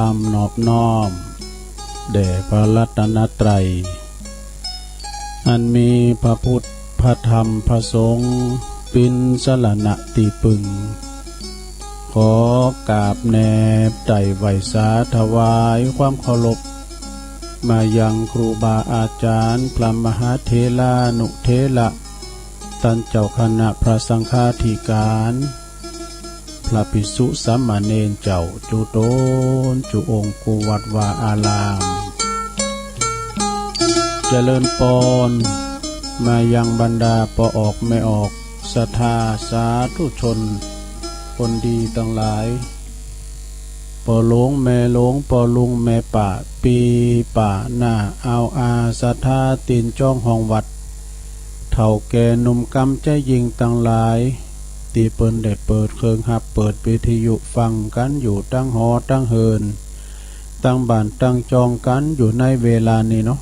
ความนอบน้อมแด่พระรัตนตรัยอันมีพระพุทธพระธรรมพระสงฆ์เป็นสรณะที่พึ่งขอกราบแนบไต่ไหวสาถวายความเคารพมายังครูบาอาจารย์พระมหาเถรานุเถระท่านเจ้าคณะพระสังฆาธิการพระภิกษุสามเณรเจ้าจุโตนจุองค์กุวัดวาอารามเจริญปอนมายังบรรดาปออกไม่ออกศรัทธาสาธุชนคนดีทั้งหลายปอหลวงแม่หลวงปอลุงแม่ป่าปีป่าหน้าเอาอาศรัทธาตีนจ้องห้องวัดเท่าแก่หนุ่มกำใจยิงทั้งหลายตีเปิ้นได้เปิดเครื่องหับเปิดวิทยุฟังกันอยู่ตั้งหอตั้งเฮินตั้งบ้านตั้งจองกันอยู่ในเวลานี้เนาะ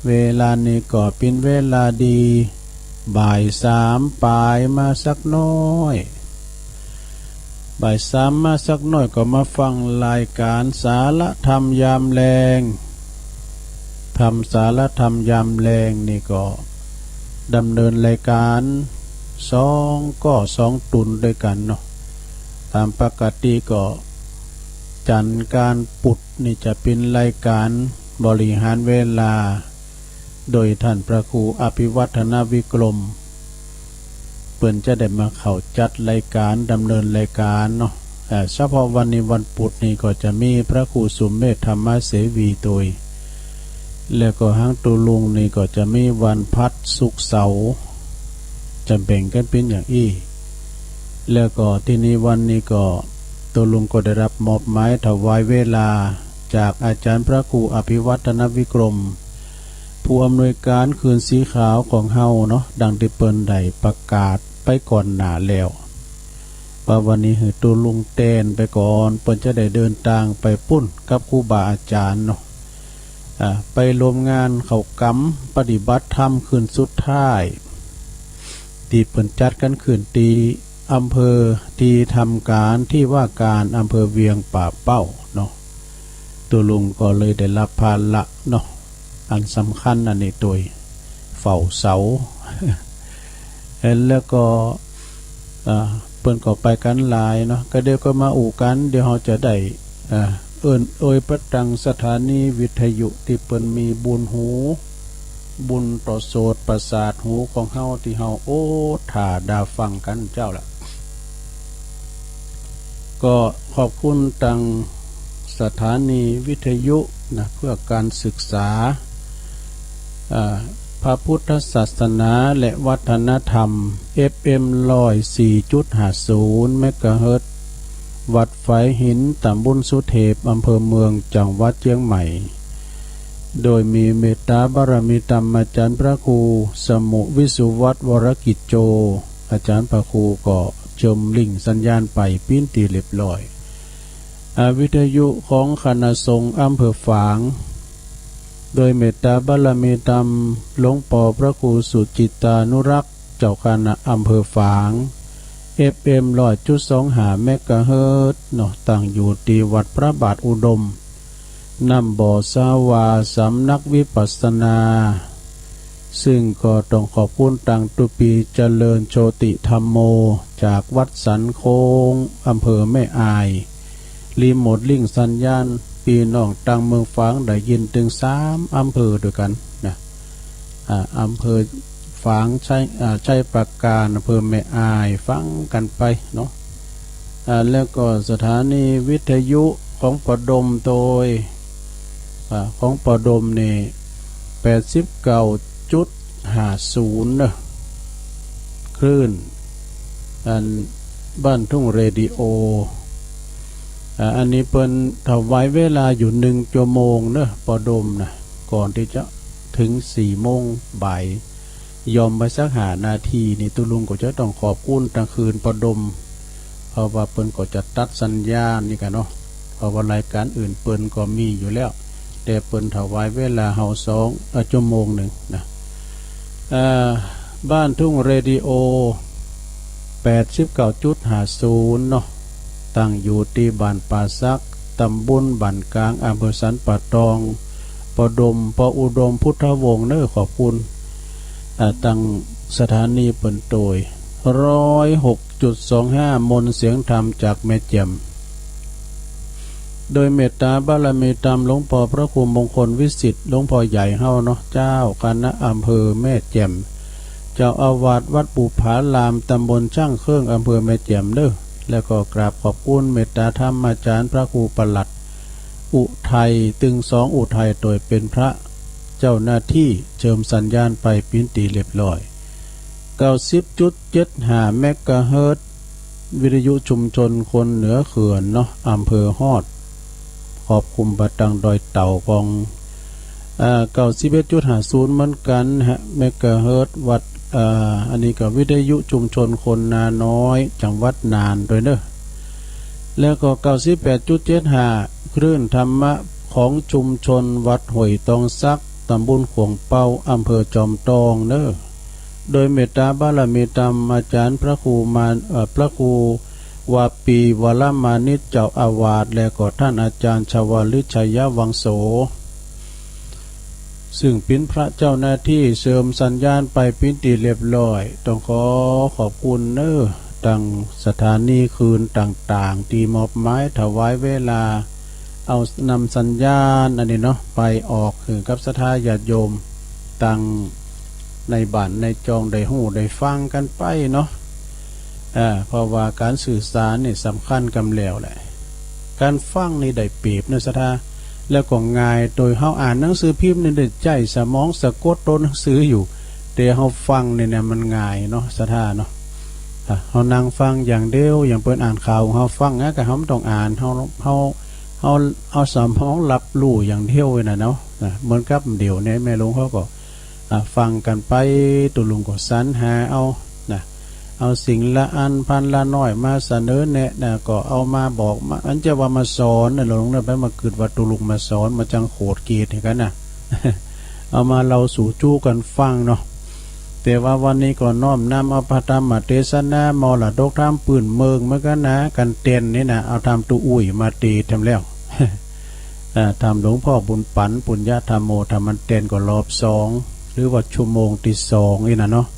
เวลานี้ก็เป็นเวลาดีบ่ายสามปลายมาสักน้อยบ่ายสามมาสักน้อยก็มาฟังรายการสารธรรมยามแลงทำสารธรรมยามแลงนี่ก็ดำเนินรายการสองตุนด้วยกันเนาะตามปกติก็จันทร์การปุดนี่จะเป็นรายการบริหารเวลาโดยท่านพระครูอภิวัฒนวิกรมเปิ่นจะได้มาเข้าจัดรายการดำเนินรายการเนาะแต่เฉพาะวันนี้วันปุดนี่ก็จะมีพระครูสุมเมธธรรมเสวีตุยแล้วก็ห้างตุลุงนี่ก็จะมีวันพัดศุกร์เสาร์จะแบ่งกันเป็นอย่างอี้แล้วก็ที่นี้วันนี้ก็ตุลุงก็ได้รับมอบหมายถวายเวลาจากอาจารย์พระครูอภิวัฒนวิกรมผู้อำนวยการคืนสีขาวของเฮาเนาะดังที่เปิ้นได้ประกาศไปก่อนหน้าแล้วว่าวันนี้คือตุลุงเต้นไปก่อนเปิ้นจะได้เดินทางไปปุ้นกับครูบาอาจารย์เนาะไปรวมงานเข้ากรรมปฏิบัติธรรมคืนสุดท้ายที่เปิ้นจัดกันคืนตีอำเภอที่ทำการที่ว่าการอำเภอเวียงป่าเป้าเนาะตัวลุงก็เลยได้รับภาระเนาะอันสำคัญอันนี้ตัวเฝ้าเสา แล้วก็เปิ้นก็ไปกันหลายเนาะก็เดี๋ยวก็มาอู่กันเดี๋ยวเราจะได้เอ่ยประดังสถานีวิทยุที่เปิ้นมีบุญหูบุญต่อโสตประสาทหูของเฮาที่เฮาโอ้ถ่าดาฟังกันเจ้าล่ะก็ขอบคุณตังสถานีวิทยุนะเพื่อการศึกษาพระพุทธศาสนาและวัฒนธรรม FM 104.50 เมกะเฮิรตซ์วัดไฝหินตำบลสุเทพอำเภอเมืองจังหวัดเชียงใหม่โดยมีเมตตาบารมีธรรมอาจารย์พระครูสมุวิสุวัตวรกิจโจอาจารย์พระครูก็ชมลิงสัญญาณไปปิ้นตีเรียบร้อยวิทยุของคณะสงฆ์อำเภอฝางโดยเมตตาบารมีธรรมหลวงปู่พระครูสุจิตานุรักษ์เจ้าคณะอำเภอฝาง FM 100.25 เมกะเฮิรตซ์เนาะตั้งอยู่ที่วัดพระบาทอุดมนำบ่อสาวาสำนักวิปัสสนาซึ่งก็ต้องขอบคุณตังตุปีเจริญโชติธรรมโมจากวัดสันโค้งอำเภอแม่อายรีโมทลิงสัญญาณปีน้องตังเมืองฝางได้ยินถึง3อำเภอด้วยกันนะอำเภอฝางชัยปราการอำเภอแม่อายฟังกันไปเนาะแล้วก็สถานีวิทยุของปดมโดยของปดมนี่89.50นะคลื่นบ้านทุ่งเรดิโออันนี้เปิ้นถวายเวลาอยู่1 ชั่วโมงเนอะปดมนะก่อนที่จะถึง4 โมงบ่ายยอมไปสัก5 นาทีนี่ตุลุงก็จะต้องขอบคุณกลางคืนปดมเพราะว่าเปิ้นก็จะตัดสัญญาณนี่กันเนาะเพราะว่ารายการอื่นเปิ้นก็มีอยู่แล้วแต่เปิ้นถวายเวลาเฮา2 ชั่วโมงหนึ่งนะบ้านทุ่งเรดิโอ 89.50 เนาะตั้งอยู่ที่บ้านป่าซัก ตำบลบ้านกลางอำเภอสันป่าตองปอดมปออุดมพุทธวงศ์เน้อขอบคุณตั้งสถานีเปิ่นโตย106.25 มนต์เสียงธรรมจากแม่แจ่มโดยเมตตาบารมีตามหลวงพ่อพระครูมงคลวิสิทธิ์หลวงพ่อใหญ่เฮาเนาะเจ้าคณะอำเภอแม่แจ่มเจ้าอาวาสวัดปุผาลามตำบลช่างเครื่องอำเภอแม่แจ่มเด้อแล้วก็กราบขอบคุณเมตตาธรรมอาจารย์พระครูปลัดอุทัยตึงสองอุทัยโดยเป็นพระเจ้าหน้าที่เจิมสัญญาณไปปิ้นตีเรียบร้อย90.75 เมกะเฮิรตซ์วิทยุชุมชนคนเหนือเขื่อนเนาะอำเภอฮอดขอบคุมประตังดอยเต่ากอง91.50เหมือนกันฮะเมกะเฮิรตซ์วัดอันนี้ก็วิทยุชุมชนคนนาน้อยจังหวัดน่านด้วยเด้อแล้วก็ 98.75 คลื่นธรรมะของชุมชนวัดห้วยตองซักตำบลขวงเปาอำเภอจอมทองเด้อโดยเมตตาบารมีธรรมอาจารย์พระครูวาปีวรมานิจเจ้าอาวาสและก็ท่านอาจารย์ชวลิตชัยวังโสซึ่งเป็นพระเจ้าหน้าที่เสริมสัญญาณไปปิ้นตีเรียบร้อยต้องขอบคุณเน้อตั้งสถานีคืนต่างๆที่มอบหมายถวายเวลาเอานำสัญญาณอันนี้เนาะไปออกคือกับศรัทธาญาติโยมตั้งในบ้านในจองได้หู้ได้ฟังกันไปเนาะเพราะว่าการสื่อสารนี่สำคัญกำแล้วแหละการฟังนี่ได้เปรียบในศรัทธาแล้วก็ง่ายโดยเฮาอ่านหนังสือพิมพ์นี่ได้ใจสมองสะกดตัวหนังสืออยู่แต่เฮาฟังนี่เนี่ยมันง่ายเนาะศรัทธาเนาะเฮานั่งฟังอย่างเดียวอย่างเปิ้นอ่านข่าวเฮาฟังก็เฮาไม่ต้องอ่านเฮาสมองรับรู้อย่างเดียวน่ะเนาะเหมือนกับเดี๋ยวนี้แม่ลุงเขาก็ฟังกันไปตุลุงก็สรรหาเอาสิ่งละอันพันละน้อยมาเสนอแนะก็เอามาบอกมาอันจะว่ามาสอนน่ะหลวงเนี่ยไปมาเกิดว่าตุลุงมาสอนมาจังโขดเกียรติกันน่ะ เอามาเราสู่จู้กันฟังเนาะแต่ว่าวันนี้ก็น้อมนำเอาพระธรรมเทศนามรดกธรรมปืนเมืองเหมือนกันนะกันเต้นนี่นะเอาทำตุอุ้ยมาตีทำแล้ว ทำหลวงพ่อบุญปันปุญญาธรรมโมทำมันเต้นก็รอบ2หรือว่าชั่วโมงที่2นี่นะเนาะ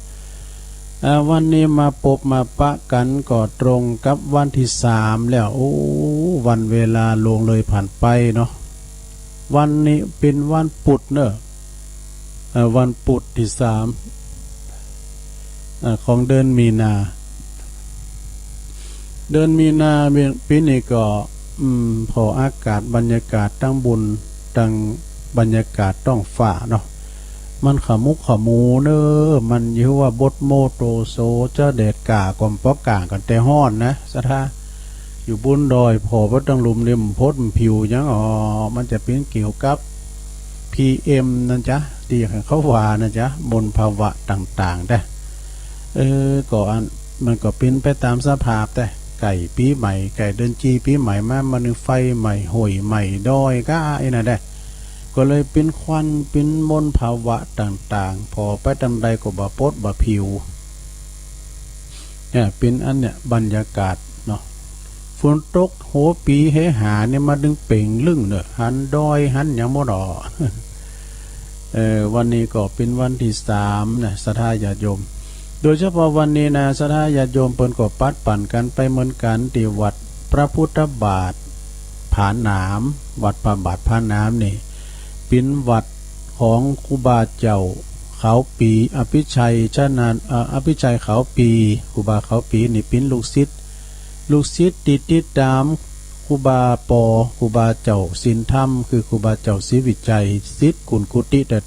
วันนี้มาพบมาปะกันก็ตรงกับวันที่3แล้วโอ้วันเวลาลงเลยผ่านไปเนาะวันนี้เป็นวันพุธเนอะวันพุธที่3ของเดือนมีนาปีนี้ก็พออากาศบรรยากาศตั้งบุญตั้งบรรยากาศต้องฝ่าเนาะมันขมุกขมูเนอมันยิ่ว่าบดโมโตโซเจ้าเด็ดกากอมปอกกากันแต่ฮ้อนนะสะท่าอยู่บุญดอยพอว่าต้องลุมเลียมพดผิวยังมันจะเป็นเกี่ยวกับ PM นั่นจ๊ะที่เขาว่านะจ๊ะบนภาวะต่างๆได้ก่อนมันก็เป็นไปตามสภาพแต่ไก่ปีใหม่ไก่เดินจีปีใหม่มามันไฟใหม่ห่วยใหม่ดอยก็ไอ้น่ะได้ก็เลยเป็นควันเป็นมลภาวะต่างๆพอไปทำใดก็บ่ปดบ่ผิวเนี่ยเป็นอันเนี่ยบรรยากาศเนาะฝนตกโหปีเฮหาเนี่ยมาดึงเป่งลึ่งเนอะหันดอยหันอย่างบ่ดอ วันนี้ก็เป็นวันที่3นะศรัทธาญาติโยมโดยเฉพาะวันนี้นะศรัทธาญาติโยมเปิ้นก็ปัดปั่นกันไปเหมือนกันที่วัดพระพุทธบาทผาหนามวัดพระบาทผาหนามนี่เป็นวัดของครูบาเจ้าเขาปีอภิชัยชนานอภิชัยเขาปีครูบาเขาปีนี่เป็นลูกศิษย์ติดตามครูบาปอครูบาเจ้าสินธรรมคือครูบาเจ้าศรีวิจัยศิษย์กุลกุติแต่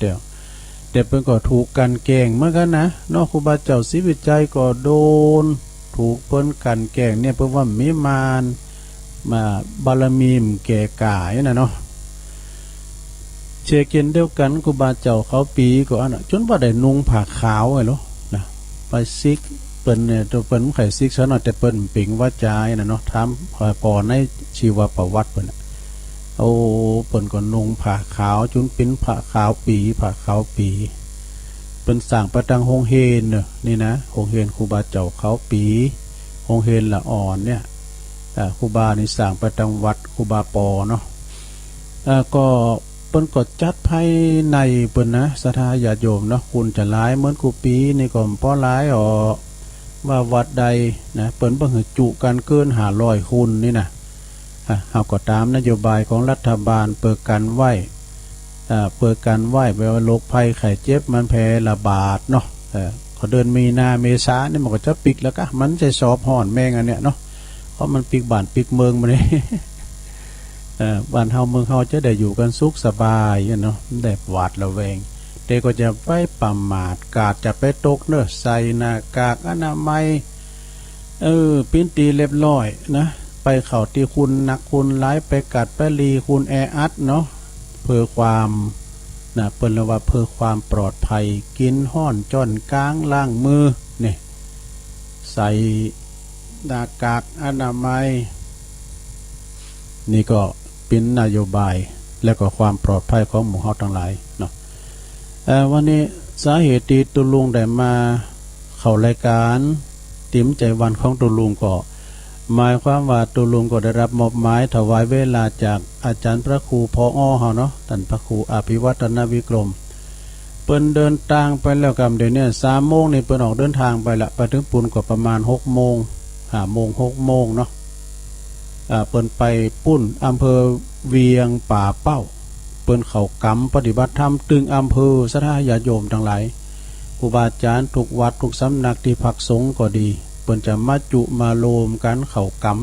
เพิ่นก็ถูกกันแกล้งเหมือนกันนะเนาะครูบาเจ้าศรีวิจัยก็โดนถูกเพิ่นกันแกล้งเนี่ยเพราะว่ามีมารมาบารมีมแก่กายน่ะเนาะเชเกนเดียวกันครูบาเจ้าเขาปีก็อันจนว่าได้นุ่งผ้าขาวไงลูกนะไปซิกเปิ้นเนี่ยตัวเปิ้นไข่ซิกซะหน่อยแต่เปิ้นปิงว่าจายน่ะเนาะถามปอในชีวประวัติเปิ้นเปิ้นก็นุ่งผ้าขาวจนเป็นผ้าขาวปีเปิ้นสร้างประดังโฮงเฮนนี่นะโฮงเฮนครูบาเจ้าเขาปีโฮงเฮนละอ่อนเนี่ย ครูบานี่สร้างประจำวัดครูบาปอเนาะก็เปิ้นก็จัดภายในเปิ้นนะศรัทธาญาติโยมเนาะคุณจะหลายเหมือนกูปีนี่ก็บ่หลายว่าวัดใดนะเปิ้นบ่ให้จุกันเกิน500คนนี่นะเฮาก็ตามนโยบายของรัฐบาลเปิดกันไว้เปิดกันไว้แปลว่าโรคภัยไข้เจ็บมันแพร่ระบาดเนาะก็เดือนมีนาเมษานี่มันก็จะปิกแล้วก็มันจะสอบห่อนแม่งอันเนี้ยเนาะเพราะมันปิกบ้านปิกเมืองมาเลยบ้านเฮาเมืองเฮาจะได้อยู่กันสุขสบายเนาะได้หวาดระแวงแต่ก็จะไปประมาทกาดจะไปตกเนื้อใส่หน้ากากอนามัยปิ้นตีเรียบร้อยนะไปเข้าที่คุณนักคุณร้ายไปกัดไปรีคุณแออัดเนาะเพื่อความเปิ้นว่าเพื่อความปลอดภัยกินห้อนจ้อนกลางล้างมือนี่ใส่หน้ากากอนามัยนี่ก็เป็นนโยบายและก็ความปลอดภัยของหมู่เฮาทั้งหลายเนาะวันนี้สาเหตุที่ตุลุงได้มาเข้ารายการติ๋มใจวันของตุลุงก็หมายความว่าตุลุงก็ได้รับมอบหมายถวายเวลาจากอาจารย์พระครูพอเฮาเนาะท่านพระครูอภิวัฒนวิกรมเปิ้นเดินทางไปแล้วกับเดี๋ยวนี้3 โมงนี่เปิ้นออกเดินทางไปละไปถึงปุนก็ประมาณ6 โมง5 โมง6 โมงเนาะเปิ้นไปปุ้นอำเภอเวียงป่าเป้าเปิ้นเข้ากรรมปฏิบัติธรรมตึงอำเภอศรัทธาญาติโยมทั้งหลายครูบาอาจารย์ทุกวัดทุกสำนักที่พักสงฆ์ก็ดีเปิ้นจะมาจุมาโลมกันเข้ากรรม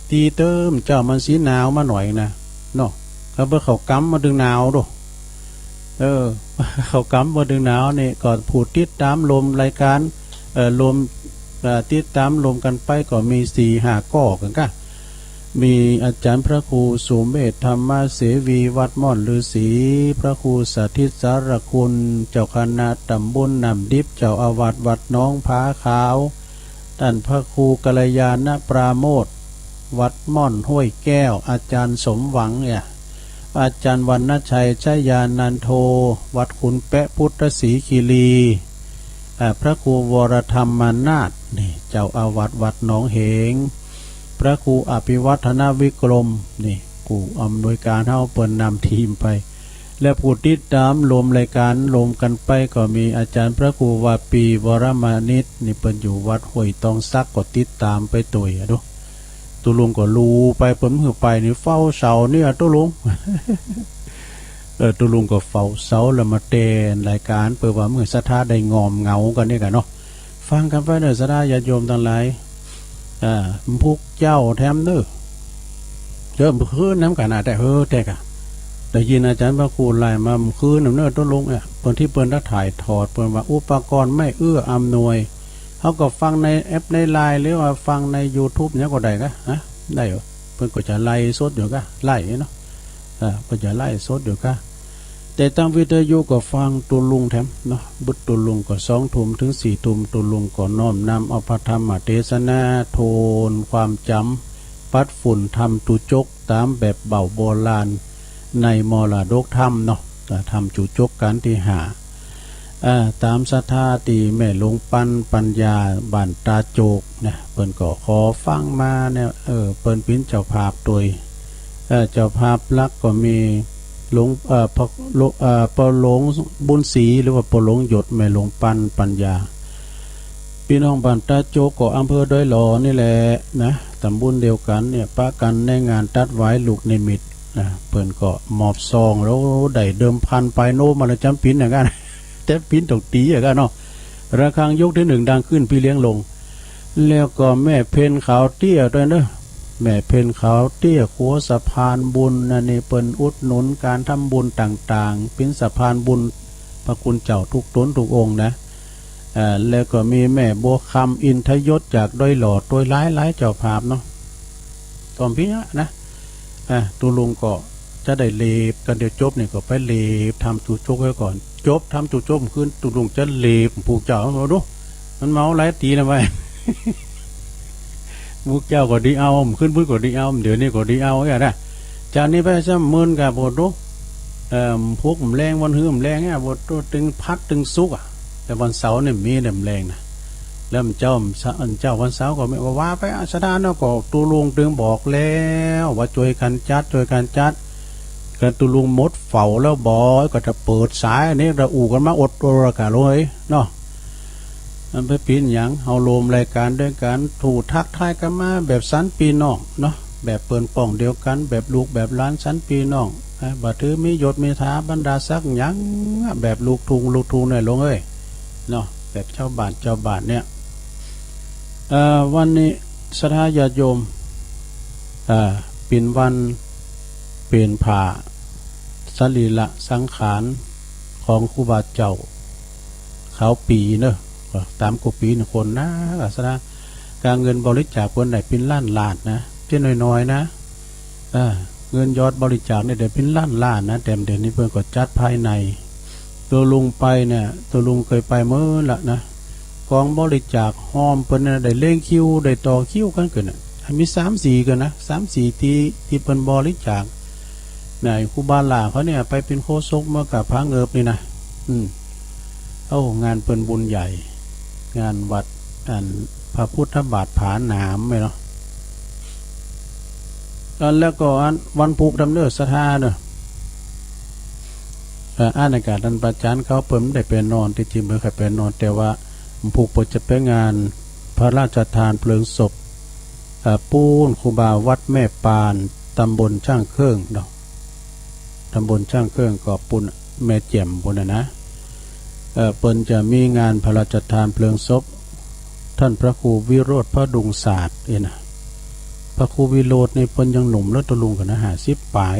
ตีเติมเจ้ามันสีหนาวมาหน่อยนะเนาะเขาเบิ่เข้ากรรมมาดึงหนาวดูเข้ากรรมมาดึงหนาวนี่ก็พูดติดตามลมรายการลมติดตามลมกันไปก็มี4-5 ข้อกันก็มีอาจารย์พระครูสุเมธธรรมเสวีวัดม่อนฤาษีพระครูสาธิตสารคุณเจ้าคณะตำบลน้ำดิบเจ้าอาวาสวัดน้องผาขาวท่านพระครูกัลยาณปราโมทย์วัดม่อนห้วยแก้วอาจารย์สมหวังเนี่ยอาจารย์วรรณชัยชยานันโทวัดขุนแปะพุทธศรีคีรีพระครูวรธรรมมานาถนี่เจ้าอาวาสวัดหนองเหงพระครูอภิวัฒนวิกรมนี่กูอำนวยการเฮาเปิ้นนำทีมไปและผู้ติดตามรวมรายการรวมกันไปก็มีอาจารย์พระครูวาปีวรมานิตนี่เปิ้นอยู่วัดห้วยตองซักก็ติดตามไปตุยดูตุลุงก็รู้ไปเปิ้นหือไปนี่เฝ้าเสาเนี่ยตุลุง ตุลุงก็เฝ้าเสาแล้วมาเตนรายการเปิดว่าเมื่อศรัทธาได้งอมเงากันนี่กันเนาะฟังกันไปเด้อศรัทธาญาติโยมทั้งหลายพวกเจ้าแถมเด้อเริ่มคืนน้ำกันแต่แต่กะได้ยินอาจารย์พระครูไล่มาคืนน้ำเนื้อต้นลงเปิ้นที่เปิ้นได้ถ่ายถอดเปิ้นว่าอุปกรณ์ไม่เอื้ออำนวยเขาก็ฟังในแอปในไลน์หรือว่าฟังใน YouTube เนี่ยก็ได้กะได้เหรอเปิ้นก็จะไล่สดอยู่กะไล่เนาะเปิ้นจะไล่สดอยู่กะแต่ตามวิทยุก็ฟังตุลุงแถมเนาะบุตรตุลุงก็2 ทุ่มถึง4 ทุ่มตุลุงก็น้อมนำเอาพระธรรมเทศนาโทนความจำปัดฝุ่นทำตุจกตามแบบเบาโบราณในมรดกธรรมเนาะทำจุจกกันที่ตามศรัทธาตีแม่ลงปัญญาบ้านตาโจกนะเปิ้นก็ขอฟังมาเนี่ยเปิ้นเป็นเจ้าภาพโดยเจ้าภาพลักก็มีหลวงปอหลวงบุญศรีหรือว่าปอหลวงหยดแม่หลวงปัญญาพี่น้องบ้านตาโจกก็อำเภอดอยหลอนี่แหละนะตำบลเดียวกันเนี่ยป้ากันในงานตัดไว้ลูกนิมิตนะเพิ่นก็มอบซองแล้วได้เดิมพันไปโนมาแล้วจำปินอย่างนั้นแต่ปินตกตีอย่างนั้นเนาะระฆังยกที่1ดังขึ้นพี่เลี้ยงลงแล้วก็แม่เพนขาวเตี้ยด้วยเนอะแม่เพนขาวเตี้ยขัวสะพานบุญนั่นนี่เปิ้นอุดหนุนการทำบุญต่างๆเป็นสะพานบุญพระคุณเจ้าทุกตนทุกองค์นะแล้วก็มีแม่บัวคำอินทยศจากดอยหลอดโดยหลายเจ้าภาพเนาะตอนพี่นะตุลุงก็จะได้เลบกันเดี๋ยวจบเนี่ยก็ไปเลบทำจุจกไว้ก่อนจบทำจุจกขึ้นตุลุงจะเลบผูกเจ้าเอาดูมันเมาหลายตีนะไว้ ผูกเจ้าก็ดีเอาขึ้นพื้นก็ดีเอาเดี๋ยวนี้ก็ดีเอาอย่างนั้นจากนี้ไปจะมื่นกับบทดูพวกแรงวันหื้อแรงเนี่ยบทตึงพัดตึงซุกแต่วันเสาร์เนี่ยมีแรงนะ แล้วเจ้าวันเสาร์ก็ไม่ว่าไปสถานเนาะก็ตูลุงตึงบอกแล้วว่าช่วยกันจัดกันตูลุงมดเฝ้าแล้วบอยก็จะเปิดสายอันนี้เราอู่กันมาอดตัวกะเลยเนาะมันไปปีนหยังเอาลมรายการด้วยกันถูทักทายกันมาแบบสันปีน้องเนาะแบบเปิ่นป่องเดียวกันแบบลูกแบบล้านสันปีน้องบ่ถือมียศมีฐาบรรดาศักดิ์หยังแบบลูกทุงหน่อยลงเอ้ยเนาะแบบเจ้าบ้านเนี่ยวันนี้สถาญาติโยมเป็นวันเปลี่ยนผ่าสรีระสังขารของครูบาเจ้าเขาปีเนอะตามกูปีหนึ่งคนนะสถาการเงินบริจาคคนไหนเป็นล้านนะเจ้าน้อยๆนะเงินยอดบริจาคเนี่ยเดี๋ยวเป็นล้านนะแต่เดี๋ยวนี้เพิ่นก็จัดภายในตัวลุงไปเนี่ยตัวลุงเคยไปเมื่อละนะกองบริจาคห้อมเพิ่นได้เล่งคิวได้ต่อคิวกันเกินน่ะมี3-4กันนะ3-4ที่เพิ่นบริจาคไหนครูบาหลาเขาเนี่ยไปเป็นโฆษกมากับพระเงิบนี่นะงานเพิ่นบุญใหญ่งานวัดพระพุทธบาทผาหนามไหมเนาะแล้วก็วันผูกดำเนินศรัทธาเนอะอากาศดันประจันเขาเพิ่มได้เป็นนอนที่จริงเมื่อใครเป็นนอนแต่ว่าผูกปจะไปงานพระราชทานเพลิงศพปูนครูบาวัดแม่ปานตำบลช่างเครื่องเนาะตำบลช่างเครื่องก็ปุ่นแม่เจียมปุ่นนะเปิ้นจะมีงานพระราชทานเพลิงศพท่านพระครูวิโรธพระดุงศาสตร์นะพระครูวิโรธในเปิ้นยังหนุ่มแล้วตะลุงกันนะ50 ปลาย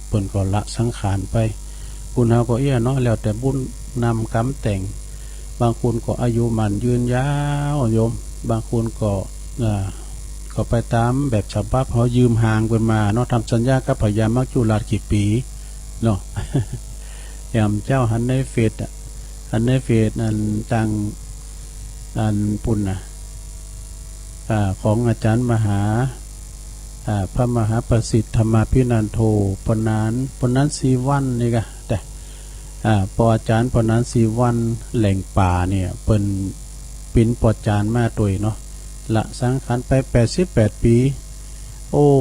เปิ้นก็ละสังขารไปคุณเฮาก็เนาะแล้วแต่บุญนำกรรมแต่งบางคนก็อายุมันยืนยาวโยมบางคนก็ไปตามแบบฉบับเขายืมห่างกันมาเนาะทำสัญญากับพญามัจจุราชกี่ปีเนาะยามเจ้าหันในเฟสนั่นจังปุ่นนะของอาจารย์มหาพระมหาประสิทธิ์ธรรมาภินันโทปนั้นสีวันนี่กะแต่ปออาจารย์ปนั้นสีวันแหล่งป่าเนี่ยเป็นปิ่นปอจานมาตุยเนาะละสังขารไป88 ปี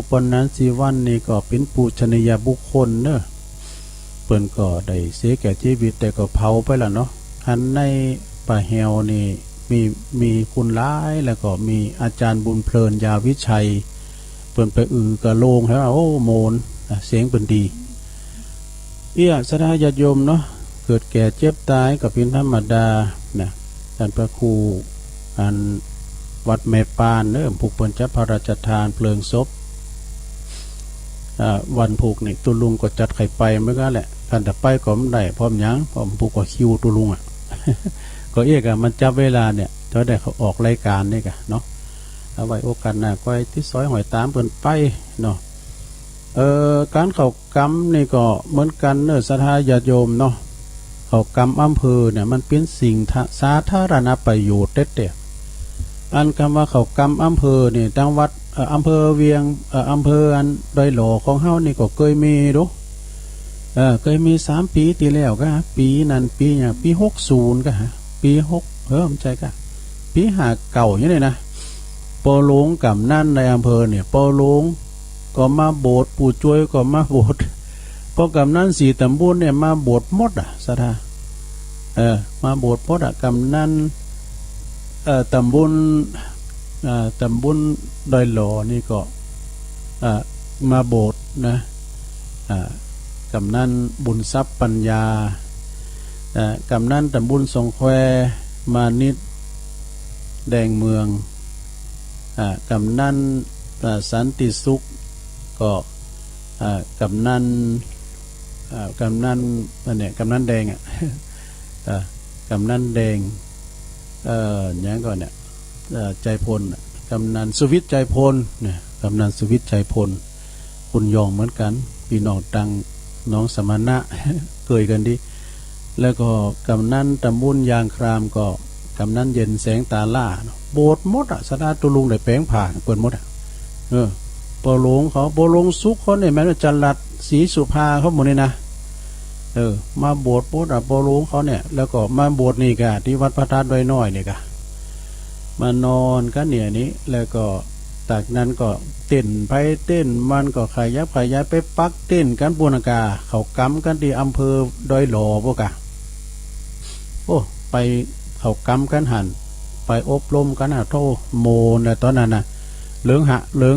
ปนั้นสีวันนี่ก็เป็นปูชนียบุคคลเนอะเปิ้นก็ได้เสียแก่ชีวิตแต่ก็เผาไปละเนาะหันในป่าแฮวนี่มีคุณร้ายแล้วก็มีอาจารย์บุญเพลินยาวิชัยเปิ้นไปกระโลงแล้วโมนเสียงเป็นดีสถาญาติโยมเนาะเกิดแก่เจ็บตายก็เป็นธรรมดานะท่านพระครูวัดแม่ปานเนอะผูกเปิ้นจะพระราชทานเพลิงศพวันผูกนี่ตุลุงก็จัดไข่ไปเมื่อกันแหละกันแต่ไปก็ไม่ได้พร้อมยังพร้อมผูกก็คิวตุลุงก็มันจับเวลาเนี่ยจะได้เขาออกรายการนี่กะเนาะเอาไว้โอกาสหน้าก็ที่ซอยหอยตามเปิ้นไปเนาะการเข้ากรรมนี่ก็เหมือนกันเนอะศรัทธาญาติโยมเนาะเข้ากรรมอำเภอเนี่ยมันเป็นสิ่งสาธารณประโยชน์เด็ดๆอันคำว่าเข้ากรรมอำเภอนี่จังหวัดอำเภอเวียงอำเภอดอยหล่อของเฮานี่ก็เคยมีดูเคยมี3 ปีที่แล้วก็ปีนั้นปีอย่างปี60ก็ปี6มันใจก็ปี59อย่างนี้นะปอหลวงกับนั่นในอำเภอเนี่ยปอหลวงก็มาโบสถ์ปู่ช่วยก็มาโบสถ์พอกับนั่น4 ตำบลเนี่ยมาโบสถ์หมดศรัทธามาโบสถ์หมดกำนั่นตำบลดอยหล่อนี่ก็มาโบสถ์นะกำนั่นบุญทรัพย์ปัญญากำนั่นตำบลสงแควมานิดแดงเมืองกำนั่นสันติสุขก็กำนั่นเนี่ยกำนั่นแดงกำนั่นแดงอย่างก่อนเนี่ยใจพลกำนันสุวิทย์ใจพลเนี่ยกำนันสุวิทย์ใจพลคุณยองเหมือนกันพี่น้องตังน้องสมณะเคยกันดิแล้วก็กำนันตำบลยางครามก็กำนันเย็นแสงตาล่าโบสถ์มดสถาตุลุงได้แปลงผ่านเปิดมดปอหลวงเขาปอหลวงสุขเขาเนี่ยแม้ว่าจันรัดศรีสุภาเขาหมดนี่นะมาโบสถ์ปอหลวงเขาเนี่ยแล้วก็มาโบสถ์นี่กะที่วัดพระธาตุดอยน้อยนี่กะ มานอนกันเนี่ยนี้แล้วก็จากนั้นก็เต้นไปเต้นมันก็ขยับขยายไปปักเต้นกันปูนากาเขากำกันที่อำเภอดอยหล่อพวกอะโอ้ไปเขากำกันหันไปอบรมกันโทโมนะตอนนั้นนะเหลือ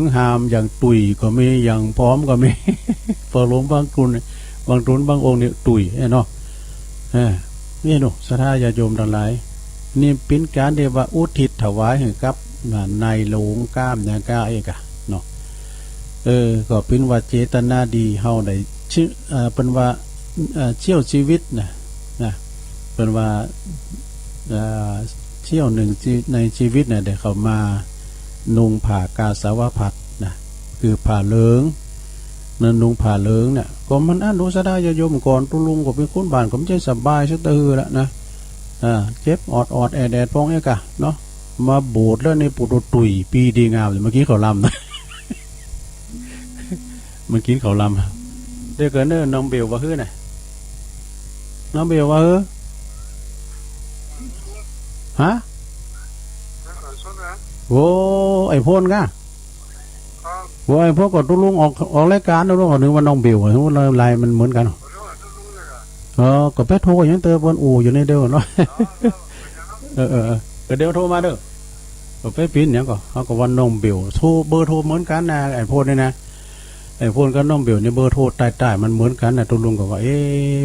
งหามอย่างตุยก็มีอย่างพร้อมก็มีพอหลวงบางกุลบางตุนบางองค์เนี่ยตุยเนาะนี่หนูสัทธาญาโยมทั้งหลายนี่เป็นการเดียว่าอุทิศถวายให้กับนายหลวงก้ามเนี่ยก้าเอกะเนาะก็เป็นว่าเจตนาดีเฮาได้ชื่อเป็นว่าเชี่ยวชีวิตนะเป็นว่าเชี่ยวหนึ่งในชีวิตเนี่ยได้เข้ามานุ่งผ้ากาสาวพัดนะคือผ้าเหลืองนั่นนุ่งผ้าเหลืองเนี่ยก็มันอนุสดาญาโยมก่อนตุลุงก็เป็นคนบ้านก็ไม่ใช่สบายซะตื้อละนะเจ็บอดแอดพองเอกะเนาะมาโบสถ์แล้วในปุถุตุยปีดีงามเลยเมื่อกี้เขาลำนะเมื่อกี้เขาลำเด็กเกินเน้อน้องเบลว่าเฮ้ยน่ะน้องเบลว่าเฮ้ยฮะโอ้ไอ้พ่นก่ะโอ้ไอ้พวกก็ตุลุงออกรายการตุลุงออกนึกว่าน้องเบลทุกลายมันเหมือนกันก็แป๊ะโทรอย่างเตอร์บนอู่อยู่ในเดียวเนาะเดี๋ยวโทรมาเด้อก็ไปปิ้นเนี่ยก็เขาก็วันน้องเบลโทรเบอร์โทรเหมือนกันนะไอ้พ่นนี่นะไอ้พ่นกับน้องเบลเนี่ยเบอร์โทรใต้มันเหมือนกันนะตุลุงก็ว่า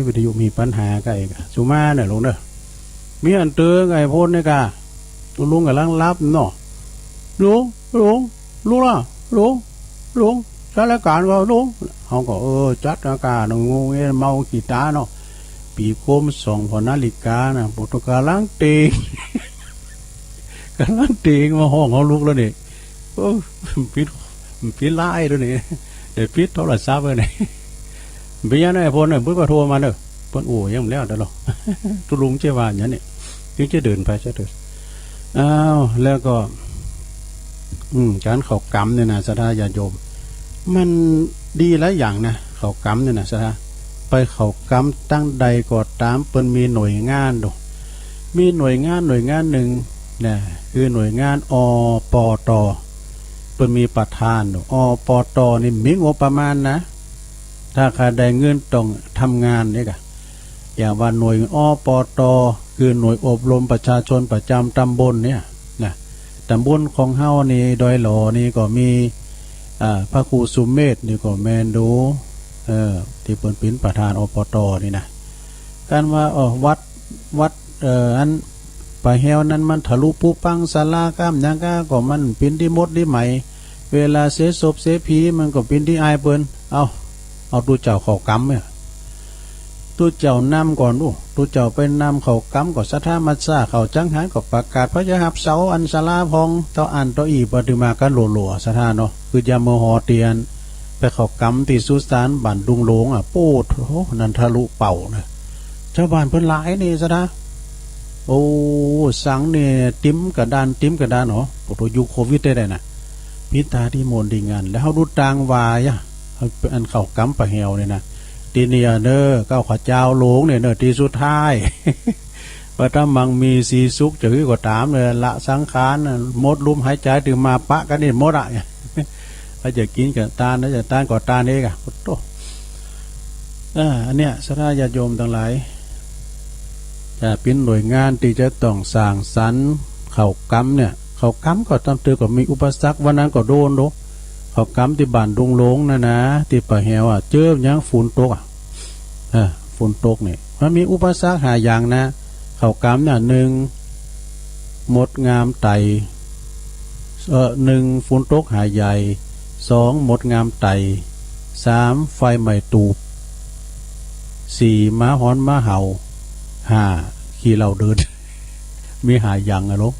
วิทยุมีปัญหากันอีกสุมาเนี่ยลุงเด้อมีอันเตอร์ไอ้พ่นนี่กะตุลุงกับลังรับเนาะลุงล่ะลุงจัดรายการก็ลุงเขาก็จัดรายการงูเงี้ยเมากีตาร์เนาะปีโคมส่องพอนาฬิกานะปุถุกาลังเตงกำลังเตงมาห้องเขาลุกแล้วนี่ปิดไล่ด้วยนี่เดี๋ยวปิดโทรศัพท์เลยนี่เป็นยังไงพลเนี่ยเพิ่งก็โทรมาเนอะพลยังไม่แล้วแต่หรอกตุลุงเจ้าว่าอย่างนี้จึงจะเดินไปใช่เถอะแล้วก็การเขากำเนี่ยนะสัทธาญาโยมมันดีหลายอย่างนะเขากำเนี่ยนะสัทธาไปเขากำตั้งใดก็ตามเปิ้นมีหน่วยงานดูมีหน่วยงานหนึ่งนะคือหน่วยงานปต.เปิ้นมีประธานดูปต.นี่มีงบประมาณนะถ้าใครได้เงินต้องทำงานนี่กะอย่างว่าหน่วยปต.คือหน่วยอบรมประชาชนประจำตำบลเนี่ยนะตำบลของเฮานี่ดอยหล่อนี่ก็มีพระครูสุเมธนี่ก็แมนดูที่เปิ้นเป็นประธานปต.นี่นะการว่าวัดอันปะแฮวนั้นมันทะลุปุปังศาลาก้ามยังก้าก็มันเป็นที่มดที่ไหมเวลาเสศพเสผีมันก็เป็นที่อายเปิ้นเอาตัวเจ้าเขากำเนี่ยตัวเจ้านำก่อนตัวเจ้าไปนำเขากำก็สัทธามัสสาเขาจังหันก็ประกาศพระยาหับเสาอันศาลาพองต่ออันต่ออีปฏิมากันหลัวสัทธาเนาะคือยามหอเตียนไปเขากำที่สุสานบ้านดุงหลงโป้นันทะลุเป่านะชาวบ้านเพิ่นหลายนี่สัทธาสังเนี่ยติ้มกระดานเหรอปกยุคโควิดได้น่ะพิธาที่โมนดีงานแล้วเฮาดูตางวายอันเข้ากำปะแหวเนี่ยนะตีเนียเนอเก้าข้าเจ้าหลงเนี่ยเนอทีสุดท้ายว่าถ้ามังมีสีสุกจะคือก็ตามเลยละสังขารมดลุมหายใจถึงมาปะกันนี่มดถ้าจะกินกับตาลถ้าจะตาลก็ตาลเองโตอันเนี้ยสัทธาญาโยมทั้งหลายจะเป็นหน่วยงานที่จะต้องสร้างสรรค์เขากำเนี่ยเขากำก็ตามเตือก็มีอุปสรรควันนั้นก็โดนเขากำที่บ้านดุงหลงนะที่ปะแหวเจอยังฝุ่นตกฝุ่นตกเนี่ยมันมีอุปสรรคหาอย่างนะเขากำเนี่ยหนึ่งมดงามไตหนึ่งฝุ่นตกหาใหญ่สองมดงามไตสามไฟใหม่ตูบสี่ม้าฮ้อนม้าเห่าห้าขี่เราเดินมีหาอย่างลูก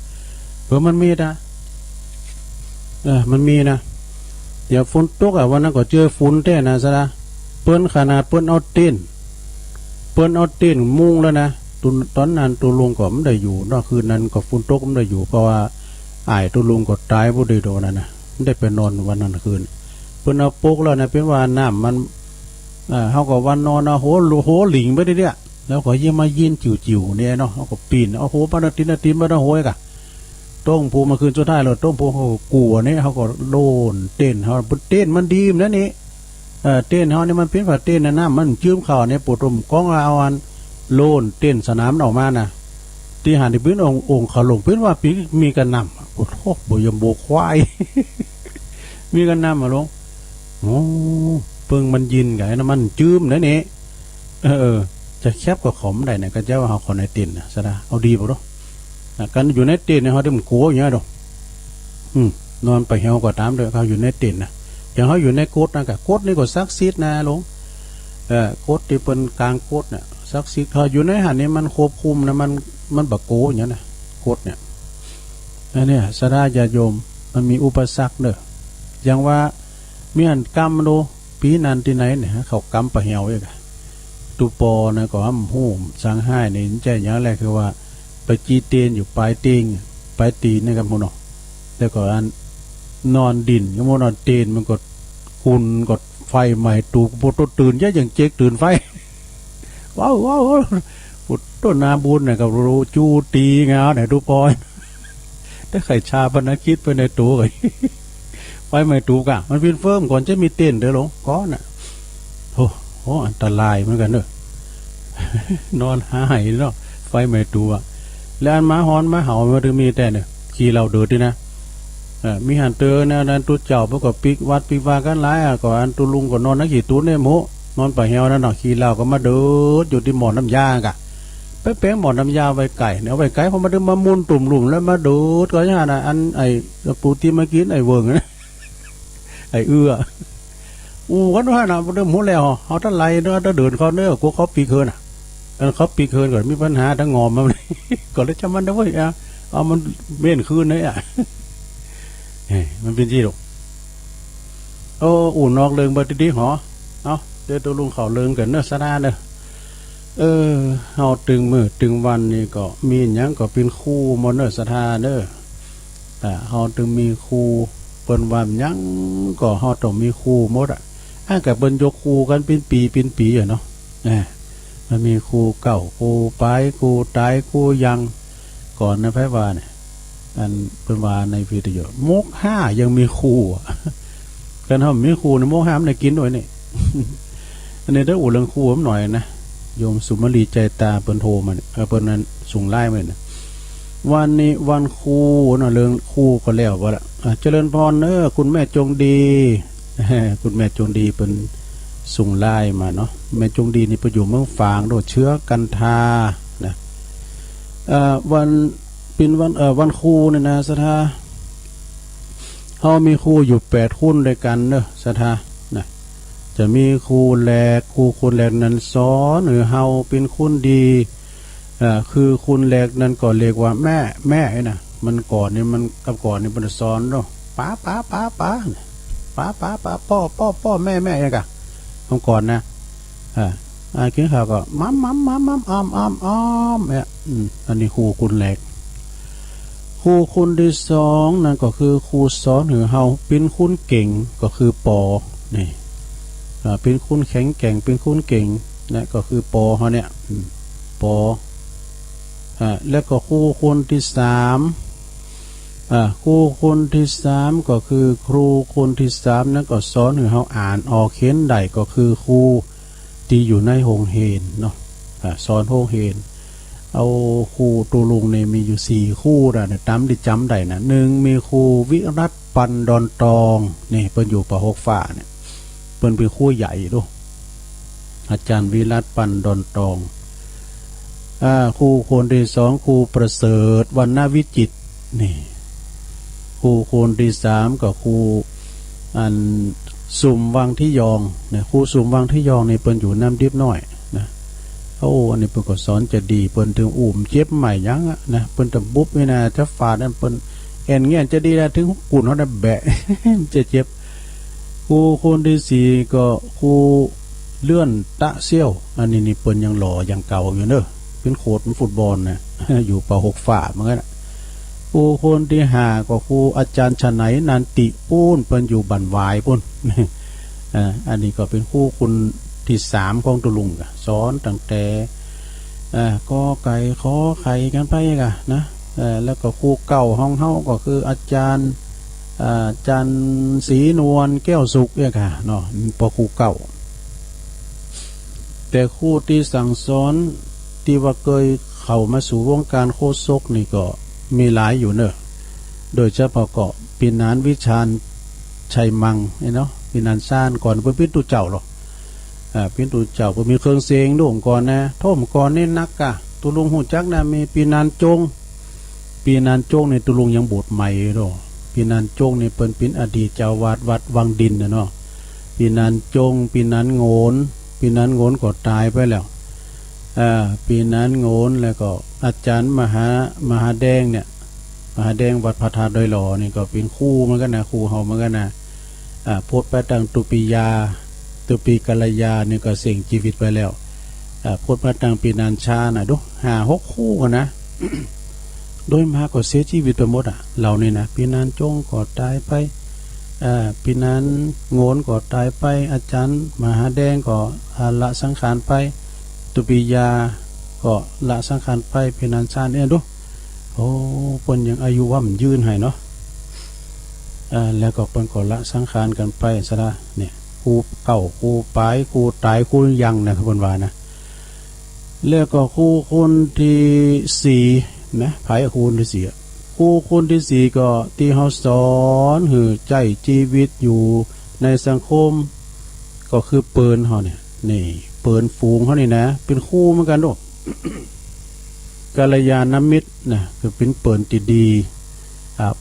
มันมีนะมันมีนะเดี๋ยวฝนตกวันนั้นก็เจอฝุ่นแท้นะซะละเปิ้นขนาดเปิ้นเอาตีนมุงแล้วนะตอนนั้นตัวลุงก็ไม่ได้อยู่นอกคืนนั้นก็ฝุ่นตกไม่ได้อยู่เพราะว่าตัวลุงก็ตายผู้ใดโดนนะได้ไปนอนวันนั้นคืนเปิ้นเอาปกแล้วนะเป็นว่าน้ำมันเขาก็วันนอนโหหลิงไปเรื่อยแล้วก็ยิ่งมายินจิ๋วๆเนี่ยเนาะเขาก็ปีนโหปานตินมาโหยกะ ต้งผูมาคืนสุดท้ายเราต้งผูเขากลัวเนี่ยเขาก็โลนเต้นเขาเต้นมันดีนะนี่เต้นเขานี่มันเป็นว่าเต้นนะน้ำมันจื้มข่าวเนี่ยปวดรมก้องเอาอันโลนเต้นสนามออกมาน่ะที่หันที่พื้นองค์เขาลงพื้นว่าปีมีกันนำปวดโคกบยมโบควายมีกันนำมาลงโอ้เปิงมันยินไงนะมันจื้มนะนี่จะแคบกับขมได้เนี่ยก็เจ้าเขาขอในเต้นนะซะนะเอาดีป่ะลูกกันอยู่ในเต็นท์เนี่ยเขาได้มันกลัวอย่างเงี้ยดอกนอนไปเหี่ยวก็ตามเลยเขาอยู่ในเต็นท์นะอย่างเขาอยู่ในโคตรนะกับโคตรนี่ก็ซักซีดนะลงโคตรที่เป็นกลางโคตรเนี่ยซักซีดเขาอยู่ในหันนี้มันควบคุมนะมันบักโกอย่างเงี้ยนะโคตรเนี่ยอันนี้สดาญาโยมมันมีอุปสรรคเด้ออย่างว่ามีอันกรรมโลปีนันที่ไหนเนี่ยเขากรรมไปเหี่ยวเองตูปอนะก็ห้ำหูสังห้เนี่ยใจอย่างแรกคือว่าไปจีเตียนอยู่ปลายเตียงปลายตีนนะครับมุนอแล้วก็อันนอนดินก็มุนนอนเตียนมันก็คุณก็ไฟใหม่ตูปุตตื่นเยอะอย่างเจ๊กตื่นไฟว้าวปุตต้นนาบุญเนี่ยกับรูจูตีเงาเนี่ยดูปอยถ้าไข่ชาพนักคิดไปในตัวเลยไฟใหม่ตูกะมันเป็นเฟิร์มก่อนจะมีเต้นเด้อหลงก้อนอ่ะโอ้อันตรายเหมือนกันเนอะนอนหายเนาะไฟใหม่ตูอ่ะแล้วอันม้าฮอนม้าเห่ามันถึงมีแต่เนี่ยขี่เราเดือดดีนะมีหันเตอเนี่ยนั่นตัวเจ้าเมื่อก่อนปิกวัดปิกวากันหลายก่อนตัวลุงก็นอนนักขี่ตู้เนี่ยโมนอนไปเหี่ยวนั่นเนาะขี่เราก็มาเดือดอยู่ที่หมอนน้ำยากะเป๊ะหมอนน้ำยาไว้ไก่เนี่ยไว้ไก่พอมาดึงมามุนตุ่มหลุมแล้วมาเดือดก็ยังไงอันไอ้ปูที่มากินไอ้เวิร์งนะไอ้วันว่าน่ะเดิมหัวแล้วเขาท่านไรเดินเขาเนื้อกูเขาปีเคินอ่ะเขาปีเคินก่อนมีปัญหาทั้งงอมมาเลยก่อนแล้วจะมันได้เว้ยเอามันเบี้ยนคืนเลยอ่ะมันเป็นที่หรอกอุ่นนอกเลิงบัดดีหอเอาเดี๋ยวตัวลุงเขาเลิงกันเนื้อสนาเนอะเฮาตึงมือตึงวันนี่ก็มีอย่างก็เป็นคู่มอนเนอร์สถาเนอะแต่เฮาตึงมีคู่เปิ้นว่ายังก็เฮาต้องมีคู่หมดอ่ะกับเปิ้นยกคู่กันเป็นปีอ่ะเนาะมันมีคู่เก่าคู่ปลายคู่ตายคู่ยังก่อนนะไผว่าเนี่ยอันเป็นว่าในวิทยุมก5ยังมีคู่กันเฮามีคู่ในมก5มันได้กินด้วยนี่อันนี้ได้อุ่นเรื่องคู่ผมหน่อยนะโยมสุมาลีใจตาเปิ้นโทรมาเนี่ยเปิ้นนั้นส่งไลน์มาเนี่ยวันนี้วันคู่น่ะเรื่องคู่ก็แล้วว่าละเจริญพรคุณแม่จงดีคุณแม่จงดีเป็นส่งไลน์มาเนาะแม่จงดีนี่ไปอยู่เมืองฝางโดดเชื้อกันทานะวันเป็นวันคู่เนี่ยนะสถาเฮามีคู่อยู่8คู่ด้วยกันเนอะสถานะจะมีคู่แรกคู่คนแรกนั้นสอนหรือเฮาเป็นคุณดีคือคุณแรกนั้นก็เรียกว่าแม่นะมันก่อนนี่มันกับก่อนนี่มันสอนเนาะป้าพ่อแม่ยังกะของก่อนนะกินข้าวก็มัมอ้อมเนี่ยอันนี้ครูคุณแรกครูคุณที่สองนั่นก็คือครูสอนหรือเฮาเป็นคุณเก่งก็คือปอนี่เป็นคุณแข็งแกร่งเป็นคุณเก่งนะก็คือปอเขาเนี่ยปอแล้วก็ครูคนที่สามครูคนที่สามก็คือครูคนที่สามนั่นก็สอนให้เขาอ่านออกเขียนได้ก็คือครูที่อยู่ในโรงเรียนเนาะสอนโรงเรียนเอาครูตัวลุงเนี่ยมีอยู่4คู่นะตามที่จำได้นะ1มีครูวิรัตปันดอนตองนี่เปิ้นอยู่ป.6 ฝ่าเนี่ยเปิ้นเป็นครูใหญ่ด้วยอาจารย์วิรัตปันดอนตองครูคนที่สองครูประเสริฐวรรณวิจิตรนี่ครูคนที่สามก็ครูอันสุ่มวังที่ยองเนี่ยครูสุ่มวังที่ยองนี่เปิ้นอยู่น้ำดิบน้อยนะอันนี้เปิ้นก็สอนจะดีเปิ้นถึงอุ่มเจ็บใหม่ยังนะเปิ้นตะบุ๊บนี่นะจะฟาดนั่นเปิ้นแอนเงี้ยจะดีนะถึงกุ่นเขาได้แบะ จะเจ็บครูคนที่สี่ก็ครูเลื่อนตะเซี่ยวอันนี้นี่เปิ้นยังหล่อยังเก่าอยู่เนอะเป็นโค้ชฟุตบอลนะอยู่ป.6 ฝ่าเหมือนกันครูคนที่5ก็ครูอาจารย์ชไหนนันติปูนเปิ้นอยู่บันวายปุ้นอันนี้ก็เป็นครูคุณที่3ของตุลุงสอนตั้งแต่ก็ไก่ขอไข่กันไปกะนะ แล้วก็ครูเก่าห้องเฮาก็คืออาจารย์จันศรีนวลแก้วสุขเนี่ยค่ะเนาะปอครูเก่าแต่ครูที่สั่งสอนที่ว่าเคยเข้ามาสู่วงการโคศกนี่ก็มีหลายอยู่เนอะโดยเฉพาะก็ปีนานวิชาญชัยมังเนาะปีนานซ่านก่อนเพิ่นพิตูเจ้าหรอกพิตูเจ้าก็มีเครื่องเสียงโด่งก่อนนะท่มก่อนนี่นักกะตุลุงหูจักนะมีปีนานจงในตุลุงยังบวชใหม่เนาะปีนานจงนี่เป็นอดีตเจ้าวาดวัดวังดินนะเนาะปีนานจงปีนานโงนก็ตายไปแล้วปีนั้นโงนแล้วก็อาจารย์มหาแดงเนี่ยมหาแดงวัดพระธาตุดอยหล่อนี่ก็เป็นคู่เหมือนกันนะคู่เฮาเหมือนกันนะพูดไปตั้งตุปีกัลยานี่ก็เสี่ยงชีวิตไปแล้วพูดไปตั้งปีนันชาน่ะดู5-6 คู่กันนะ โดยมากก็เสียชีวิตไปหมดเรานี่นะปีนันจงก็ตายไปปีนั้นโงนก็ตายไปอาจารย์มหาแดงก็ละสังขารไปตุปิยาก็ละสังขารไปปีนันชาเนี่ยดูโอ้เพิ่นยังอายุว่ามันยืนให้เนาะแล้วก็เพิ่นก็ละสังขารกันไปซะละเนี่ยครูเก่าครูปลายครูตายครูยังนะครับเพิ่นว่านะแล้วก็ครูคนที่4นะไผครูที่4ครูคนที่4ก็ที่เฮาสอนหือใจชีวิตอยู่ในสังคมก็คือเปิ้นเฮาเนี่ยนี่เปิ้นฝูงเฮานี่นะเป็นครูเหมือนกันโด กัลยาณมิตรนะคือเป็นเปิ้นที่ดี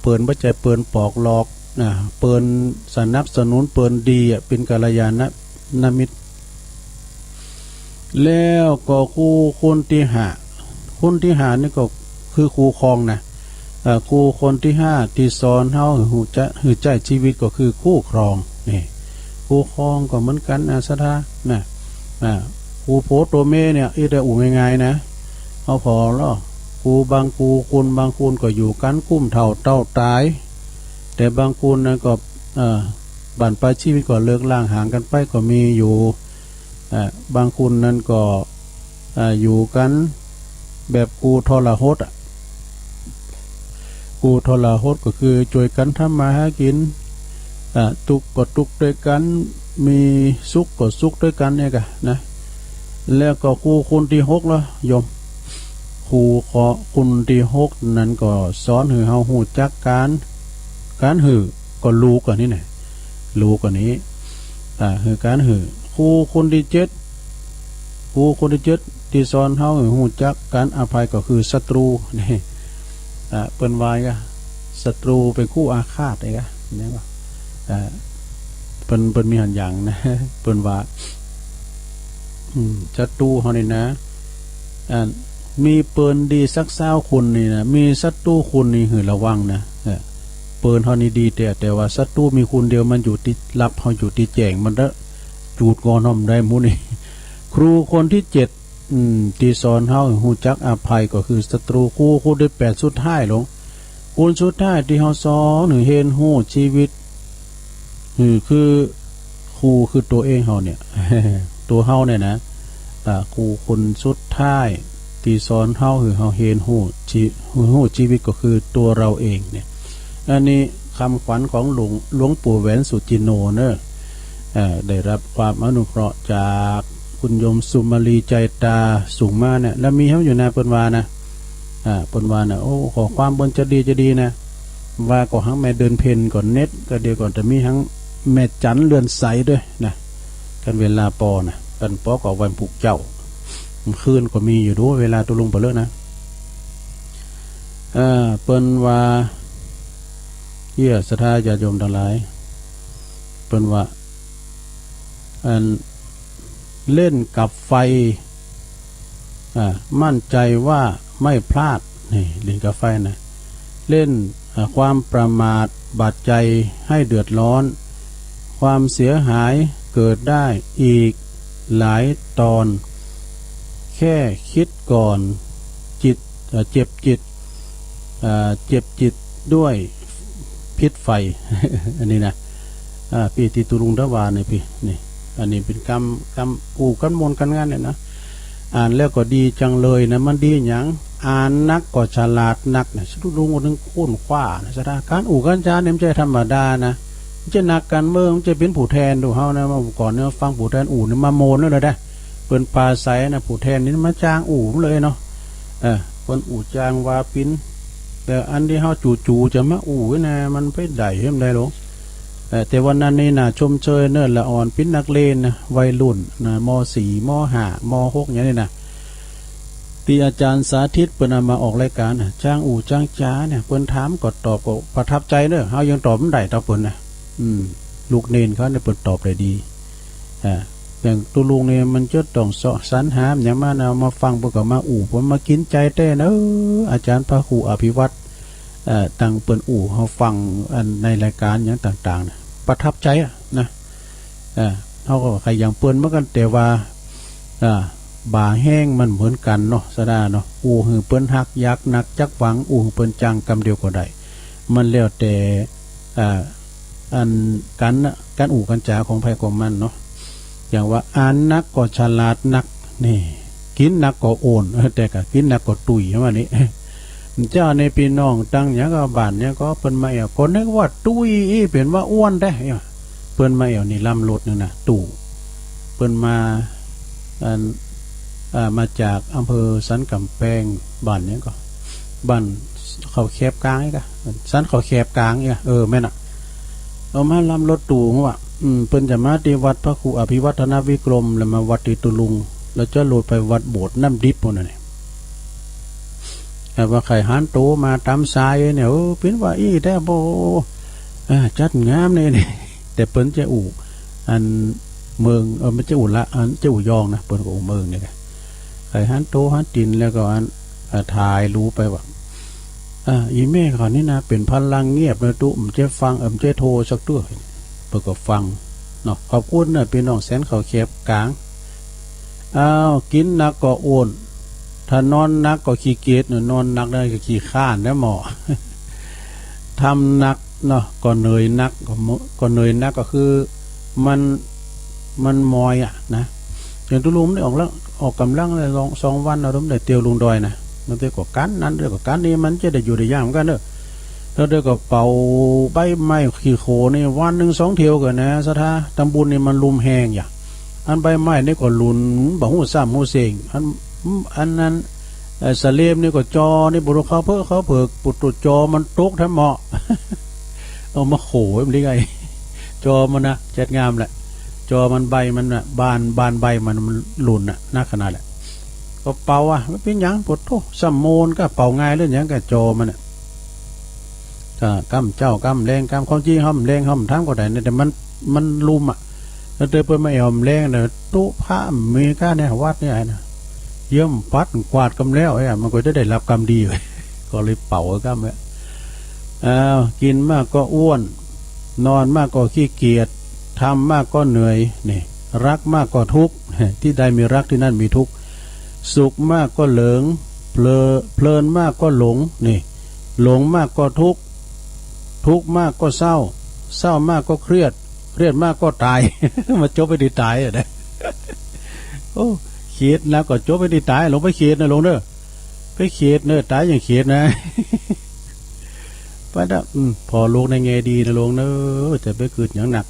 เปิ้นบ่ใจเปิ้นปอกหลอกนะเปิ้นสนับสนุนเปิ้นดีเป็นกัลยาณมิตรแล้วก็ครูคนที่5นี่ก็คือครูครองนะครูคนที่5ที่สอนเฮาหือใจชีวิตก็คือคู่ครองนี่คู่ครองก็เหมือนกันสถานะครูโพโตเมเนี่ยได้อู่ง่ายๆนะเอาพอแล้วครูบางครูคนบางคนก็อยู่กันกุ้มเท่าเต้าตายแต่บางคนนั้นก็บั่นปลายชีวิตก็เลิกล่างห่างกันไปก็มีอยู่บางคนนั้นก็อยู่กันแบบครูทรหดครูทรหดก็คือช่วยกันทำมาหากินทุกข์ก็ทุกข์ด้วยกันมีสุขก็สุขด้วยกันเนี่ยกะนะแล้วก็ครูคนที่6แล้วโยมครูคนที่6นั้นก็สอนให้เฮาฮู้จักการหือก็รู้กันนี่แหละรู้กันนี้คือการหือครูคนที่7ที่สอนเฮาให้ฮู้จักการอภัยก็คือศัตรูนี่เปิ้นว่าก็ศัตรูเป็นคู่อาฆาตไอ้กะเนี่ยว่าเปิ้นมีหันอย่างนะเปิ้นว่าศัตรูเฮานี่นะมีเปิ้นดีสัก20คนนี่นะมีศัตรูคนนี่หือระวังนะเปิ้นเฮานี่ดีแต่ว่าศัตรูมีคนเดียวมันอยู่ที่ลับเฮาอยู่ที่แจ้งมันจูดงอนอมได้หมู่นี่ครูคนที่7ที่สอนเฮาฮู้จักอภัยก็คือศัตรูครูได้8สุดท้ายลงคนสุดท้ายที่เฮาสอนเห็นฮู้ชีวิตคือครูคือตัวเองเฮาเนี่ย ตัวเฮาเนี่ยนะครูคนสุดท้ายที่สอนเฮาคือเฮาเห็นฮู้ชีวิตก็คือตัวเราเองเนี่ยอันนี้คำขวัญของหลวงปู่แหวนสุจินโนเนอะได้รับความอนุเคราะห์จากคุณโยมสุมาลีใจตาสูงมาเนี่ยแล้วมีเฮาอยู่นะเปิ้นว่านะเปิ้นว่านะโอ้ขอความบนจะดีนะว่าก็ทั้งแม่เดินเพนก่อนเน็ตก็เดียวก่อนจะมีทั้งแม่จันเรือนใสด้วยนะกันเวลาปอนะกันปอก็วันผูกเจ้าคืนก็มีอยู่ด้วยเวลาตุลุงไปเลยนะเปิ้นว่าเยี่ยศรัทธาญาติโยมทั้งหลายเปิ้นว่าเล่นกับไฟมั่นใจว่าไม่พลาดนี่เล่นกับไฟนะเล่นความประมาทบาดใจให้เดือดร้อนความเสียหายเกิดได้อีกหลายตอนแค่คิดก่อนจิตเจ็บจิตด้วยพิษไฟ อันนี้นะพี่ติตุรุงทวานี่พี่นี่อันนี้เป็นกรรมกูกันมนกันงานเนี่ยนะอ่านแล้วก็ดีจังเลยนะมันดีอย่าง อ่านนักก็ฉลาดนักเนี่ยสุดลุงก็ถึงค้นคว้านะสถานการอู่กันจาเนี่ยไม่ใช่ธรรมดานะมันจะนักการเมืองมันจะเป็นผู้แทนดูเฮานะมาก่อนเนี่ยฟังผู้แทนอู่เนี่ยมาโมนเลยได้เปิ้นปลาใสนะผู้แทนนี่มาจ้างอู่เลยเนาะเปิ้นอู่จ้างว่าปิ้นแต่อันที่เฮาจู่ๆจะมาอู่นะมันไปได้เฮ็ดได้หรอแต่วันนั้นนี่นะชมเชยเนิ่นละอ่อนปิ้นนักเลนนะวัยรุ่นนะม.4 ม.5 ม.6อย่างนี้นะที่อาจารย์สาธิตเปิ้นมาออกรายการจ้างอู่จ้างจ้าเนี่ยเปิ้นถามก็ตอบก็ประทับใจเด้อเฮายังตอบมันได้ตอบเปิ้นนะลูกเนนเขาเนี่ยเปิ้นตอบได้ดีอย่างตัวลุงเนี่ยมันจะต้องเสาะสรรหาอย่างมาเอามาฟังเปิ้นก็มาอู่เปิ้นมากินใจเต้นะอาจารย์พระครูอภิวัตรตั้งเปิ้นอู่เฮาฟังในรายการอย่างต่างๆนะประทับใจนะเฮาก็ใครอย่างเปิ้นเหมือนกันแต่ว่าบ่าแห้งมันเหมือนกันเนาะสดาเนาะอู่หือเปิ้นฮักยักนักจักหวังอู่เปิ้นจังกำเดียวก็ได้มันแล้วแต่อันการอู่กันจ๋าของไผของมันเนาะอย่างว่าอ่านนักก็ฉลาดนักนี่กินนักก็โอนแต่ก็กินนักก็ตุยว่านี้เจ้าในพี่น้องตั้งหยังก็บ้านเนี่ยก็เปิ้นมาเอาคนนึกว่าตุยเปลี่ยนว่าอ้วนได้เปิ้นมาเอานี่ลำรถนึงนะตู่เปิ้นมามาจากอำเภอสันกำแพงบ้านนี้ก็บ้านเขาแคบกลางนี่ก็สันเขาแคบกลางเนี่ยแม่นเอามาลำรถตู่ว่าเพิ่นจะมาที่วัดพระครูอภิวัฒนวิกรมแล้วมาวัดติตุลุงแล้วจะโหลดไปวัดโบสถ์น้ำดิบพวกนั้นนี่แต่ว่าไข่หันโตมาตามสายเนี่ยเป็นว่าอีแต่โบจัดงามนี่แต่เปิ้นจะอู่อันเมืองไม่ใช่อู่ละอันเจ้าอู่ยองนะเปิ้นก็อู่เมืองนี่ค่ะไข่หันโตหันตินแล้วก็อันถ่ายรู้ไปว่าอีแม่เขานี่นะเป็นพลังเงียบนะตุ้มเจ้ฟังเจ้โทรสักตัวเปิดก็ฟังเนาะขอบคุณนะพี่น้องแสนเขาเข็บกลางกินนักก็อ้วนถ้านอนนักก็ขี้เกียจนอนนักได้ก็ขี้ข้านนะหมอ ทำนักเนาะก็เหนื่อยนักก็เหนื่อยนักก็คือมันมอยนะอย่างตุลุงได้ออกกำลังเลยลอง2 วันเราได้เตียวลุงดอยนะมันเตียวกับกันนั้นเรื่องกับกันนี้มันจะได้อยู่ได้ยากเหมือนกันเด้อแล้วเดี๋ยวก็เป่าใบไม้ขี้โคนี่วันนึง2 เที่ยวกันนะสถาตำบุญนี่มันลุมแหงอย่างอันใบไม้นี่ก็หลุนบ่ฮู้ซ้ำฮู้เสงอันนั้นสเลมนี่ก็จอนี่บุรุษเขาเพิกปุตุจอมันตกแท้เหมาะ เอามาโขยมันได้ไงจอมันนะจัดงามแหละจอมันใบมันน่ะบานใบมันหลุนน่ะน่าขนาดแหละก็เป่าไม่เป็นหยังปวดโตสัมโมนก็เป่าง่ายเรื่องหยังก็จอมันน่ะกำเจ้ากำแรงกำความจริงห้อมแรงห้อมทั้งก็ได้แต่มันลุมแล้วเตยเปิดไม่ยอมแรงเนี่ยตู้ผ้าเมกาเนี่ยวัดเนี่ยนะเยี่ยมปัดกวาดกำแล้วมันก็จะได้รับกรรมดีเลยก็เลยเป่ากำเนี่ยกินมากก็อ้วนนอนมากก็ขี้เกียจทำมากก็เหนื่อยนี่รักมากก็ทุกข์ที่ใดมีรักที่นั่นมีทุกข์สุขมากก็เหลิงเพลินมากก็หลงนี่หลงมากก็ทุกข์ทุกข์มากก็เศร้ามากก็เครียดมากก็ตาย มาจบไปดีตายนะโอ้เขียดแล้วก็จบไปดีตายลงไปเขียดนะลงเด้อไปเขียดเนอะตายอย่างเขียดนะไปดับพอลูกในแง่ดีนะลงเนอะจะไปเกิดอย่างหนัก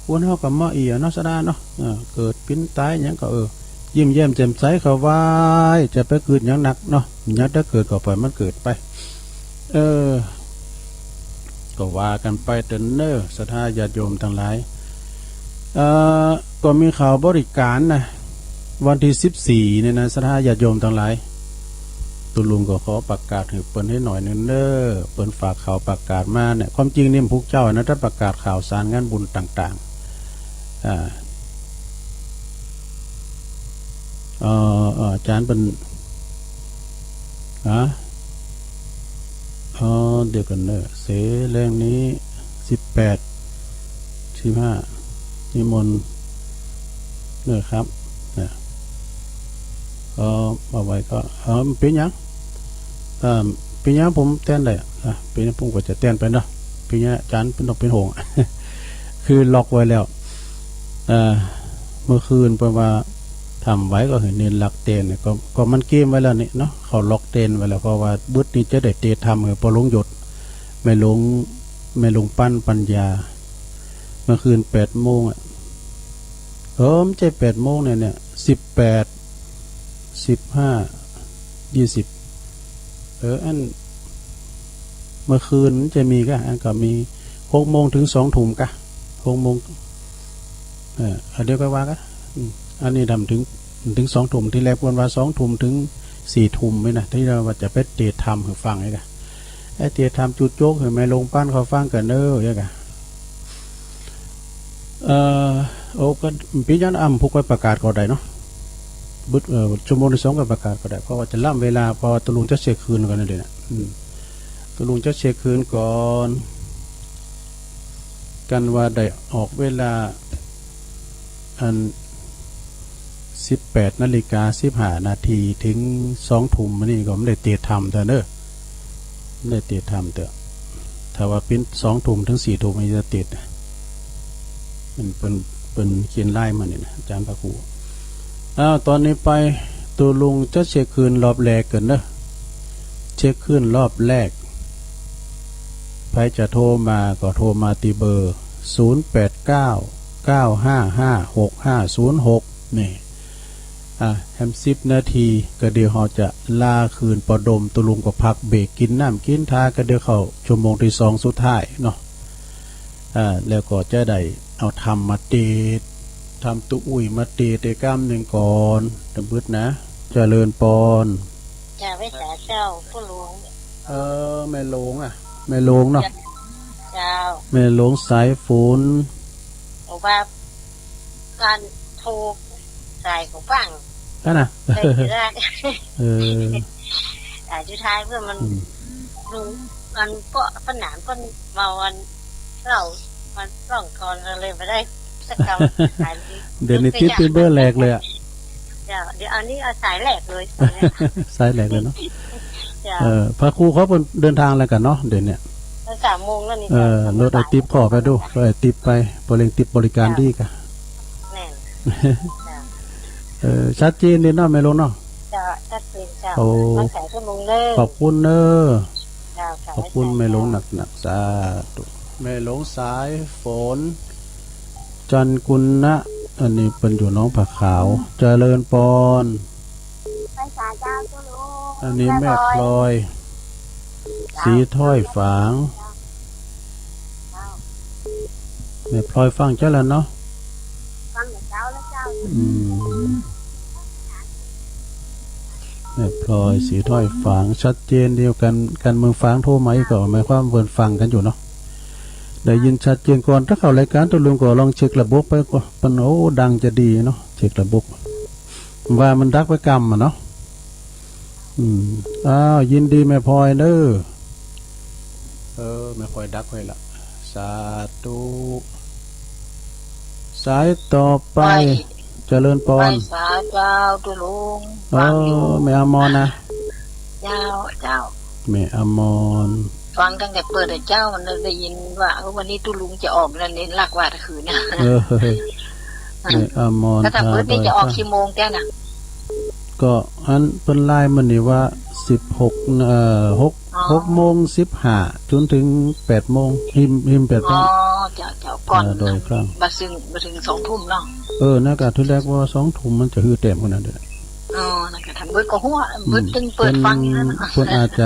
วนเฮากับมาอีเนาะสดาเนาะเกิดปิ้นตายอย่างก็ยิ้มแย้มแจ่มใสเขาไว้จะไปเกิดอย่างหนักเนาะอย่างถ้าเกิดก็ปล่อยมันเกิดไปก็ว่ากันไปเดินเนอร์ศรัทธาญาติโยมทั้งหลายก็มีข่าวบริการนะวันที่14เนี่ยนะศรัทธาญาติโยมทั้งหลายตุลุงก็ขอประกาศให้เปิ้นให้หน่อยนึงเด้อเปิ้นฝากข่าวประกาศมาเนี่ยความจริงนี่พวกเจ้านะถ้าประกาศข่าวสารงานบุญต่างๆอาจารย์เป็นเดี๋ยวกันเนอะเสแรงนี้18 15นิมนต์เนอะครับเนี่ยเอาไว้ก็เป็นยังเป็นยังผมแต้นได้เป็นยังผมก็จะแต้นไปเนาะเป็นยังอาจารย์เป็นต้องเป็นหง คือล็อกไว้แล้วเมื่อคืนประมาณ ทำไว้ก็เห็นเน้นหลักเตนเนี่ยก็มันเกมไว้แล้วนี่เนาะเขาล็อกเตนไว้แล้วเพราะว่าบึดนี้จะได้เตะทำพอลงหยดไม่ลงปั้นปัญญาเมื่อคืน8 โมงอ่ะไม่ใช่8 โมงเนี่ย18 15 20อันเมื่อคืนจะมีก็อันก็มี6 โมงถึง2 ทุ่มกะ6 โมงเดี๋ยวก็ว่ากันอันนี้ทำถึง2 ทุ่มที่แรกวันว่า2 ทุ่มถึง4 ทุ่มไหมนะที่เราว่าจะไปเตะทำให้ฟังไอ้กะไอ้เตะทำจุดโจ๊กเห็นไหมลงปั้นเขาฟังกันไอ้กะก็ปีนั้นพุกไว้ประกาศก็ได้เนาะบึดชั่วโมงที่2ก็ประกาศก็ได้เพราะว่าจะล่ำเวลาพอตะลุงจะเช็คคืนกันนั่นเองนะตะลุงจะเช็คคืนก่อนกันว่าได้ออกเวลาอัน18:15 นาทีถึง2 ทุ่มนี่ก็ไม่ได้เตะทำแต่เนอะไม่ได้เตะทำแต่ถ้าว่าเป็น2 ทุ่มถึง4 ทุ่มมันจะติดมันเป็นเขียนไล่มาเนี่ยนะอาจารย์พระครูตอนนี้ไปตัวลุงจะเช็คคืนรอบแรกกันเนอะเช็คคืนรอบแรกใครจะโทรมาก็โทรมาตีเบอร์0899556506นี่แฮม10 นาทีก็เดี๋ยวเราจะลาคืนประดมตุลุงก็พักเบรกกินน้ำกินทาก็เดี๋ยวเข้าชั่วโมงที่2สุดท้ายเนาะแล้วก็จะได้เอาทำมาเตะทำตุอุ้ยมาเตะกล้ามหนึ่งก่อนตะบึดนะเจริญปอนจะไปสาเจ้าผู้หลวงแม่หลงแม่หลงเนาะเจ้าแม่หลงสายฝนบอกว่าการโทรสายของฟังนั่นน่ะได้จุดท้ายเพื่อมันลุงมันก็ผนานก็มาวันเรามันต้องก่อนเลยมาได้สักคำเดี๋ยวนี้ติดเป็นเบอร์แรกเลยเดี๋ยวอันนี้เอาสายแหลกเลยสายแหลกเลยเนาะพระครูเขาเดินทางอะไรกันเนาะเดี๋ยวนี้3 โมงแล้วนี่รถไอติปขอไปดูรถไอติปไปบริติปบริการดีกันแน่ชัดเจนเลยเนาะไม่ลงเนาะชัดเจนเจ้ามันใส่ก็ลงเลยขอบคุณเนอะขอบคุณไม่ลงหนักสาธุไม่ลงสายฝนจันกุลนะอันนี้เป็นอยู่น้องผักขาวเจริญปอนอันนี้แม่พลอยสีถ้อยฝางแม่พลอยฟังเจ้าแล้วเนาะฟังเจ้าแล้วเจ้าแม่พลอยสีถ้อยฝางชัดเจนเดียวกันเมืองฝางโทรมาอีกก็หมายความเวิร์นฟังกันอยู่เนาะได้ยินชัดเจนก่อนถ้าเข้ารายการตัวลุงก็ลองเช็คระบบไปก็ปนโอ้ดังจะดีเนาะเช็คระบบว่ามันดักไว้กรรมเนาะยินดีแม่พลอยเด้อแม่พลอยดักไว้ละสาธุสายต่อไปเจริญปอนสาเจ้าตัวลุงแม่อมรนะเจ้าแม่อมรฟังตั้งแต่เปิดเจ้ามันได้ยินว่าวันนี้ตุลุงจะออกแล้วเน้นลักว่าคืนนะแม่อมรถ้าเปิดนี่จะออกกี่โมงแกน่ะก็อันเป็นไลน์มันนี่ว่า6 โมง 15จนถึง8 โมงหิม8 โมงเจ้าก่อนโดยครั้งมาถึง2 ทุ่มเนาะน่ากะทีแรกว่า2 ทุ่มมันจะฮือเต็มขนาดนั้นนั่นก็ทำเบิดก็หัวเบิดตึงเปิดฟังอย่างนั้นเพื่ออาจจ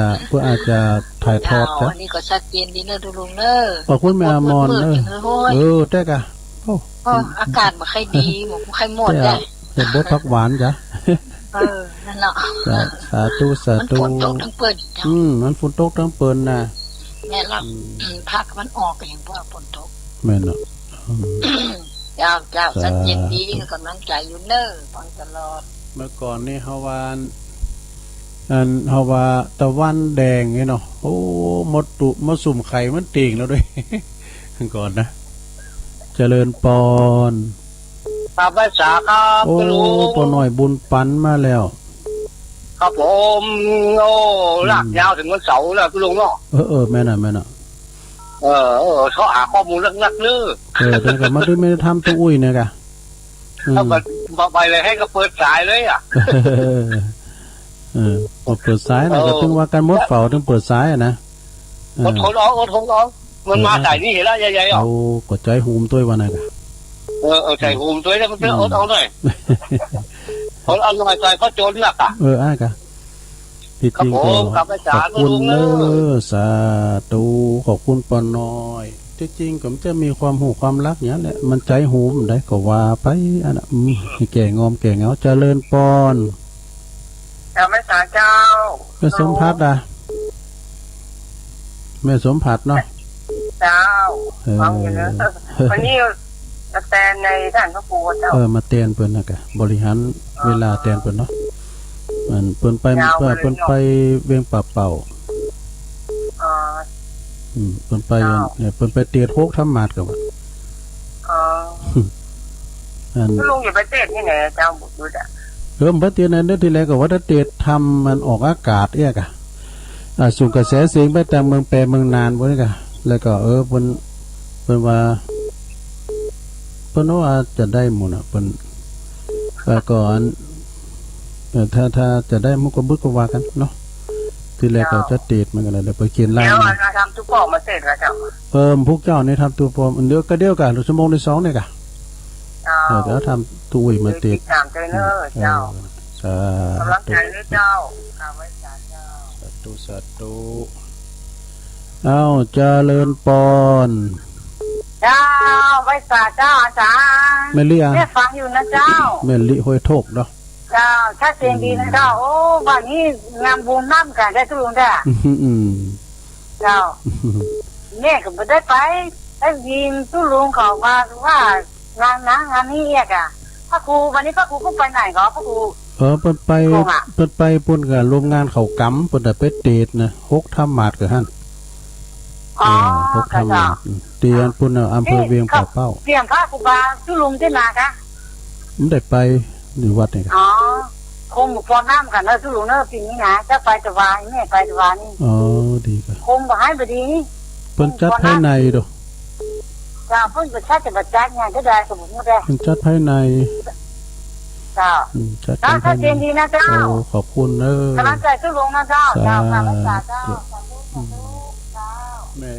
ะถ่ายทอดจ้ะอันนี้ก็ชัดเจนดีเนอะทุลุงเนอะขอบคุณแม่อมรเนอะแต่กะอากาศบ่ค่อยดีบ่ค่อยหมดได้แต่บดผักหวานจ้ะนั่นเนาะสาธุมันฝนตกทั้งเปิดมันฝนตกทั้งเปิดน่ะแม่รับพักมันออกก็ยังว่าฝนตกแม่นเนาะเจ้าชัดเจนดีกำลังใจอยู่เนอะฟังตลอดเมื่อก่อนนี่เฮาวานเฮาว่าตะวันแดงไงเนาะโอ้มดสุ่มไข่มันติ่งแล้วด้วยก่อนนะเจริญปอนครับภาษาครับโอ้ปอหน่อยบุญปันมาแล้วครับผมลากยาวถึงวันเสาร์แล้วคุณลุงเนาะแม่น่ะเขาหาข้อมูลลักๆเนอะแต่ก็มาด้วยไม่ได้ทำตัวอุ้ยเนี่ยกะแล้วก็ บอกไปเลยให้ก็เปิดสายเลยอ่ะ พอเปิดสายนะก็ถึงว่าการมดเฝ้าถึงเปิดสายนะ อดทนร้องมันมาสายนี่เห็นแล้วใหญ่ๆอ่ะ เอากดใจหูมตัววันนั้นก็ ใจหูมตัวนี้มันเป็นอดเอาหน่อยอดเอาหน่อยใจเขาโจรหนักอ่ะ อ้ายกะที่จริงก็ขอบคุณเนอสาธุขอบคุณปอน้อยที่จริงก็มันจะมีความหูความรักอย่างนี้แหละมันใจหูมได้ก็ว่าไปอันน่ะแก่งอมแก่เงาเจริญปอน แต่ไม่สาเจ้า แม่สมพัดอ่ะแม่สมผัดเนาะ เจ้าฟังอยู่นะวันนี้แตนในท่านพระครูเจ้า มาเตียนเพิ่นนะกะบริหารเวลาเตียนเพิ่นเนาะมันเพิ่นไปเพิ่นไปเวียงป่าเป่าเพิ่นไปเนี่ยเพิ่นไปเตียดโคกทำมาดกับว่าลุงอยู่ประเทศที่ไหนเจ้าบุตรดูจ้ะไปเตียดนั้นที่แรกก็ว่าถ้าเตียดทำมันออกอากาศเอี้ยกะส่งกระแสเสียงไปแต่เมืองแปรเมืองนานบ่นี่กะแล้วก็เพิ่นว่าจะได้หมู่น่ะเพิ่นก่อนถ้าจะได้มุกบึกก็ว่ากันเนาะที่แรกก็จะติดมันกันเลยไปเขียนไล่แล้วเราทำทุกปอกมาเสร็จแล้วเจ้าพวกเจ้านี่ทำตัวปลอมเดียวก็เดียวกันชั่วโมงที่2เนี่ยกะแล้วทำตุ้ยมาติดตามใจเนอเจ้าสาธุ กำลังใจเนอเจ้าข้าไว้สาเจ้าสาธุเอาเจริญปอนเจ้าไว้สาเจ้าอาจารย์แม่ลิอ่ะแม่ฟังอยู่นะเจ้าแม่ลิห้อยโทกเนาะเจ้าถ้าเสียงดีนะเจ้าโอ้วันนี้งามบุญน้ำกันได้ทุกคนได้เจ้าเนี่ยก็ไม่ได้ไปได้ยินทุลุงเขาว่างานนี้เอกอะพระครูวันนี้พระครูก็ไปไหนก็พระครูเพิ่นไปปุ่นกับโรงงานเขากำปุ่นแต่ไปเตดนะฮกทำหมาดกับหั่นฮกทำหมาดเตียนปุ่นอำเภอเวียงป่าเป้าเตียนพระครูบาทุลุงที่นากะมันได้ไปอยู่วัดนี่อ๋อคงพอน้ำกันแล้วทุลุงเนอะปีนี้นะจะไปตะวันนี่ไปตะวันนี่ดีกันคงบ่ให้บ่ดีนี่เพิ่นจัดภายในดูจ้าเพิ่นก็ชัดจะบัดจัดงานก็ได้สมมุติได้เพิ่นจัดภายในจ้าจัดภายในดีนะเจ้าขอบคุณเด้อกำลังใจทุลุงนะเจ้าเจ้าค่ะพระเจ้าแม่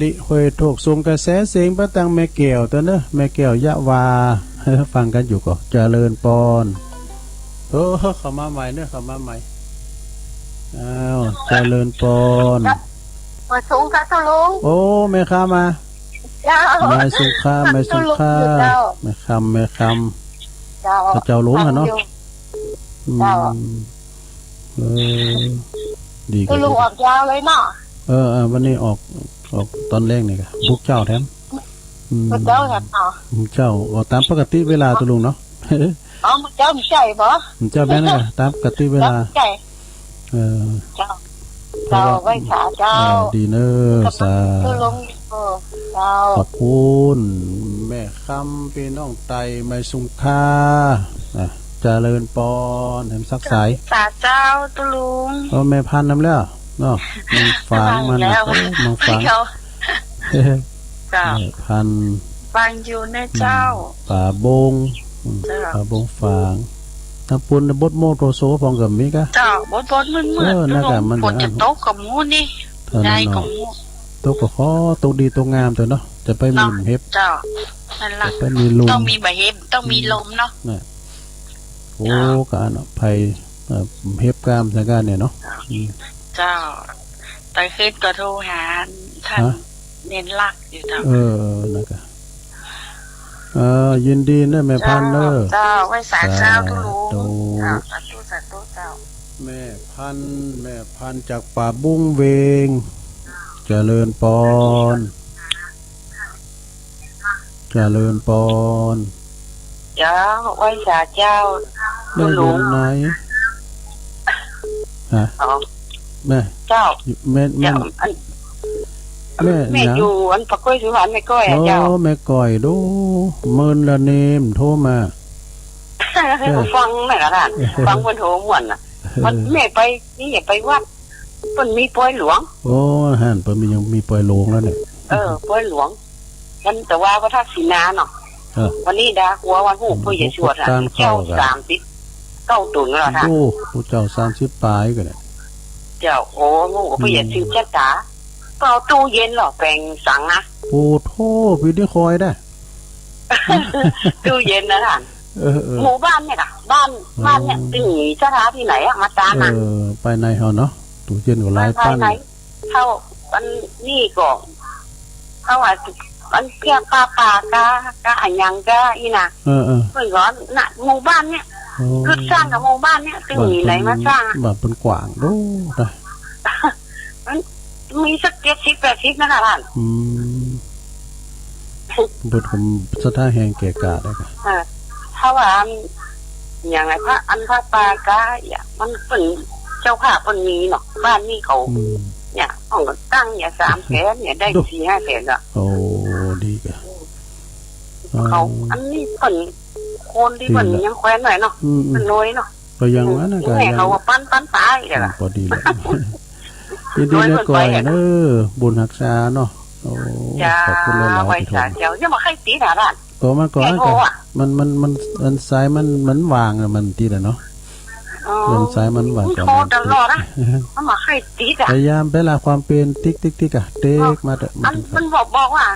ลิห้อยโทกส่งกระแสเสียงป้าตังแม่แก้วตัวเนอะแม่แก้วยะวาให้ฟังกันอยู่ก็เจริญปอนเข้ามาใหม่เนอะเข้ามาใหม่อ้าวเจริญปอนมาสูงค่ะทุลุงโอ้แม่ค้ามาแม่สุขา แม่คำเจ้าหลวงเนาะดีกันลุงออกยาวเลยเนาะวันนี้ออกตอนแรกนี่ค่ะพวกเจ้าแถมเจ้าค่ะเจ้าออกตามปกติเวลาตุลุงเนาะเจ้ามีใจบ่เจ้าแม่นี่ค่ะตามปกติเวลาเจ้าไว้ขาเจ้าดีเนอสาขอบคุณแม่คำพี่น้องไตไม่สุงค่าเจริญปอนเห็นสักสายสาเจ้าตุลุงแม่พันน้ำแล้วเนาะมันฟังมันฟังเจ้าพันฟังอยู่ในเจ้าป่าบงฟังน้ำปุ่นบดโมโตโซฟองกับมิกะเจ้าบดเหมือนน่าจะมันฝนจะตกกับมูนี่ได้กับมูตกก็ขอตกดีตกงามเถอะเนาะจะไปมีเห็บเจ้านั่นล่ะต้องมีใบเห็บต้องมีลมเนาะโอ้การไผ่เห็บกามสังการเนี่ยเนาะเจ้าแต่ขึ้นก็โทรหาท่านเน้นลักอยู่เจ้านะครับยินดีนะแม่พันเนอเจ้าไว้สาเจ้าทุลุงสาธุเจ้าแม่พันจากป่าบุ้งเวงเจริญปอนเจ้าไว้สาเจ้าทุลุงไหนแม่เจ้าแม่อยู่อันปะก้อยสุพรรณแม่ก้อยเจ้าแม่ก้อยดูเมินละเนมโทรมาฟังหน่อยละฟังคนโทรม่วนน่ะมันแม่ไปนี่อย่าไปวัดมันมีปอยหลวงฮั่นเพิ่นยังมีปอยหลวงแล้วเนี่ยปอยหลวงกันแต่ว่าก็ทักษิณาเนาะ วันนี้ดาหัววันหูพ่อเยชวดอ่ะเจ้า30 9 ตุนแล้วค่ะ โอ้ผู้เจ้า30ปลายก็ได้ เจ้าโอ้งูพ่อเยชื่อจ้าจ๋าก็เอาตู้เย็นหรอแปลงสังนะ โอ้โธ่วิดีคอยได้ ตู้เย็นนะท่านหมู่บ้านเนี่ยค่ะบ้านเนี่ยตึงสถานที่ไหนอะมาจ้างอ่ะไปในเฮาเนาะตู้เย็นก็หลายปั้นเท่ามันนี่ก็เท่าว่ามันเพียงปลากาอันยังกาอีน่ะเพิ่นก็น่ะหมู่บ้านเนี่ยคือสร้างกับหมู่บ้านเนี่ยตึงไหนมาสร้างบ้านเพิ่นกว้างโดได้มันมีสัก70-80นะคะท่านเบิดผมสถานแห่งแก่กาได้ค่ะถ้าว่าอย่างไรพระอันพระปากาอย่างมันเป็นเจ้าภาพคนนี้เนาะบ้านนี้เขาเนี่ยห้องตั้งเนี่ย3 แสนเนี่ยได้ 4-5 แสนอ่ะโอ้ดีกะเขาอันนี้เป็นคนที่เป็นยังแคว้นหน่อยเนาะมันน้อยเนาะก็ยังว่านะกันเขาว่าปั้นตายเลยล่ะพอดีเลยยินดีนะก่อยเด้อบุญรักษาเนาะโอ้ขอบคุณหลายๆที่เจ้าจะมาให้ตีหน้าร้านก็มาก่อนมันสายมันวางอ่ะมันตีแหละเนาะมันสายมันวางกันตลอดนะมันมาให้ตีกะพยายามไปละความเป็นติ๊กอ่ะเด็กมามันบอกว่า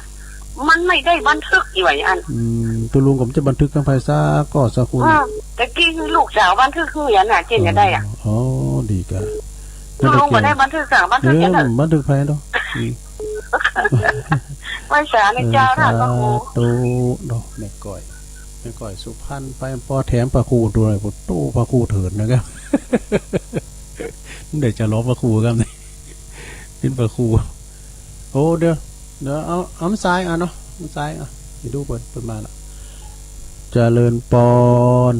มันไม่ได้บันทึกอยู่ไอ้อันตัวลุงผมจะบันทึกทางภาษาก็สักคุณแต่กี้ลูกสาวบันทึกคืออย่างน่ะเจนจะได้อ่ะอ๋อดีกะตัวลุงก็ได้บันทึกสั่งบันทึกอย่างนั้นบันทึกไผเนาะไม่สาในเจ้าท่านพระครูตู้ดอกแม่ก่อยสุพรรณไปพอแถมพระครูด้วยพุทโธพระครูเถิดนะครับเดี๋ยวจะล้อพระครูกันนี่เป็นพระครูโอ้เดี๋ยวเอามันซ้ายเนาะมันซ้ายไปดูเปิดมาละเจริญปอน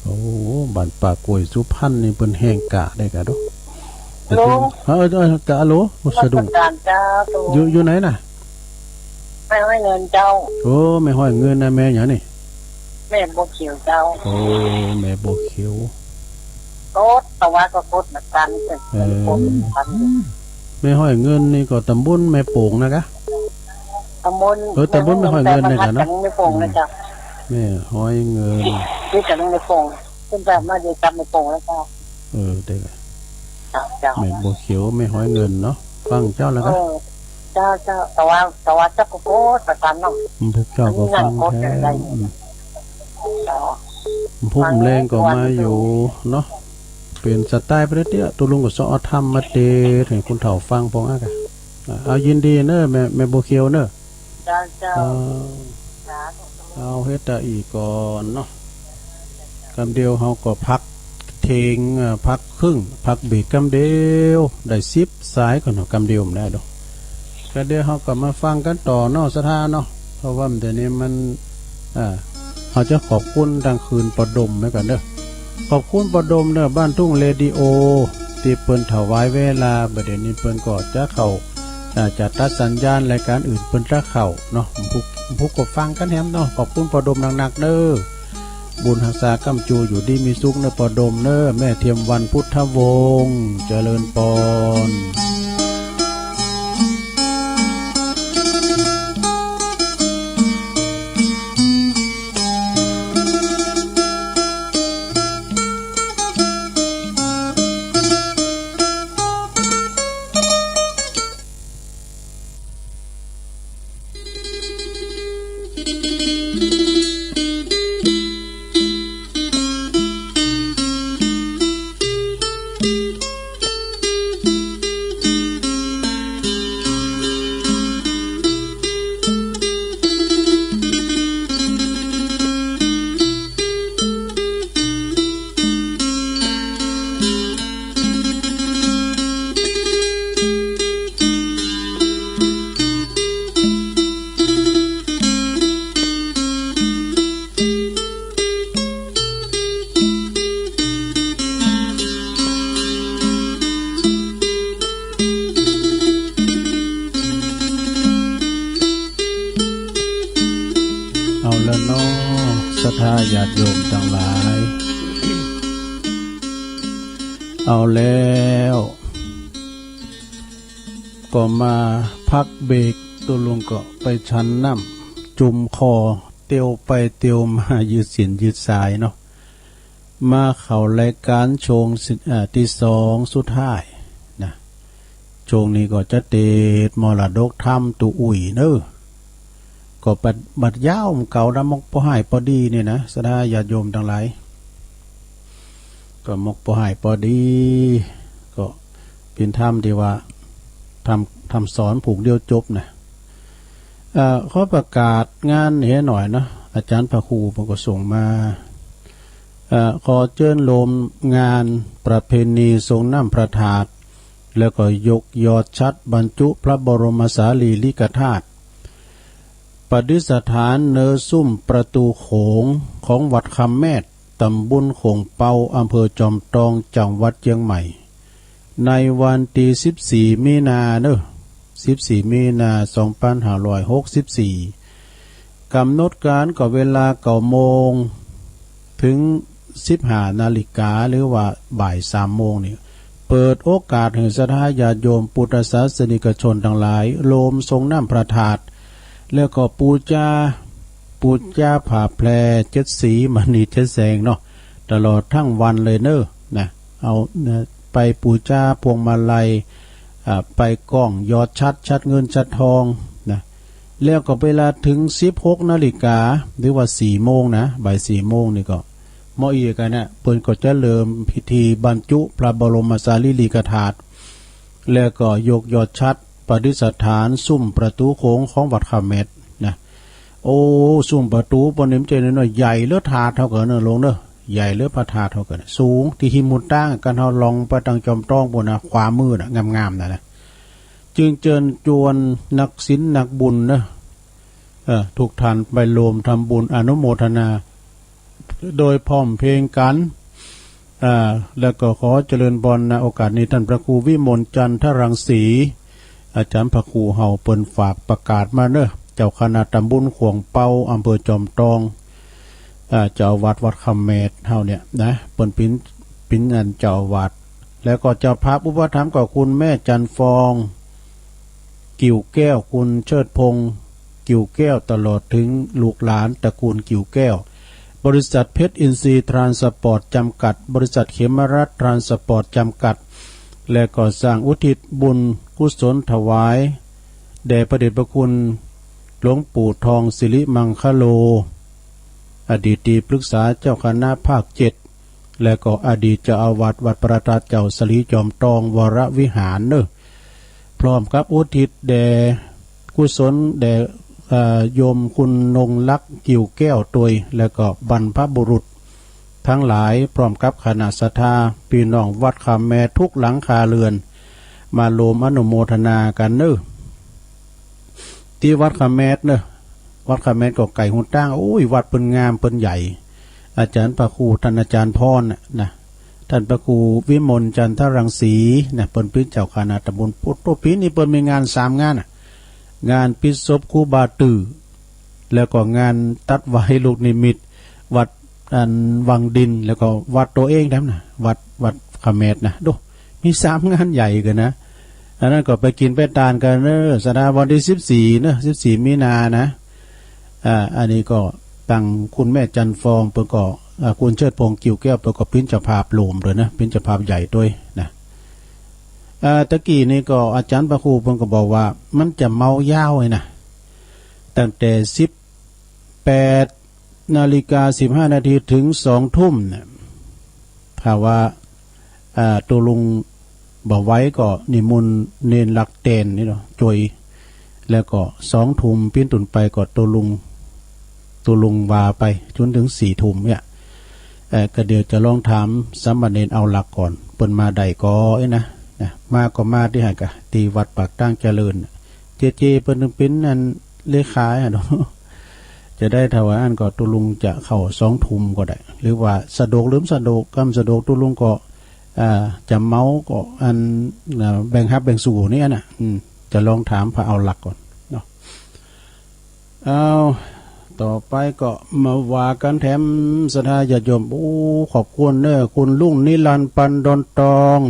โอ้บ้านป่ากล้วยสุพรรณนี่เป็นแห่งกะได้กะดูลุงกะโลสะดุ้งอยู่ไหนน่ะไม่ให้เงินเจ้าโอ้ไม่ให้เงินนะแม่หยังนี่แม่บ่เขียวเจ้าโอ้แม่บ่เขียวโคตรแต่ว่าก็โคตรเหมือนกันไม่ให้เงินนี่ก็ตำบลแม่โป่งนะคะตำบลไม่ให้เงินเลยกันเนาะแม่โป่งนะจ๊ะแม่ให้เงินนี่จะแม่โป่งขึ้นแบบมาจะจำแม่โป่งแล้วเจ้าเด็กแม่บ่เขียวไม่ให้เงินเนาะฟังเจ้าแล้วกันเจ้าแต่ว่าเจ้าก็โคตรประกันเนาะพวกเจ้าก็ฟังแท้พวกแรงก็มาอยู่เนาะเป็นสไตล์ประเดี๋ยวตัวลุงก็สอนทำมาเตะถึงคุณเฒ่าฟังพองอ่ะกันเอายินดีเนอะแม่โบเคียวเนอะเจ้าเอาเฮ็ดอีกก่อนเนาะกำเดียวเฮาก็พักเทงพักครึ่งพักเบรกกำเดียวได้10สายก่อนเนาะกำเดียวได้ดอกก็เดี๋ยวเฮาก็มาฟังกันต่อเนาะสถานเนาะเพราะว่าเดี๋ยวนี้มันเฮาจะขอบคุณทางคืนประดมไว้ก่อนเด้อขอบคุณประดมเด้อบ้านทุ่งเรดิโอที่เปิ้นถวายเวลาบัดเดี๋ยวนี้เปิ้นก็จะเข้าจะตัดสัญญาณรายการอื่นเปิ้นจะเข้าเนาะผู้กดฟังกันแฮมเนาะขอบคุณประดมหนักๆเด้อบุญรักษากำจูอยู่ดีมีสุขเด้อประดมเด้อแม่เทียมวันพุทธวงศ์เจริญปอนศรัทธาญาติโยมทั้งหลายเอาแล้วก็มาพักเบรกตัวลุงก็ไปชั้นน้ำ จุ่มคอเตียวไปเตียวมายืดเสียนยืดสายเนาะมาเข้ารายการโชงที่สองสุดท้ายนะโชงนี้ก็จะเตดมรดกธรรมตุอุ่ยเนอก็บัดยาวเก่าดำมกพอหายพอดีเนี่ยนะสดาญาติโยมทั้งหลายก็มกพอหายพอดีก็เป็นธรรมที่ว่าทำสอนผูกเดียวจบนะเขาประกาศงานเห็นหน่อยเนาะอาจารย์พระครูผมก็ส่งมาขอเชิญโลมงานประเพณีทรงน้ำพระธาตุแล้วก็ยกยอดชัดบรรจุพระบรมสารีริกธาตุประดิษฐานเนอซุ่มประตูโขงของวัดคำแมดตำบลโขงเปาอำเภอจอมทองจังหวัดเชียงใหม่ในวันที่14 มีนาเนอะ14 มีนา 2564กำหนดการก็เวลา9 โมงถึง15 นาฬิกาหรือว่าบ่าย3 โมงนี่เปิดโอกาสให้ศรัทธาญาติโยมพุทธศาสนิกชนทั้งหลายโลมทรงน้ำพระธาตุแล้วก็ปูจาผ่าแพร7 สีมณี7 แสงเนาะตลอดทั้งวันเลยเนอะนะเอาไปปูจาพวงมาลัยไปกล้องยอดชัดเงินชัดทองนะแล้วก็เวลาถึง16 นาฬิกาหรือว่า4 โมงนะบ่าย4 โมงนี่ก็หม้ออีกกันนะเพิ่นก็จะเริ่มพิธีบรรจุพระบรมสารีริกธาตุแล้วก็ยกยอดชัดประดิษฐานซุ่มประตูโค้งของวัดคำเม็ดนะโอ้ซุ่มประตูปนนิมเจนน้อยใหญ่เลือถาดเท่ากันเนอะลงเนอะใหญ่เลือพระธาตุเท่ากันสูงที่หิมุนตั้งกันเท่าลองไปทางจอมต้องบนนะขวามือนะงามๆนะจึงเจิญจวนนักศิลนักบุญนะทุกท่านไปรวมทำบุญอนุโมทนาโดยพร้อมเพลงกันแล้วก็ขอเจริญพรในโอกาสนี้ท่านพระครูวิมลจันทรังสีอาจารย์พระครูเฮาเปิ้นฝากประกาศมาเนอะเจ้าคณะตำบลขวงเปาอำเภอจอมทองเจ้าวัดคำเมดเฮาเนี่ยนะเปิ้นปินอันเจ้าวัดแล้วก็เจ้าพระอุปถัมภ์ก็คุณแม่จันฟองกิ่วแก้วคุณเชิดพงศ์กิ่วแก้วตลอดถึงลูกหลานตระกูลกิ่วแก้วบริษัทเพชรอินทรีย์ทรานสปอร์ตจำกัดบริษัทเขมรัตน์ทรานสปอร์ตจำกัดและก่อสร้างอุทิศบุญกุศลถวายแด่พระเดชพระคุณหลวงปู่ทองสิริมังคโลอดีตที่ปรึกษาเจ้าคณะภาค7และก็อดีตเจ้าอาวาสวัดประทัดเจ้าสลีจอมทองวรวิหารเนอะพร้อมกับอุทิศแด่กุศลแด่โยมคุณนงลักษ์กิ่วแก้วตัวยและก็บรรพบุรุษทั้งหลายพร้อมกับคณะศรัทธาพี่น้องวัดคำแม่ทุกหลังคาเรือนมาโลมอนุโมทนากันเนอะที่วัดคำแม่เนอะวัดคำแม่ก็ไก่หุ่นตั้งโอ้ยวัดเปิ้นงามเปิ้นใหญ่อาจารย์พระครูท่านอาจารย์พรนะท่านพระครูวิมลจันทรังสีนะเปิ้นเป็นเจ้าคณะตำบลพุทธปีนี้เปิ้นมีงาน3 งานงานปิศพครูบาตือแล้วก็งานตัดไว้ลูกนิมิตวัดวังดินแล้วก็วัดตัวเองทั้งนะวัดคำเมดนะดูมี3 งานใหญ่กันนะอันนั้นก็ไปกินไปทานกันเนอะสถาวันที่14เนอะ14 มีนานะอันนี้ก็ตั้งคุณแม่จันฟองเปิ้นก็คุณเชิดพงษ์กิ่วแก้วเปิ้นก็ปิ้นเจ้าภาพโลมเลยนะปิ้นเจ้าภาพใหญ่ด้วยนะตะกี้นี่ก็อาจารย์พระครูเพิ่นก็บอกว่ามันจะเมายาวเลยนะตั้งแต่18 นาฬิกา 15 นาทีถึง2 ทุ่มเนี่ยถ้าว่าตัวลุงบอกไว้ก็นิมนต์เนนหลักเตนนี่เนาะจอยแล้วก็2 ทุ่มปิ้นตุนไปก็ตัวลุงว่าไปจนถึง4 ทุ่มเนี่ยก็เดี๋ยวจะลองถามสามเณรเอาหลักก่อนเปิ้นมาใดก็นะมาก็มาที่หากะตีวัดปากตั้งเจริญเจเปิ้นเป็นอันเลขาเนาะจะได้ถวายอันก็ตุลุงจะเข้า2 ทุ่มก็ได้หรือว่าสะดวกหรือสะดวกกำสะดวกตุลุงก็จะเมาก็อันแบ่งฮับแบ่งสู่นี่น่ะจะลองถามพระเอาหลักก่อนเนาะเอาต่อไปก็มาว่ากันแถมศรัทธาญาติโยมโอ้ขอบคุณเด้อคุณลุงนิรันดร์ปันดอนตอง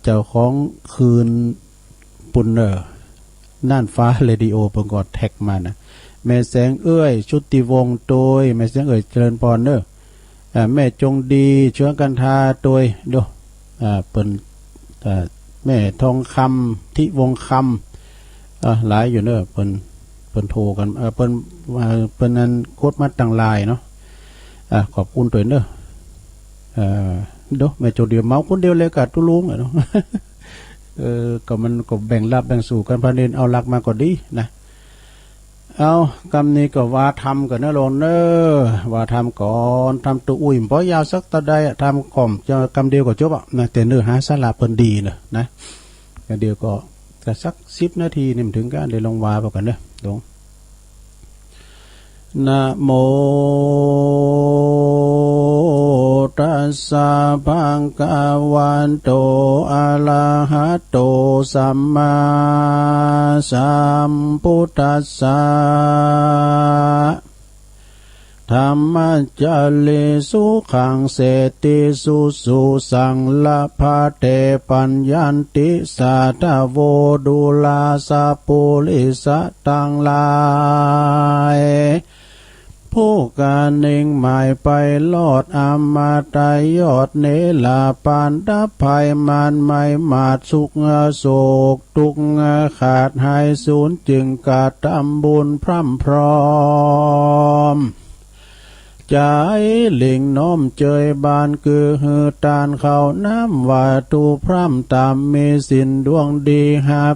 เจ้าของคืนปุ่นเนอ น่านฟ้าเรดิโอเพิ่นก็แท็กมานะแม่แสงเอ้ยชุติวงศ์โดยแม่แสงเอ้ยเจริญพรเด้อแม่จงดีเชื้อกันทาโดยโดเปิ้นแม่ทองคำทิวงคำหลายอยู่เด้อเปิ้นโทรกันเปิ้นนั้นโคตรมาตั้งลายเนาะขอบคุณตัวเด้อเด้อแม่โจเดียวเมาคนเดียวเลยกะตุลุงเนาะก็มันก็แบ่งรับแบ่งสู่กันพระเนรเอาหลักมาก็ดีนะเอากำนี้ก็ว่าทำกันนะลงเนอว่าทำก่อนทำตัวอุ่ยเพราะยาวสักตะใดทำก่อมจะกำเดียวก็จบอ่ะนะแต่เนื้อหาสาระเพิ่นดีนะเดียวก็สัก10 นาทีนี่ถึงกันได้ลงว่าไปกันเด้อลงนะโมตัสสะภะคะวันโตอะระหะโตสัมมาสัมพุทธัสสะธัมมัจจเลสุขังเสติสุสังละภะเตปัญญันติสัทธโวดุลาสัพพุริสะตังหลายผู้การเน่งหมายไปลอดอมาตายยอดเนลาปานดับภัยมานไม่มาดสุขโศกทุกขาดหายสูญจึงกาทำบุญพร่ำพร้อมใจหลิงน้อมเจยบานคือหือตานเขาน้ำว่าตูพร่ำตามมีสินดวงดี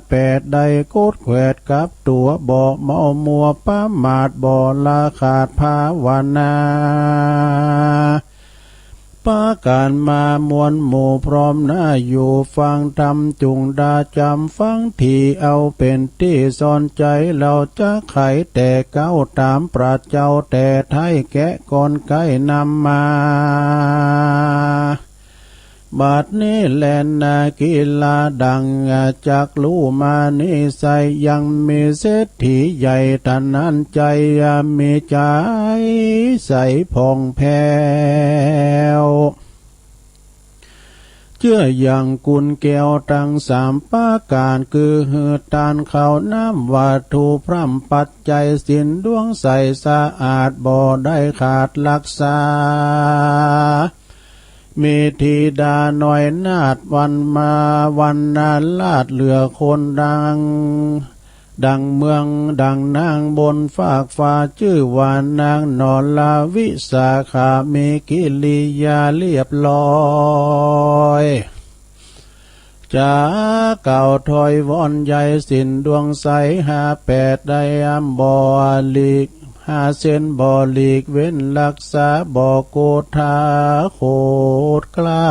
58ได้โคดแขวดกับตัวบ่เมามัวป้ามาดบ่ละขาดภาวนาปาการมามวลหมู่พร้อมหน้าอยู่ฟังธรรมจุงดาจำฟังที่เอาเป็นที่สอนใจเราจะไขแต่เก้าตามปราดเจ้าแต่ไทยแกะก่อนไก่นำมาบัดนี้แลนนากีฬาดังจากรู้มานิสัยยังมีเศรษฐีใหญ่ท่านนั้นใจมีใจใสผ่องแผ้วเชื่ออย่างกุลแก้วตั้ง3ประการคือหือตานเขาน้ำวัตถุพร่ำปัจจัยสินดวงใสสะอาดบ่ได้ขาดรักษามีธิดาหน่อยนาดวันมาวันนาลาดเหลือคนดังเมืองดังนางบนฟากฟ้าชื่อว่านางนอนลาวิสาขามีกิริยาเรียบร้อยจะเก่าถอยวอนใหญ่สินดวงใส58ได้อัมบ่ลีก5 เส้นบ่หลีกเว้นรักษาบ่โกธาโคตรกล้า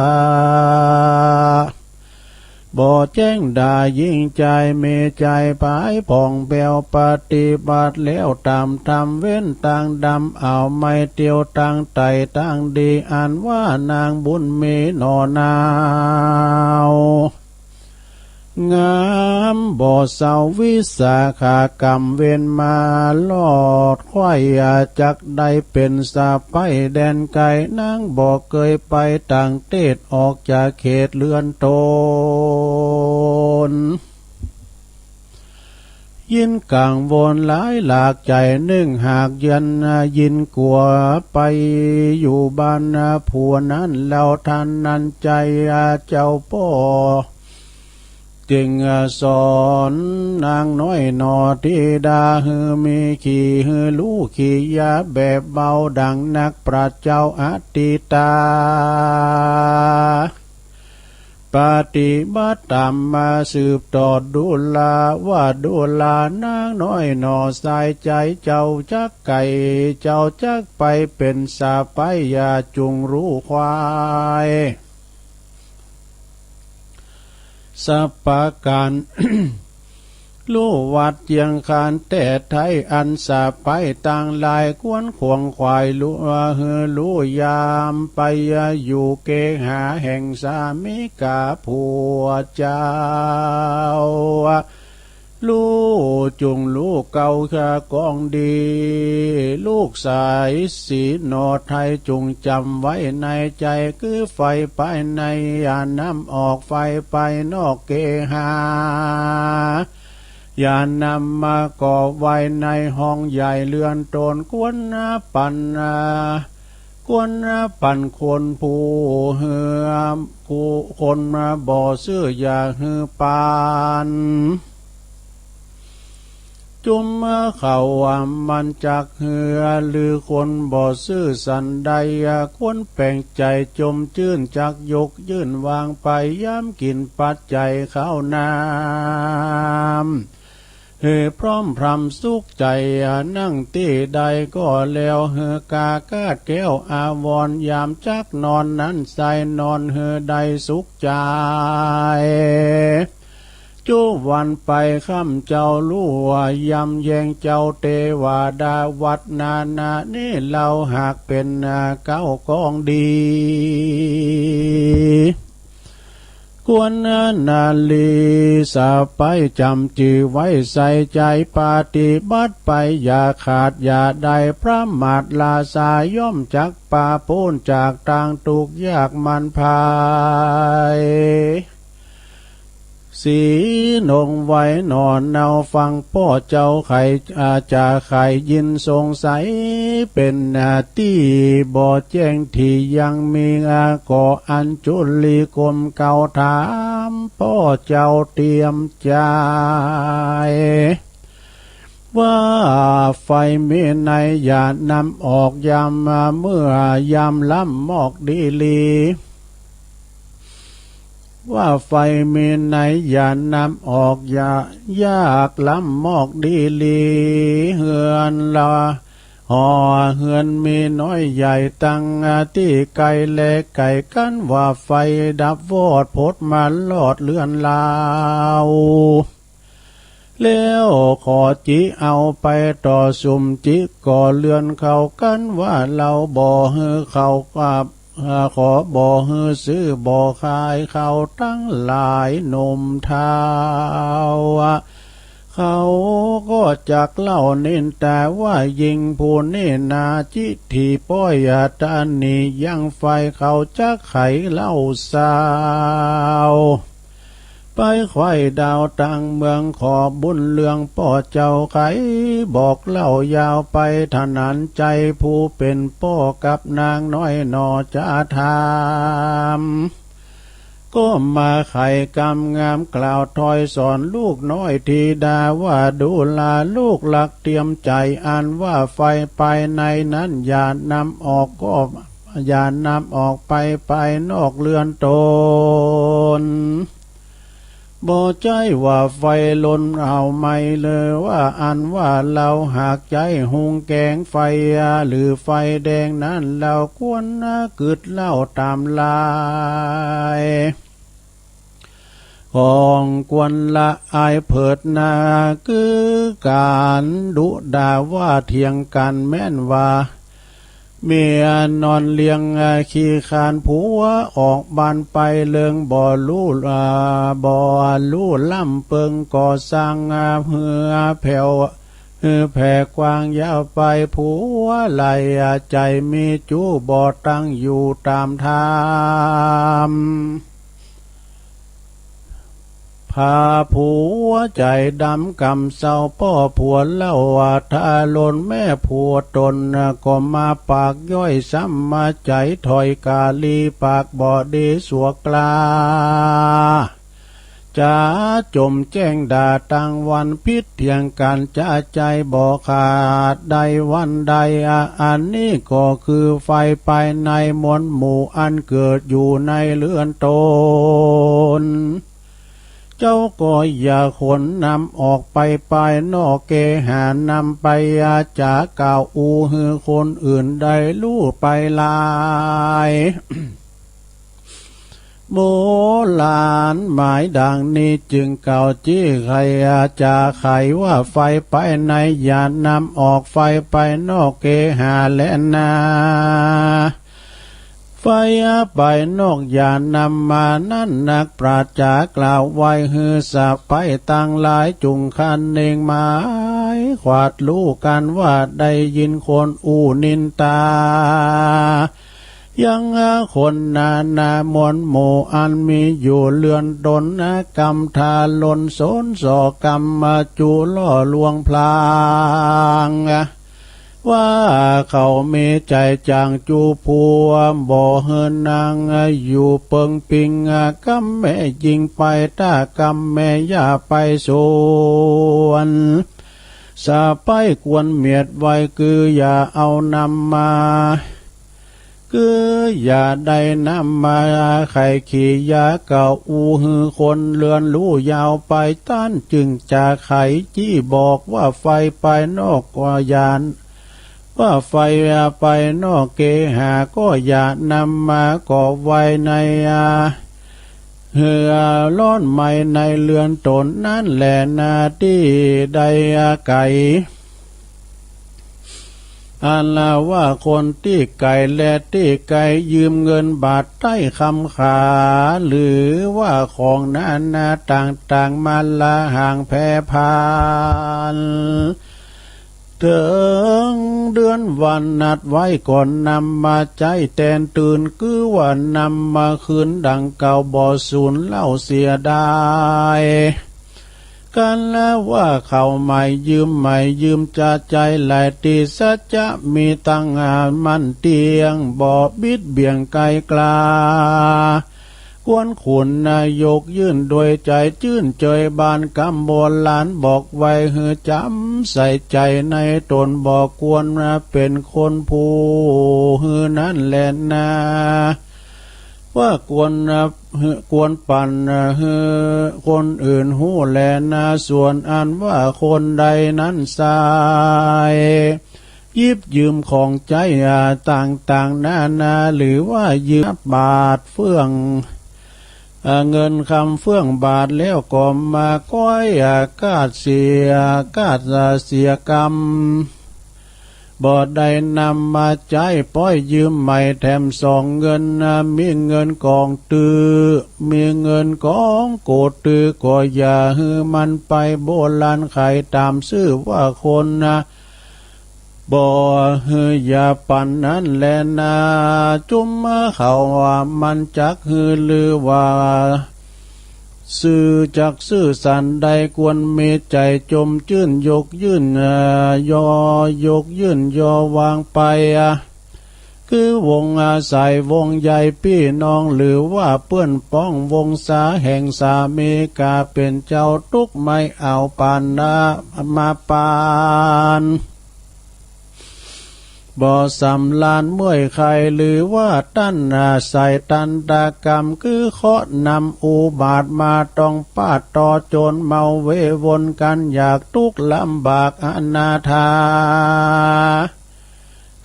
บ่แจ้งด่ายิ่งใจเมใจปายผ่องแปวปฏิบัติแล้วตามทำเว้นต่างดำเอาไม่เตียวต่างไตต่างดีอ่านว่านางบุญมีหนอหนาวงามบ่เศร้าวิสาขากรรมเว้นมาลอดควายจักได้เป็นสะไปแดนไกลนางบ่เคยไปต่างเทศออกจากเขตเรือนตนยินกังวลหลายหลากใจนึ่งหากยินกลัวไปอยู่บ้านผัวนั้นแล้วท่านนั้นใจเจ้าพ่อจึงสอนนางน้อยนอธิดาฮือมีขี่ฮือลูกขี่ยาแบบเบาดังนักปราชญ์เจ้าอติตาปฏิบัติตามมาสืบต่อดุลาว่าดุลานางน้อยนอสายใจเจ้าจักไก่เจ้าจักไปเป็นสาไปอย่าจุงรู้ควายสัพพการ ลู่วัดเจียงคานแต่ไทยอันสาไปต่างลายกวนขวงควายลู่ลู่ยามไปอยู่เกหาแห่งสามิกาผัวเจ้าลูกจุงลูกเก่าข้ากองดีลูกสายสีโนไทยจุงจำไว้ในใจคือไฟไปในอย่าน้ำออกไฟไปนอกเกหา อย่านำมาก่อไว้ในห้องใหญ่เรือนตนกวนปันกวนปันคนผู้เหือผู้คนมาบ่อซื้ออย่าหือปานจุมเขามันจักเหือหรือคนบ่ซื้อสันใดควรแปลงใจจมจื้นจักยกยื่นวางไปย้ำกินปัจจัยข้าวน้ำพร้อมพรำสุขใจนั่งตีใดก็แล้วกากาดแก้วอาวรยามจักนอนนั้นใส่นอนใดสุขใจจูวันไปค่ำเจ้าลู่ยำแยงเจ้าเทวดาวัดนานี่เราหากเป็นเก้ากองดีกวนนาลีสาไปจำจือไว้ใส่ใจปฏิบัติไปอย่าขาดอย่าได้พระมาทลาสาย่อมจักป่าพ้นจากทางทุกข์ยากมันภายสีนงไว้นอนเนาฟังพ่อเจ้าไข่อาจาไข่ยินสงสัยเป็นนาที่บ่แจ้งที่ยังมีก่ออันจุลีกรมเก่าถามพ่อเจ้าเตรียมใจว่าไฟมีในอย่านำออกยามเมื่อยามล้ำมอกดีลีว่าไฟมีไหนอย่านำออกยากล้ำมอกดีลีเฮือนละห่อเฮือนมีน้อยใหญ่ตั้งที่ไกลแลไก่กันว่าไฟดับวอดพดมันลอดเลื่อนลาวแล้วขอจิเอาไปต่อสุมจิก่อเลื่อนเขากันว่าเราบ่ฮือเขากับขอบ่ฮือซื้อบ่ขายเขาตั้งหลายหนุ่มเท้าเขาก็จักเล่าเน้นแต่ว่ายิงผู้เนนาจิที่ป้อยตานียังไฟเขาจักไขเล่าสาวไปไข่ดาวตังเมืองขอบุญเลืองป่อเจ้าไขบอกเล่ายาวไปทนันใจผู้เป็นป่อกับนางน้อยนอจะทำก็มาไข่กำงามกล่าวถอยสอนลูกน้อยทีดาว่าดูลาลูกหลักเตรียมใจอันว่าไฟไปในนั้นอย่านำออกก็อย่านำออกไปนอกเรือนตนบ่ใจว่าไฟลนเอาไม่เลยว่าอันว่าเราหากใจหุงแกงไฟหรือไฟแดงนั้นเราควรกึดเล่าตามลายของกวนละอายเผิดนาคือการดุด่าว่าเถียงกันแม่นว่าเมียนอนเลี้ยงขี้คานผัวออกบานไปเลิงบ่ลู่ล่ำเปิงก่อสร้างเหือแผ่วแผ่กว้างยาวไปผัวไหลใจมีจูบ่ตั้งอยู่ตามธรรมพาผัวใจดำกำเศร้าพ่อผัวเล่าว่าถ้าลนแม่ผัวตนก็มาปากย่อยซ้ำมาใจถอยกาลีปากบ่อดีสัวกลาจะจมแจ้งด่าตั้งวันพิษเถียงกันจะใจบ่ขาดใดวันใดอันนี้ก็คือไฟไปในมวลหมู่อันเกิดอยู่ในเรือนตนเจ้าก็อย่าขนนำออกไปนอกเกหานำไปจากกล่าวอูหือคนอื่นได้รู้ไปลายโบราณหมายดังนี้จึงเก่าจี้ใครจะไขว่าไฟไปในอย่านำออกไฟไปนอกเกหาและนาไฟไปนอกอย่านำมานั่นนักปราชญ์จากล่าวไว้ฮือสับไปตั้งหลายจุงคันเองหมายขวาดรู้กันว่าได้ยินคนอู้นินตา ยังคนนานามนหมู่อันมีอยู่เลือนตนกรรมทาลนสนสอกรรมมาจูล่อลวงพลางว่าเขามีใจจางจูพัวบ่เฮินนางอยู่เปิงปิงกำแม่ยิงไปต้ากำแม่ย่าไปสวนสาไปกวนเมียดไว้คืออย่าเอานำมาคืออย่าได้นำมาไข่ขี่ยาเก่าอูหือคนเลือนลู่ยาวไปต้านจึงจะไขจี้บอกว่าไฟไปนอกกว่ายานว่าไฟไปนอกเกหาก็อย่านำมาก่อไว้ในเหือร้อนไม่ในเรือนตนนั่นแหละนาที่ใดไก่อันลาว่าคนที่ไก่และที่ไก่ยืมเงินบาทใต้คำขาหรือว่าของนาต่างมาละห่างแพร่พานถึงเดือนวันนัดไว้ก่อนนำมาใจแตนตื่นคือว่านำมาคืนดังเก่าบ่อสูญเล่าเสียได้กันแล้วว่าเขาไม่ยืมจะใจหลายตีสัจจะมีตั้งมันเตียงบ่บิดเบี่ยงไกลกลากวนขุนนายกยื่นโดยใจจื่นเจยบานกำโบราณบอกไว้เฮือจำใส่ใจในตนบอกกวนเป็นคนผู้ฮือนั่นแหละนาว่ากวนปั่นคนอื่นหู้แลนาส่วนอันว่าคนใดนั้นสายยิบยืมของใจต่างนาหรือว่ายืมบาทเฟื่องเงินคำเฟื่องบาทแล้วก็มาก้อยกาดเสียกรรมบ่ได้นำมาใจป้อยยืมใหม่แถมสองเงินมีเงินกองตือมีเงินกองโกดตือก็อย่าฮือมันไปโบราณไขตามซื่อว่าคนบ่ฮืออย่าปั่นนั้นแลนาจุมเขาว่ามันจักฮือลือว่าสื่อจักสื่อสันใดควรมีใจจมจื่นยกยื่นยกยื่นยอวางไปคือวงอาศัยวงใหญ่พี่น้องหรือว่าเพื่อนป้องวงสาแห่งสามีกาเป็นเจ้าทุกไม่เอาปานมาปานบ่สำลานเมื่อยใครหรือว่าตั้นใส่ตันตากรรมคือเคาะนำอุบาทมาต้องปาดต่อโจรเมาเววนกันอยากทุกข์ลำบากอนาถา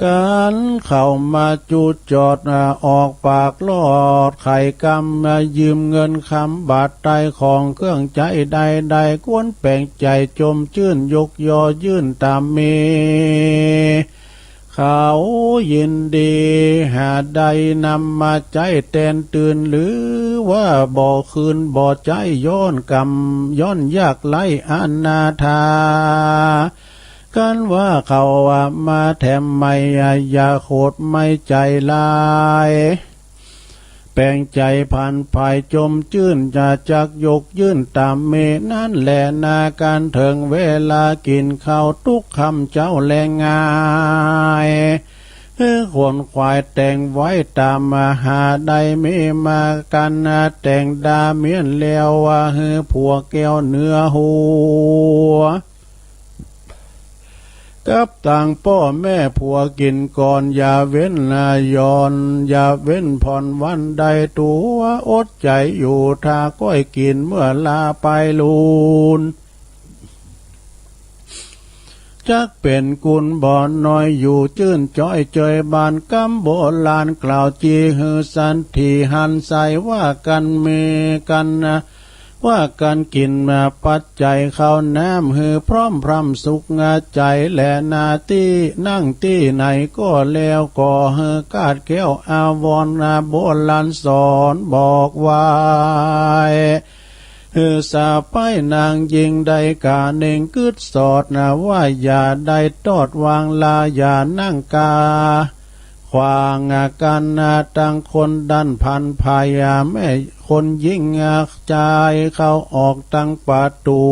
การเข้ามาจูดจอดออกปากลอดไข่กำยืมเงินคำบาทไตของเครื่องใจใดกวนแปลงใจจมจื่นยกยอยื่นตามมีเขายินดีหาใดนำมาใจแตนตื่นหรือว่าบ่คืนบ่ใจย้อนกรรมย้อนยากไล่อนาถากันว่าเขามาแถมไม่อย่าโคตรไม่ใจลายแปลงใจพันภายจมจื่นจะจักยกยื่นตามเมนั่นแหละนาการถึงเวลากินข้าวทุกคำเจ้าแรงง่ายคนควายแต่งไว้ตามมาหาใดไม่มากันแต่งดาเมียนแล้วว่าผัวแก้วเนื้อหัวกับต่างพ่อแม่ผัวกินก่อนอย่าเว้นย้อนอย่าเว้นผ่อนวันใดตัวอดใจอยู่ถ้าก้อยกินเมื่อลาไปลูนจักเป็นกุลบ่อนน้อยอยู่จื้นจ้อยเจยบานกำโบราณกล่าวจีฮือสันทีหันใสว่ากันเมกันว่าการกินปัจจัยข้าวน้ำฮือพร้อมพรำสุขใจและนาที่นั่งที่ไหนก็แล้วก็ฮือกาดแก้วอาวรโบราณสอนบอกไว้สาไปนางยิงได้กาเน่งกึดสอดว่าอย่าได้ตอดวางลาอย่านั่งกาค ขวางกันตั้งคนดันพันพายาแม่คนยิ่งใจเข้าออกตั้งประตู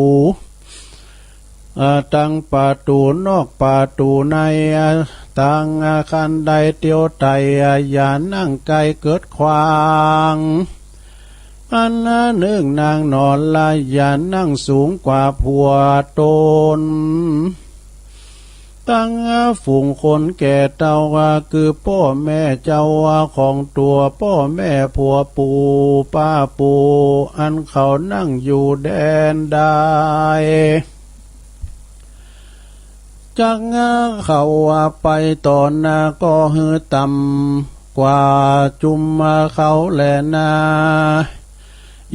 ตั้งประตูนอกประตูในตั้งคันใดเตียวไตอย่านั่งไกลเกิดขวางอันหนึ่งนางนอนละอย่านั่งสูงกว่าผัวตนตั้งฝูงคนแก่เต่าคือพ่อแม่เจ้าของตัวพ่อแม่ผัวปู่ป้าปู่อันเขานั่งอยู่แดนใดจากเขาไปตอนก็หือต่ำกว่าจุมเขาแลนา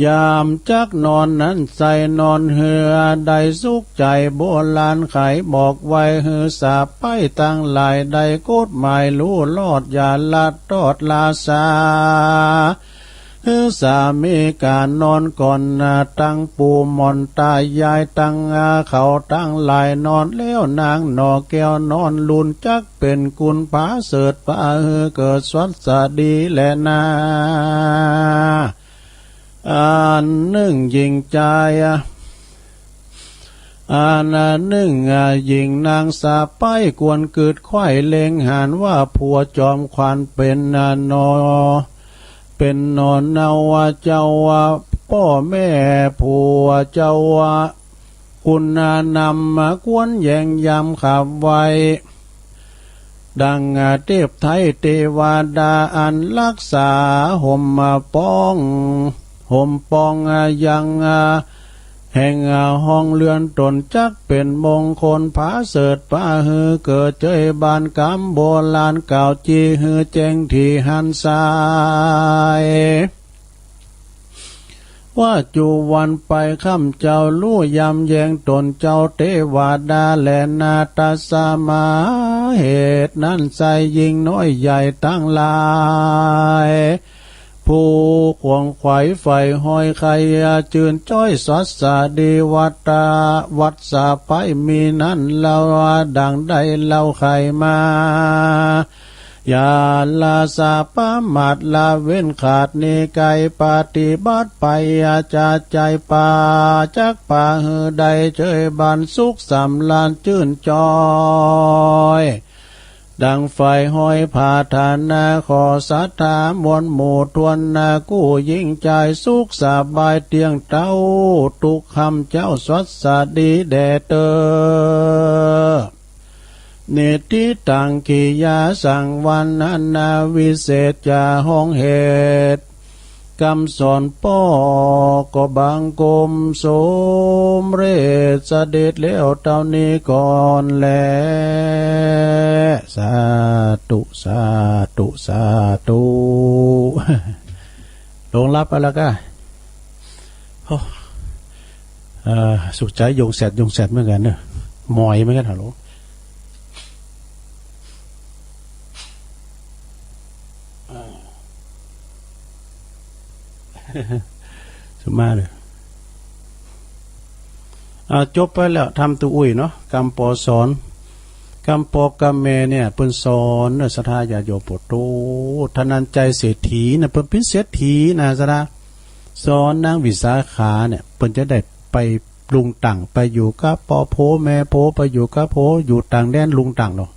ยามจักนอนนั้นใส่นอนเหือได้สุขใจโบราณไขบอกไว้หือสาไปตั้งหลายได้กฎหมายรู้ลอดอย่าลัดตอดลาสาหือสามีการนอนก่อนตั้งปูหมอนตายายตั้งเขาตั้งหลายนอนแล้วนางนอแก้วนอนลุนจักเป็นกุลผาเสดผาหือเกิดสวัสดีแลนาอันหนึ่งยิงใจอันหนึ่งยิงนางสาไปกวนเกิดไข่เล็งหันว่าผัวจอมควันเป็นนอเป็นนอนนาวเจ้าพ่อแม่ผัวเจ้าคุณนำมากวนแย่งยำขับไว้ดังเทพไทยเทวดาอันรักษาห่มป้องห่มปองยังแห่งห้องเรือนตนจักเป็นมงคลผาเสดผาหือเกิดเจยบานกำโบราณเก่าจีหือแจ้งที่หันสายว่าจูวันไปค่ำเจ้าลู่ยำแยงตนเจ้าเทวดาแลนาตาสมาเหตุนั้นใส่ยิงน้อยใหญ่ตั้งหลายผู้ควงไขว่ไฟห้อยไข่จืนจ้อยสัสสะดีวัตาวัดสาไปมีนั้นเล่าดังได้เล่าไข่มาอย่าลาสาปามัดลาเว้นขาดนิไกปฏิบัติไปอาจาใจป่าจักป่าหือใดเจยบันสุขสำลานจื่นจอยดังไฟห้อยผาฐานาขอสัทธามวลหมู่ทวนกู้ยิ่งใจสุขสบายเตียงเต้าทุกคำเจ้าสวัสดีแด่เตอเนติตังกิยาสังวันนาวิเศษจาห้องเหตุกำสอนป้อก็บังกลมสมเรศเสด็จแล้วเท่านี้ก่อนแลสาธุสาธุสาธุลงรับไปแล้วก็สุขใจยงแสดเหมือนกันเนอะหมอยเหมือนกันฮัลโหลสมาเลยจบไปแล้วทำตัวอุ้ยเนาะกำปอสอนกำปอกำเมเนี่ยเพิ่นสอนศรัทธาญาโยปโตทนันใจเศรษฐีเนี่ยเพิ่นเป็นเศรษฐีนะศรัทธาสอนนางวิสาขาเนี่ยเพิ่นจะได้ไปลุงต่างไปอยู่กับปอโพแม่โพไปอยู่กับโพอยู่ต่างแดนลุงต่างเนาะ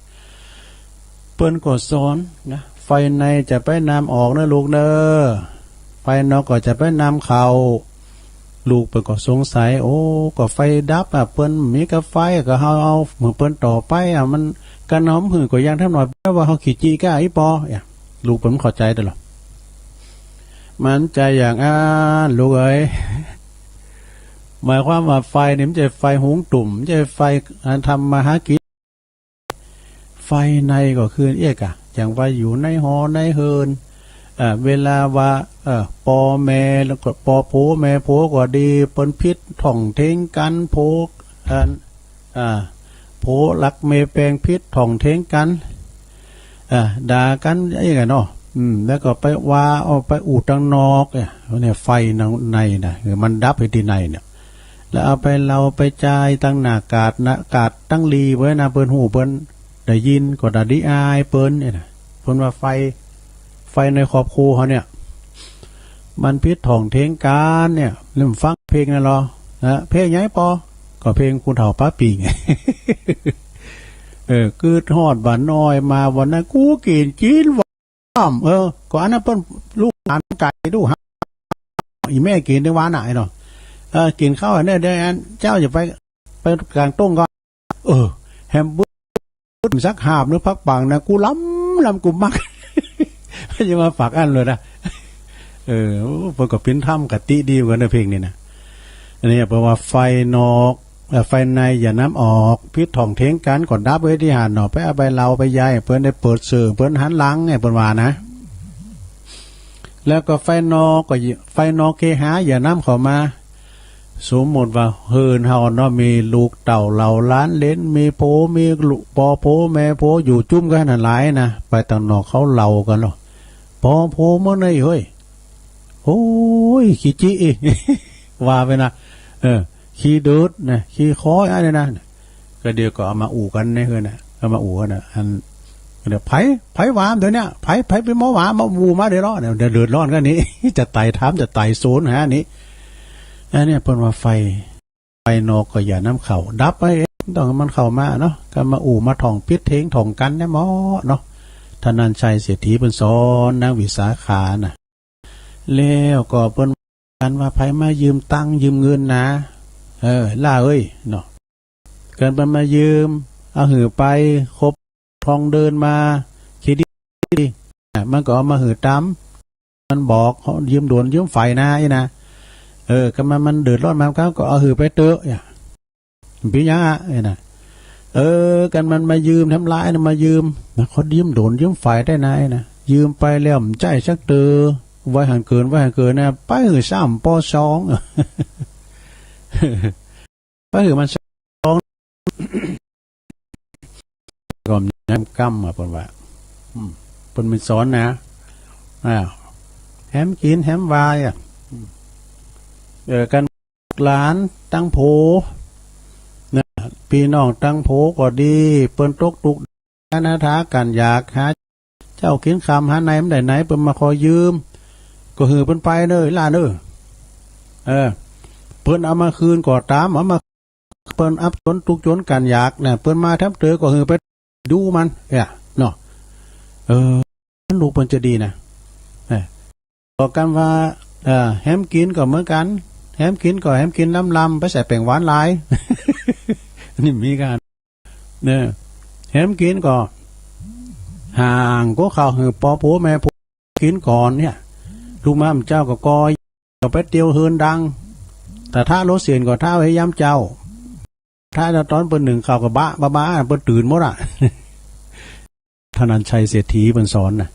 เพิ่นก็สอนนะไฟในจะไปนำออกนะลูกเด้อไฟนอกก็จะไปนำเขาลูกเปิ้นก็สงสัยโอ้ก็ไฟดับเปิ้นมีกับไฟก็เฮาเอาเหมือนเปิ้นต่อไปมันกันหอมหือก็ยังแทบหน่อยว่าเฮาขี้จี้ก้าอีปอลูกเปิ้นเข้าใจตลอดมันใจอย่างลูกเอ้ยหมายความว่าไฟนี่มันจะไฟหุงตุ่มจะไฟทำมาหากินไฟในก็คือเอียกอย่างว่าอยู่ในหอในเฮินเวลาว่าปอแม่แล้วก็ปอโผแม่โผก็ดีเปิ้นพิษท่องเทงกันโผโผลักเมแปลงพิษท่องเทงกันด่ากันอย่างไงเนาะแล้วก็ไปว่าเอาไปอูดทางนอกเนี่ยไฟในนะมันดับไปที่ในเนี่ยแล้วเอาไปเราไปจ่ายตั้งหน้ากาดตั้งลีไว้นะเปิ้นหูเปิ้นได้ยินก็ได้ดีอายเปิ้นเนี่ยนะไฟ พิ่นว่าไฟในครอบครัวเขาเนี่ยมันพิษถ่องเทงการเนี่ยเริ่มฟังเพลงนั่นหรอนะเพลงไงปอก็เพลงคุณเฒ่าป้าปีไง คือทอดบานน้อยมาวันนั้นกูกินจีนหวานก่อนนั้นเพิ่นลูกหลานไก่ดูฮะอีแม่กินได้หวานไหนเนาะกินข้าวเนี่ยได้อันเจ้าอย่าไปกลางต้งก็แฮมเบอร์สักหาบนึกพักปังนะกูล้ำกูมัก จะมาฝากอันเลยนะเพิ่นก็เป็นถ้ำกะติดีกว่าในเพลงนี่นะอันนี้แปลว่าไฟนอกไฟในอย่าน้ำออกพิษถ่องเทงกันก่อนดับไว้ที่หาดหนอไปเอาไปเราไปย้ายเพิ่นได้เปิดเสื่อเพิ่นหันหลังไงเพิ่นว่านะแล้วก็ไฟนอกก็ไฟนอกเคหาอย่าน้ำเข้ามาสมมติว่าเฮินเฮาเนาะมีลูกเต่าเหล่าล้านเล่นมีโพมีลูกปอโพแม่โพอยู่จุ้มกันนั่นหลายนะไปตางนอกเขาเหล่ากันเนาะปอโพมื้อไหนเฮ้ยโอ้ยขี้จิ ว่าไปนะขี้ดูดนะขี้คอยอะไรนะก็เดี๋ยวก็เอามาอู่กันเนี่ยคือนะเอามาอู่กันนะอันเดี๋ยวไผ่หวานเดี๋ยวนี้ไผ่เป็นหมอหวานมาอู่มาเดี๋ยวร้อนเดี๋ยวเดือดร้อนกันนี้ จะไต่ถามจะไต่โซนหานี้อันนี้เป็นว่าไฟนอกก็อย่าน้ำเข่าดับไปต้องมันเข้ามาเนาะก็มาอู่มาถ่องพิษเทงถ่องกันเนี่ยหมอเนาะธนันชัยเศรษฐีเป็นสอนนางวิสาขาน่ะแล้วก็เป็นการว่าไผมายืมตังค์ยืมเงินนะล่าเอ้ยเนาะเกินมันมายืมเอาหือไปครบทองเดินมาคิดดีมันก็เอามาหือตำมันบอกเขายืมด่วนยืมไฟนะไอ้นะก็มันเดือดร้อนมาเขาก็เอาหือไปเตอะอย่างพี่ยังอ่ะไอ้นะกันมันมายืมทำร้ายนะมายืมนะเขายืมโดนยืมไฟได้นะไอ้นะยืมไปแล้วใจชักเตอไว้หันเกินนะไปหือซ้ำปอสองไปหือมันสองก็น้ำกั้มอ่ะเป็นว่าเป็นมันสอนนะแฮมกินแฮมวายอ่ะกันหลานตั้งโผนะพี่น้องตั้งโผก็ดีเปิ้นตกตุกนาท้ากันอยากหาเจ้ากินคำหาไหนมันได้ไหนเปิ้นมาขอยืมก็หือเปิ้นไปเด้อล่าเด้อเปิ้นเอามาคืนก็ตามเอามาเปิ้นอับจนตุกจนกันอยากเนี่ยเปิ้นมาแทบเจอก็หือไปดูมันเนาะลูกเปิ้นจะดีนะบอกกันว่าแฮมกินก็เหมือนกันแฮมกินก็แฮมกินล้ำไปใส่แป้งหวานหลาย นี่มีกันเนี่ยแฮมกินก็ห่างก็เข้าหือปอโผแม่โผกินก่อนเนี่ยลูกม้ามเจ้าก็กอยก็ไปเตียวเฮินดังแต่ถ้ารถเสียนก็ท้าให้ย้ำเจ้าถ้าตอนเปิ้นหนึ่งข่าวกับบ้าเปิ้นตื่นหมดอ่ะ ธนันชัยเศรษฐีเปิ้นสอนนะ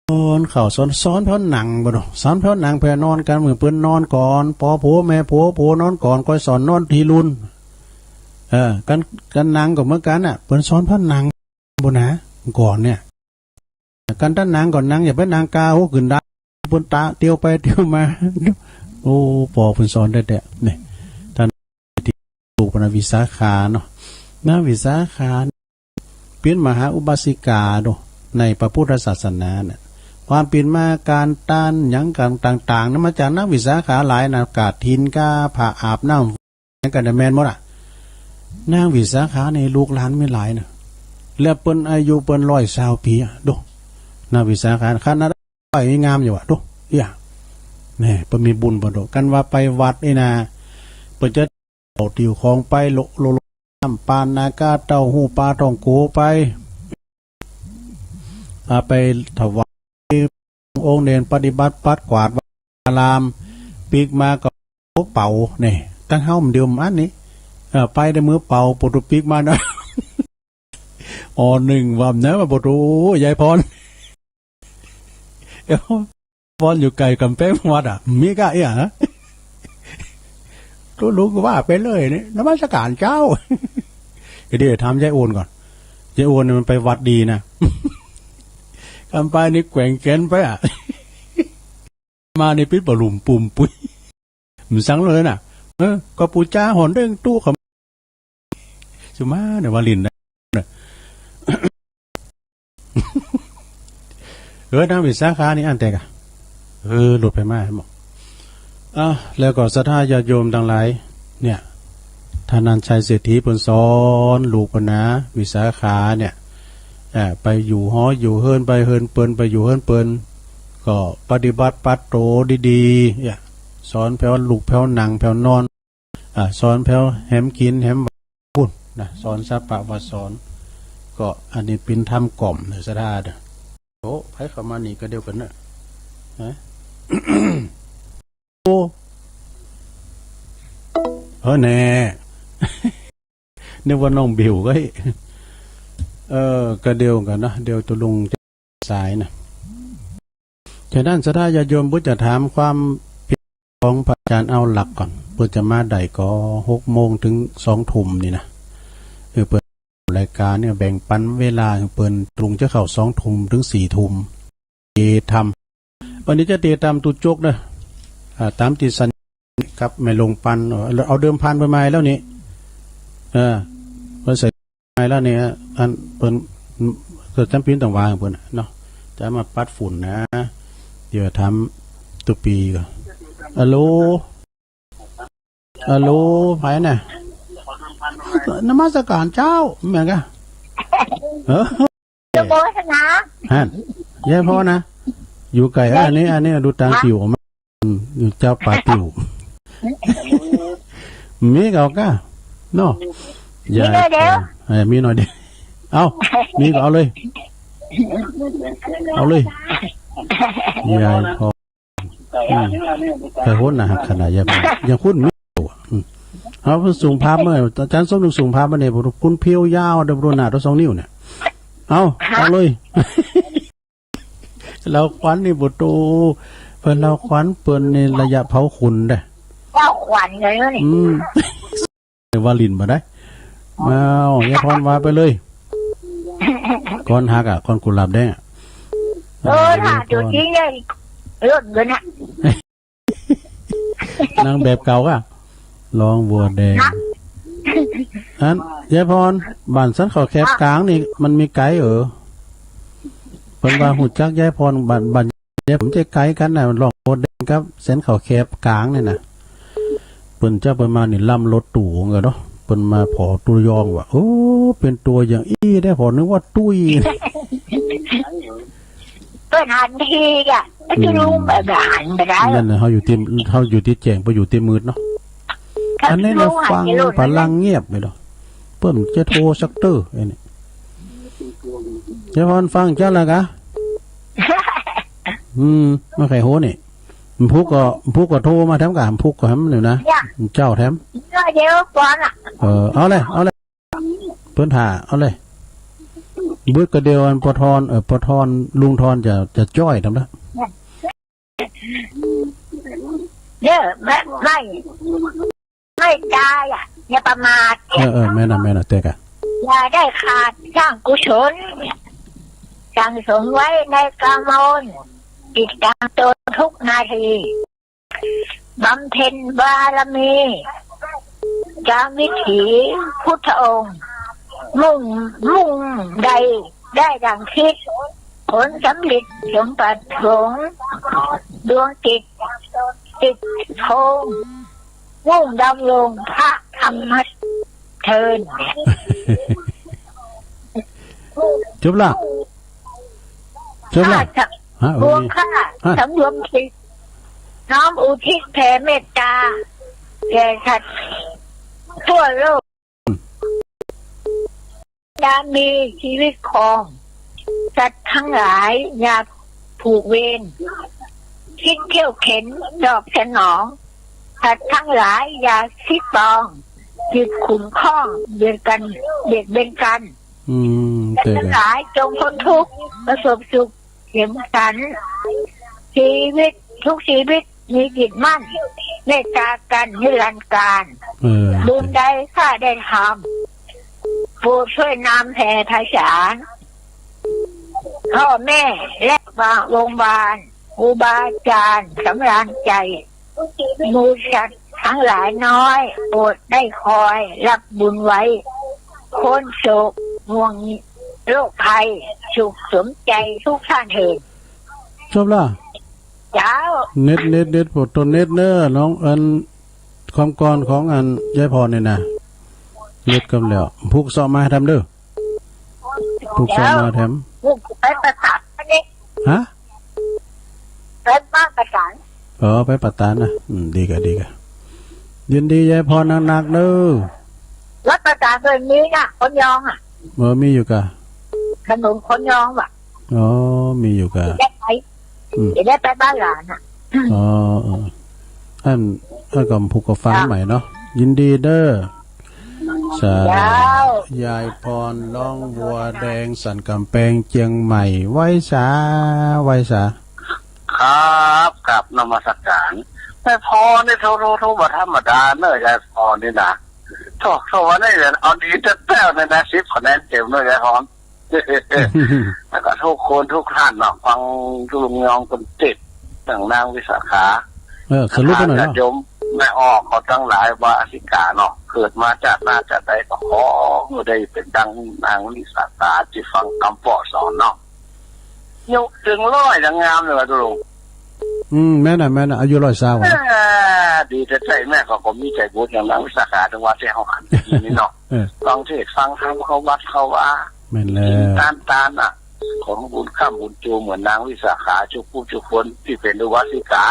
สอนข่าวสอนเพราะหนังบ่ดอกสอนเพราะหนังเพื่อนอนกันเหมือนเปิ้นนอนก่อนปอโผแม่โผนอนก่อนก็สอนนอนทีรุนกันหนังก็เหมือนกันอ่ะเปิ้นสอนเพราะหนังบ่นะก่อนเนี่ยกันท่านนางก่อนนางอย่าไปนางกาโหขึ้นได้เปิ้นตาเตียวไปเตียวมาโอ้ปอเพิ่นสอนได้นี่ท่านที่ถูกปนวิสาขาเนาะนาวิสาขาเป็นมหาอุบาสิกาโดในพระพุทธศาสนาเนี่ยความเป็นมาการต้านหยังกันต่างๆนั้นมาจากนักวิสาขาหลายนะกาดทินกาผ่าอาบน้ำกันแม่นหมดอ่ะนางวิสาขาในลูกหลานไม่หลายนะแล้วเปิ้นอายุเปิ้น120 ปีอ่ะดูนางวิสาขาขนาดไปงามอยู่อ่ะดูแม่เปิ้นมีบุญบ่ดอกกันว่าไปวัดนี่นะเปิ้นจะเอาติวของไปโลน้ำปานนากาเต้าหู้ปลาทองโกไปไปถวายองค์เนรปฏิบัติปัดกวาดอารามปีกมาก็เป่าเนี่ยตั้งเฮ้ามันเดียวอันนี้ไปได้มือเป่าปตุปีกมานะหนึ่งวันนะมาปตุยายพรพรอยู่ไกลกับแป้งวัดอ่ะมีกะเอ๋ตัวลูกว่าไปเลยนี่นมัสการเจ้าเดี๋ยวทำยายโอนก่อนยายโอนมันไปวัดดีนะคำไปนี่แกว่งแขนไปอ่ะมาในปิดบอลลุ่มปุ่มปุ้ยมันสังเลยน่ะก็ปูจ้าหอนเรื่องตู้เขาสมาเนี่ยวาลินนะ นางวิสาขานี่อันแตกอ่ะหลุดไปมาหมดแล้วก็ศรัทธาญาติโยมทั้งหลายเนี่ยท่านนันชัยเศรษฐีเพิ่นสอนลูกปนะวิสาขาเนี่ยไปอยู่หออยู่เฮินไปเฮินเปิ้นไปอยู่เฮินเปิ้นก็ปฏิบัติปัดโตดีๆเนี่ยสอนแผ่วลูกแผ่วหนังแผ่วนอนสอนแผ่วแหมกินแหมพูดนะสอนสัพพะวสอนก็อันนี้เป็นธรรมกล่อมเนศธาเด้อโอ้ไผเข้ามานี่ก็เดียวกันน่ะฮะ โอ้แน่ นึกว่าน้องบิวก็ก็เดียวกันนะเดียวตัวลุงสายนะฉะนั้นศรัทธาญาติโยมพุทธจะถามความผิดของพระอาจารย์เอาหลักก่อนเพื่อจะมาได้ก็6 โมงถึง2 ทุ่มนี่นะเปิดรายการเนี่ยแบ่งปันเวลาเปิดตรงจะเข้า2 ทุ่มถึง4 ทุ่มเตธรรมวันนี้จะเตธรรมตุจกนะตามที่สัญครับไม่ลงปันเอาเดิมพันไปมาแล้วนี่เราใส่ไปแล้วเนี่ยอันเปิดเกิดจำเป็นต้องวางเปิดเนาะจะมาปัดฝุ่นนะเดี๋ยวทำตัวปีก่อนฮัลโหลไผ่น่ะนมัสการเจ้าเหมือนกันจะโบสนะฮะแย่พ่อนะอยู่ไกลอันนี้ดูตาติวมาอยู่เจ้าป่าติวมีเก่าก้าเนาะมีหน่อยเดียวมีหน่อยเดียวเอามีก็เอาเลยยายพอเคยพ้นนะขนาดยังคุ้นไม่ตัวเอาเพิ่งสูงภาพเมื่ออาจารย์ส้มหนึ่งสูงภาพมาเนี่ยคุณเพียวยาวเดบโรนาตัว2 นิ้วเนี่ยเอาเลยเราควันนี่บุตรเพิ่นเราควันเปิ้นในระยะเผาขุนได้เจ้าขวัญเลยนี่ว่าลินมาได้มาอย่าพรว่าไปเลยก้อนหักก้อนกุหลาบแดงถ้าตัวจริงเลยรถเงินอะนางแบบเก่าก็ลองบัวแดงอันยายพรบ้านสันเขาแคบกลางนี่มันมีไก่เพิ่นว่าหูจักยายพรบ้านยายผมจะไก่กันน่ะลองบัวแดงครับเส้นเขาแคบกลางนี่น่ะเพิ่นจะประมาณนี่ล่ำรถตู่กันเนาะเพิ่นมาพอตัวยองว่าโอ้เป็นตัวอย่างได้พอนึกว่าตุ้ยเปิ้นหันทีอ่ะจะรู้แบบหันไปได้นั่นน่ะเขาอยู่ที่แจ้งไปอยู่ที่มืดเนาะอันนี้เราฟังพลังเงียบไปเนาะเพิ่นจะโทรสักเตอร์ไอ้นี่เจ้าพรฟังเจ้าละกะไม่ใครโหนี่พุกก็โทรมาแถมกับพุกก็แถมอยู่นะเจ้าแถมเดี๋ยวก่อนอ่ะเอาเลยเพิ่นถ่าเอาเลยบึ้ดกระเดียวอันปทอนลุงทอนจะจ้อยทำละเนี่ยไม่ได้อ่ะอย่าประมาทแม่น่ะเตกอ่ะอย่าได้ขาดสร้างกุศลสั่งสมไว้ในกามลติดตามตนทุกนาทีบำเพ็ญบารมีจามวิถีพุทธองค์มุ่งใดได้ดังคิดผลสำเร็จสมปรารถนาดวงจิตโทมุ่งดำลงพระธรรมเทินจบละดวงข้าสำรวมจิตน้อมอุทิศแผ่เมตตาแก่สัตว์ทั่วโลกดามีชีวิตของสัตว์ทั้งหลายอย่าผูกเวรคิดเที่ยวเข็นดอกสนองสัตว์ทั้งหลายอย่าคิดปองจิตขุ่นข้องเบียดเบียนกันทั้งหลายจงพ้นทุกข์ประสบสุขเข็มสันชีวิตทุกชีวิตมีจิตมั่นเมตตากันนิรันดร์การบุญใดข้าได้ทำโปรดช่วยนำแผ่ไพศาลพ่อแม่และโรงพยาบาลครูบาอาจารย์สำราญใจมูสัตว์ทั้งหลายน้อยโปรดได้คอยรับบุญไว้พ้นโศกห่วงโรคภัย สุขสมใจทุกท่านเถิด จบละ เจ้า เน็ตปวดตัวเน็ตเนอน้องอันความกรของอันยายพรเนี่ยนะเน็ตกำแล้วพุกสอบมาทำเด้อพุกสอบมาท ลูกไปประสานเด็ก ำฮะ ไปบ้านประสาน ไปปัตตานนะดีกะยินดียายพรหนักๆเด้อ รัฐประสานเคยมีนะคนยองอ่ะ มีอยู่กะ ขนมคนยองว่ะ มีอยู่กะ ได้ไปจะได้ไปบ้านหลานอ่ะ อันก็ผูกกับฟังใหม่เนาะยินดีเด้อสายายพรล่องบัวแดงสันกำแพงเจียงใหม่ไว้สาครับกับนมัสการแต่พอนี่โทบ่ธรรมดาเนอะยายพรนี่นะโทวันนี้เนี่ยเอาดีจะแต้วในนะ10 คะแนนเต็มเลยยายพรแล้วก็ทุกคนทุกท่านเนาะฟังลุงยองคนติดต่างนางวิสาขาสรุปกันหน่อยเนาะโยมแม่ออกเขาตั้งหลายว่าอสิกาเนาะเกิดมาจากนาจากใดก็ขอได้เป็นดังนางวิสาขาที่ฟังคำปอสอนเนาะยกถึงร้อยดังงามเลยว่าลุงแม่น่ะอายุ120ดีใจแม่ก็ผมมีใจบุญอย่างนางวิสาขาจังหวัดที่เขาหันนี่เนาะฟังเทศฟังธรรมเขาวัดเขาว่าแม่นแล้วตานอ่ะของบุญข้ามบุญจูเหมือนนางวิสาขาชุกผู้ชุกคนที่เป็นอุบาสิกา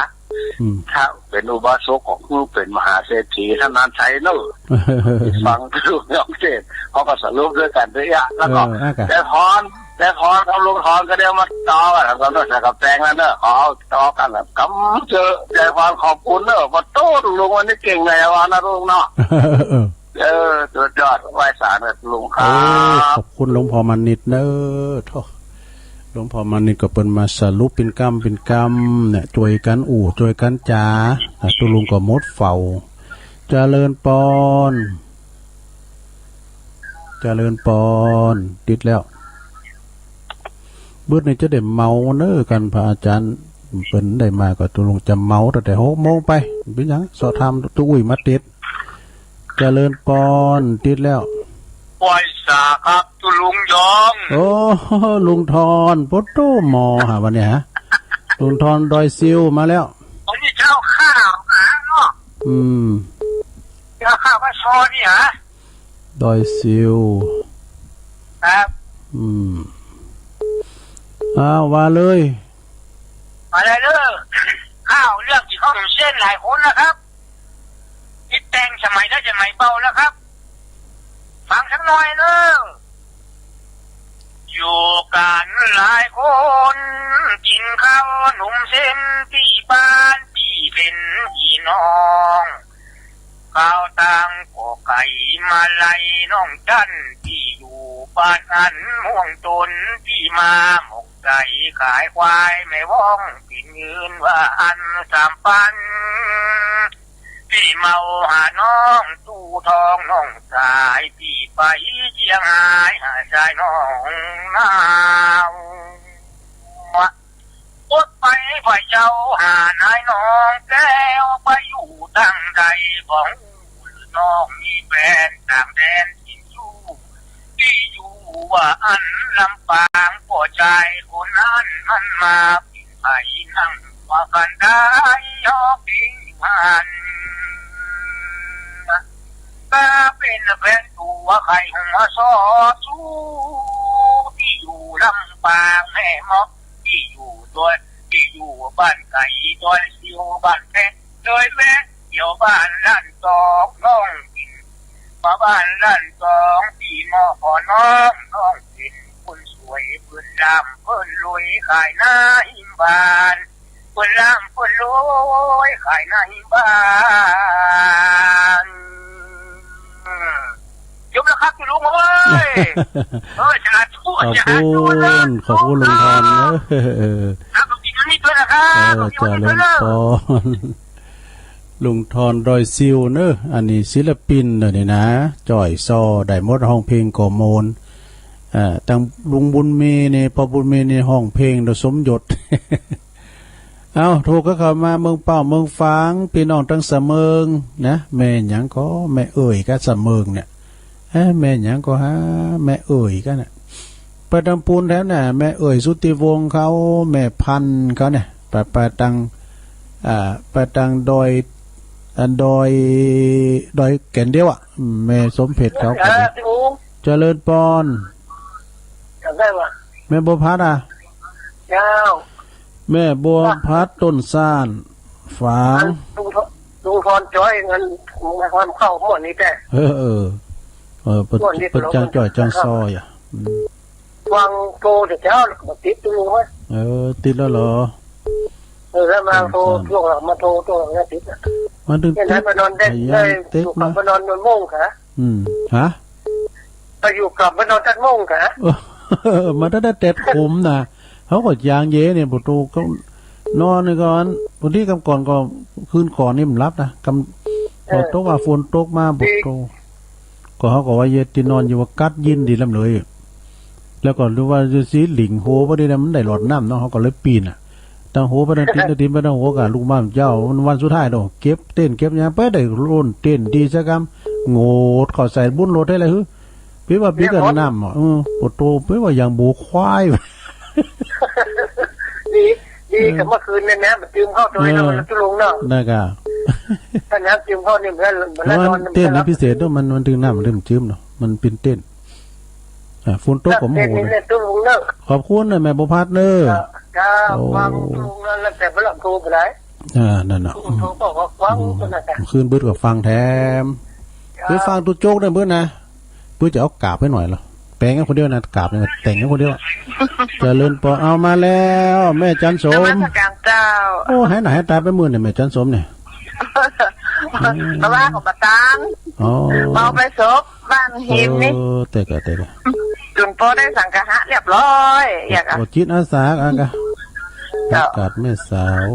ถ้าเป็นอุบาสกของผู้เป็นมหาเศรษฐีท่านนั้นใช้เนอะฟังทุกอย่างเทศเขาก็สรุปด้วยกันด้วยอ่ะแล้วก็แต่พรเขาลงทอนก็เดี๋ยวมาต่อกันแล้วก็ต้องใส่กับแปลงแล้วเนอะขอต่อกันแบบกำเจอใจความขอบคุณเนอะมาโต้ลุงวันนี้เก่งไงวะนะลุงเนาะตัวยอดไหว้สารกับลุงครับขอบคุณหลวงพ่อมานิดเนอะท่อหลวงพ่อมานิดก็เป็นมาสรุปเป็นกรรมเนี่ยช่วยกันช่วยกันจ๋าตัวลุงก็มดเฝ้าเจริญปอนติดแล้วเบื่อในจะได้เมาเนอะกันพระอาจารย์เป็นได้มาก็ตัวลุงจะเมาแต่6 โมงไปเป็นยังสอบถามตุ้ยมาติดเจริญปอนติดแล้วปล่อยสาครับตุลุงยองลุงทอนโปโต้หมอฮะวันนี้ฮะลุงทอนดอยซิวมาแล้ววันนี้เจ้าข้าวเนาะเจ้าข้าวมาซอนี่ฮะดอยซิวครับว่าเลยอะไรเด้อข้าวเรื่องที่เขาเส้นหลายคนนะครับคิดแต่งสมัยนั้นจะไม่เบาแล้วครับฟังสักหน่อยเนอะอยู่กันหลายคนกินข้าวหนุ่มเส้นที่บ้านที่เป็นพี่น้องข้าวตังก็ไก่มาไล่น้องจันที่อยู่บ้านอันม่วงตนที่มาหมกไก่ขายควายไม่ว่องปิ่นยืนว่าอัน3 ปันพี่เมาหาน้องตู้ทองน้องสายพี่ไปเชียงรายหาชายน้องนาวอดไปฝ่ายเจ้าหานายน้องแก้วไปอยู่ตั้งใดของน้องมีแฟนต่างแดนที่อยู่ว่าอันลำปางปวดใจคนนั้นมันมาปิดไผ่นั่งว่ากันได้ยอพิงมันก็เป็นแฟนตัวใครหัวซอสู้ที่อยู่ลำปางแม่มอกที่อยู่บ้านไก่ดอยซิวบ้านแค่โดยแม่เกี่ยวบ้านด้านตอกน้องกินมาบ้านด้านตองพี่มอขอน้องกินคนสวยเพื่อนดำเพื่อนรวยขายหน้าหิมบานเพื่อนดำเพื่อนรวยขายหน้าหิมบานจบแล้วครับคุณลุงเอ้ยจะทั่วจะทั่วเลยขอบคุณลุงทอนเนอะครับขอบคุณนี่ด้วยนะครับจะเล่นปอนลุงทอนดอยซิวเนอะอันนี้ศิลปินเนี่ยนะจ่อยซอได้หมดห้องเพลงก่อโมนตั้งลุงบุญมีนี่พอบุญมีนี่ห้องเพลงเราสมยศ เอาถูกก็เข้ามาเมืองเป้าเมืองฟางพี่น้องทั้งเสมิงนะแม่หยังก็แม่เอ่ยก็เสมิงเนี่ยแม่หยังก็ฮะแม่เอ่ยก็เนี่ย ไปตำปูนแถวน่ะแม่เอ่ยสุติวงศ์เขาแม่พันธุ์เขาเนี่ยไปตังไปตังดอยแก่นเดียวอ่ะแม่สมเพชรเขาเจริญปอนจำได้ปะแม่บัวพัดอ่ะเจ้าแม่บัวพัดต้นซ่านฝางลุงพรจ้อยเงินความเข้าหมดนี้แต่เป็นจังจ่อยจังซอยอ่ะวางโตแต่เจ้าติดตัวลุงไหมติดแล้วเหรอแล้วมาโทรช่วงมาโทรตัวนี้ติดมันถึงติดไปนอนได้อยู่กับไปนอนโม่งค่ะฮะไปอยู่กับไปนอนตัดโม่งค่ะมันได้เต็ดขุมนะเขาก็ยางเย่เนี่ยประตูก็นอนในก่อนวันที่กำก่อนก็คืนก่อนนี่มันรับนะกำพอตกว่าฝนตกมาประตูก็เขาก็ว่าเย็ดที่นอนอยู่ว่ากัดยินดีลำเลยแล้วก็รู้ว่าจะสีหลิงโหพอดีนะมันได้หลอดน้ำเนาะเขาก็เลยปีนตั้งโหไปตั้งตีนไปตั้งโหกับลูกบ้านเจ้าวันสุดท้ายเนาะเก็บเต้นเก็บเนี่ยไปได้ร่นเต้นดีสักคำโง่ขอใส่บุญรถได้เลยฮึพี่ว่าพี่กันน้ำประตูพี่ว่าอย่างบูควายดีกับเมื่อคืนเนี่ยนะมันจืมเข้าตัวเราจะลงเนาะได้ก่ะถ้าน้ำจืมเข้าเนี่ยมันเต้นนี่พิเศษด้วยมันถึงน้ำมันถึงจืมเนาะมันเป็นเต้นฝนตกผมโหขอบคุณนะแม่บุพัฒน์เนอร์จ้าฟังลุงนั่นแต่ไม่หลับโทรไปไหนนั่นเนาะโทรบอกว่าฟังคืนเบิดกับฟังแถมไปฟังตัวโจ๊กได้เบิดนะเพื่อจะเอากาบให้หน่อยเหรอแปลงให้คนเดียวนะกาบเนี่ยแต่งให้คนเดียวจะเลื่อนปอเอามาแล้วแม่จันสมโอ้ให้ไหนให้ตาไปมื่นเนี่ยแม่จันสมเนี่ยมาว่าของมาตังมาไปศพบ้านหิมนี่เตะจุนโปได้สังกะหะเรียบร้อยอยากจิตอาสาอ่ะกะกาดแม่สาว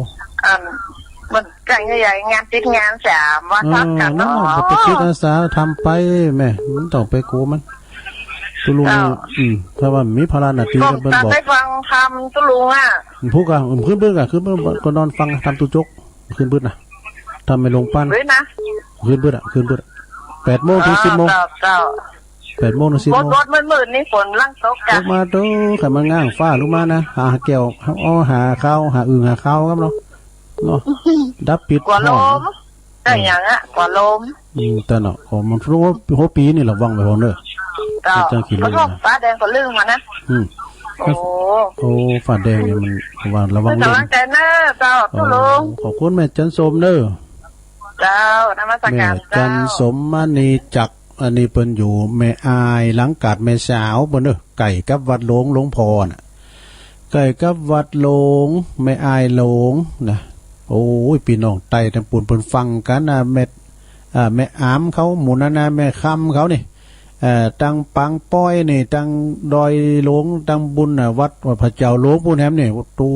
มันกันใหญ่งานติดงานสามวันทักกันเนาะไปจิตอาสาทำไปแม่มันต้องไปกูมันตุลุงถ้าว่ามีพลานาทีก็เป็นบอกไปฟังทำตุลุงอ่ะพูดกันขึ้นเบื้องกันขึ้นเบื้องก็นอนฟังทำตุจกขึ้นเบื้องนะทำไม่ลงปั้นขึ้นเบื้องขึ้นเบื้อง8 โมงถึง 10 โมง8 โมงถึง 10 โมงรถมืดๆนี่ฝนลั่งตกกันมาดูขันมาง่างฟ้าลูกมานะหาแก้วหาข้าวหาหาข้าวครับเนาะดับปิดกว่าลมได้อย่างอ่ะกว่าลมแต่เนาะมันรู้ว่าหัวปีนี่ระวังไปพอเนอะจังขีดเลยนะฟ้าแดงก็ลื่นมานะโอ้ฟ้าแดงเนี่ยมันระวังลื่นใจเนอะเจ้าตุลุงขอบคุณแม่จันสมเนอะเจ้านมัสการเจ้าจันสมมณีจักอันนี้เปิ้นอยู่แม่อายหลังกาดแม่สาวเปิ้นเนอะไก่กับวัดหลงพอน่ะไก่กับวัดหลงแม่อายหลงนะโอ้ยพี่น้องไต่ทั้งปูนเปิ้นฟังกันนะแม่อามเขาหมุนนะแม่คำเขานี่ตังปังป้อยนี่ตังดอยหลงตังบุญน่ะวัดพระเจ้าหลวงปู่แถมนี่ตู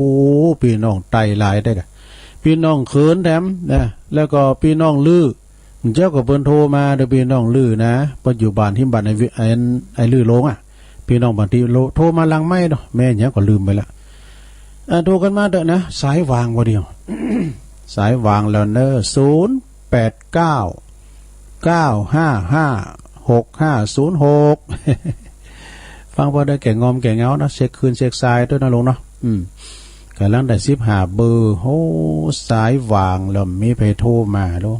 พี่น้องไต่หลายได้กะพี่น้องเขินแถมนะแล้วก็พี่น้องลือเจ้าก็เปิ้นโทรมาเด้อพี่น้องลือนะปัจจุบันที่บ้านไอ้ลือหลงอ่ะพี่น้องบางทีโทรมาลังไม่เนาะแม่หยังก็ลืมไปละโทรกันมาเด้อนะสายวางบ่เดียว สายวางแล้วเนอะ089-955-6506ฟังพอได้แก่งอมแก่เงานะเช็คคืนเช็คสายด้วยนะลงเนาะกำลังได้15 เบอร์โอ้สายวางแล้วมีไปโทรมาดู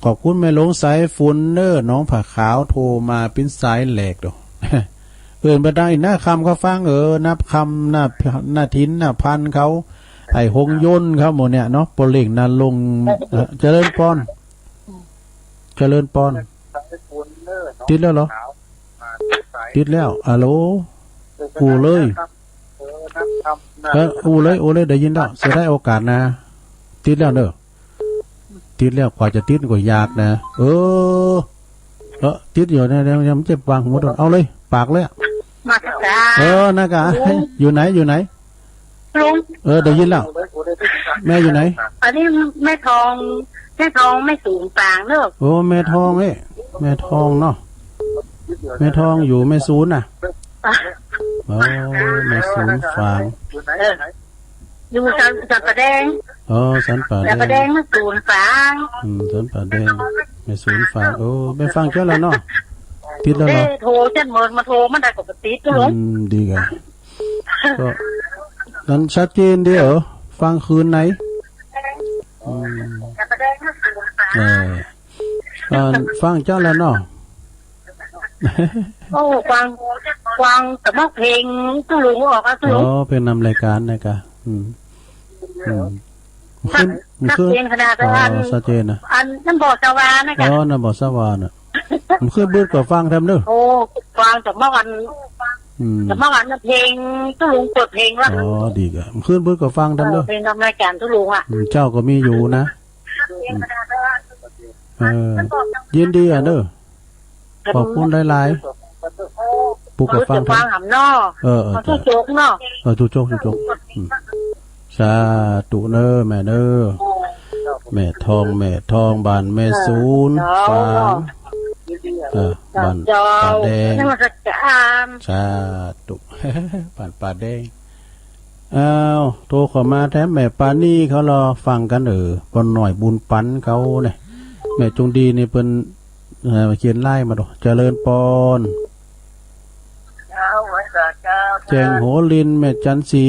ขอบคุณแม่ลงสายฝุ่นเนอร์น้องผักขาวโทรมาเป็นสายแหลกดูเอื่นไปได้หน้าคำเขาฟังนับคำหน้าทินหน้าพันเขาไอ้หงย่นเขาหมดเนี่ยเนาะโปรเล็กนาลงเจริญปอนติดแล้วเหรอติดแล้วฮัลโหลอูเลยอูเลยได้ยินแล้วจะได้โอกาสนะติดแล้วเนอะติดแล้วกว่าจะติดก็ยากนะติดอยู่นะยังเจ็บวางหัวโดนเอาเลยปากเลยนากาอยู่ไหนลุงได้ยินแล้วแม่อยู่ไหนอันนี้แม่ทองไม่สูงปางเนอะโอ้แม่ทองแม่ทองเนาะแม่ทองอยู่แม่ศูนย์น่ะโอ้แม่ศูนย์ฟางอยู่สันป่าแดงสันป่าแดงแม่ศูนย์ฟางสันป่าแดงแม่ศูนย์ฟางโอ้แม่ฟังเจ้าแล้วเนาะ ติดแล้วเหรอ โทรเช่นเมินมาโทรมันได้ปกติตุลุง ดีกันก็นั้นชัดเจนเดียวฟังคืนไหนเออฟังเจ้าแล้วเนาะ โอ้ฟังแต่ว่าเพลงตุลุงออกอ่ะตุ อ๋ ลุ อง เป็นนำรายการนะกะขึ้น ชัด ขึ้น เจนขนาด อ๋ นั้น อชัดเจนนะ อันนั่นบอกสวานะ อ๋ คะ อน่ะบอกสวาน่ะมันขึ้นเบิดก็ฟังทำเด้อ โอ้ฟังแต่เมื่อวันเพลงตุลุงเปิดเพลงว่า อ๋อดีกะมันขึ้นเบิดก็ฟังทำเด้อ เพลงทำรายการตุลุงอ่ะ เจ้าก็มีอยู่นะยินดีอ่ะเด้อขอบคุณหลายๆปุ๊กก็ฟัง ฟังหำนอ เขา ทุกโจ๊กเนาะ ทุกโจกสาธุเนอแม่เนอแม่ทองบานแม่ศูนย์ฟางบานป่าแดง นมัสการ สาธุ บานป่าแดงอ้าวโทรเข้ามาแถมแม่ปานี่เขารอฟังกันปนหน่อยบุญปันเขาเนี่ยแม่จงดีนี่เพิ่นเขียนไล่มาดอกเจริญปอนแจงโหลินแม่จันสี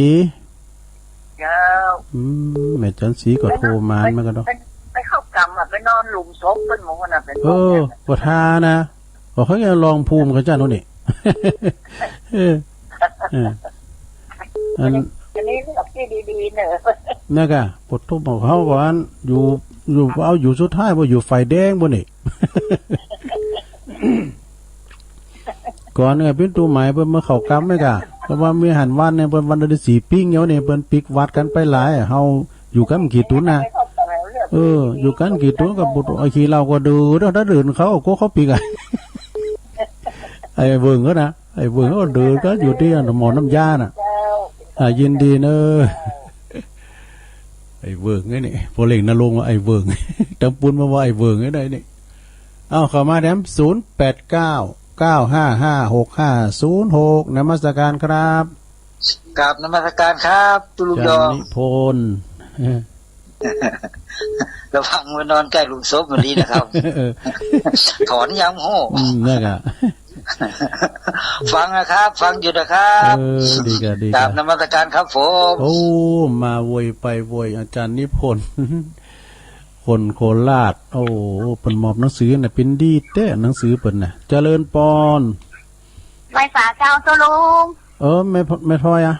แม่จันสีก็โทรมาเหมือนกันเนาะ ไปเข้ากรรมอ่ะไปนอนหลุมศพเป็นหมูน่ะเป็น ก็ทานะบอกเขาจะลองภูมิกันจ้าโน่นนี่ อัน อันนี้เลือกที่ดีๆเนอะ นั่นกะปดทุบของเขาว่าอยู่เอาอยู่สุดท้ายว่าอยู่ไฟแดงบ่นี่ ก่อนเนี่ยเป็นตัวหมายเพิ่นมาเข้ากรรมไหมกะเพราะว่ามีหันวันเนี่ยเพิ่นวันที่4ปิ้งเนี่ยเนี่ยเพิ่นปิกวัดกันไปหลายเฮาอยู่กันกี่ตุนน่ะอยู่กันกี่ตุนกับบุตรไอ้ขี้เราก็ดูแล้วถ้าเดินเขาปิกอ่ะ ไอ้เวิงก็นะไอ้เวิงก็เดินก็อยู่ที่หมอน้ำยาน่ะยินดีเนอะไอ้เวิงไอ้นี่พอเล่งนรงว่าไอ้เวิง จำปุนมาว่าไอ้เวิงไอ้ได้นี่เอาเข้ามาแถม0899556506นมัสการครับ กราบนมัสการครับตุลุงย จั อน นิพนธ์ ระวังมานอนใกล้ลุงศพวันนี้นะครับ ถอนยำโห่ นั่นกะ ฟังนะครับ ฟังอยู่นะครับ ดีกะ กราบนมัสการครับผม โอ้มาโวยไปโวยอาจารย์นิพนธ์ คนโคราชโอ้เปิ่นมอบหนังสือน่ะเป็นดีเด้หนังสือเปิ่นน่ะเจริญปอน ไว้สาเจ้าตุลุง ไม่พลอยอ่ะ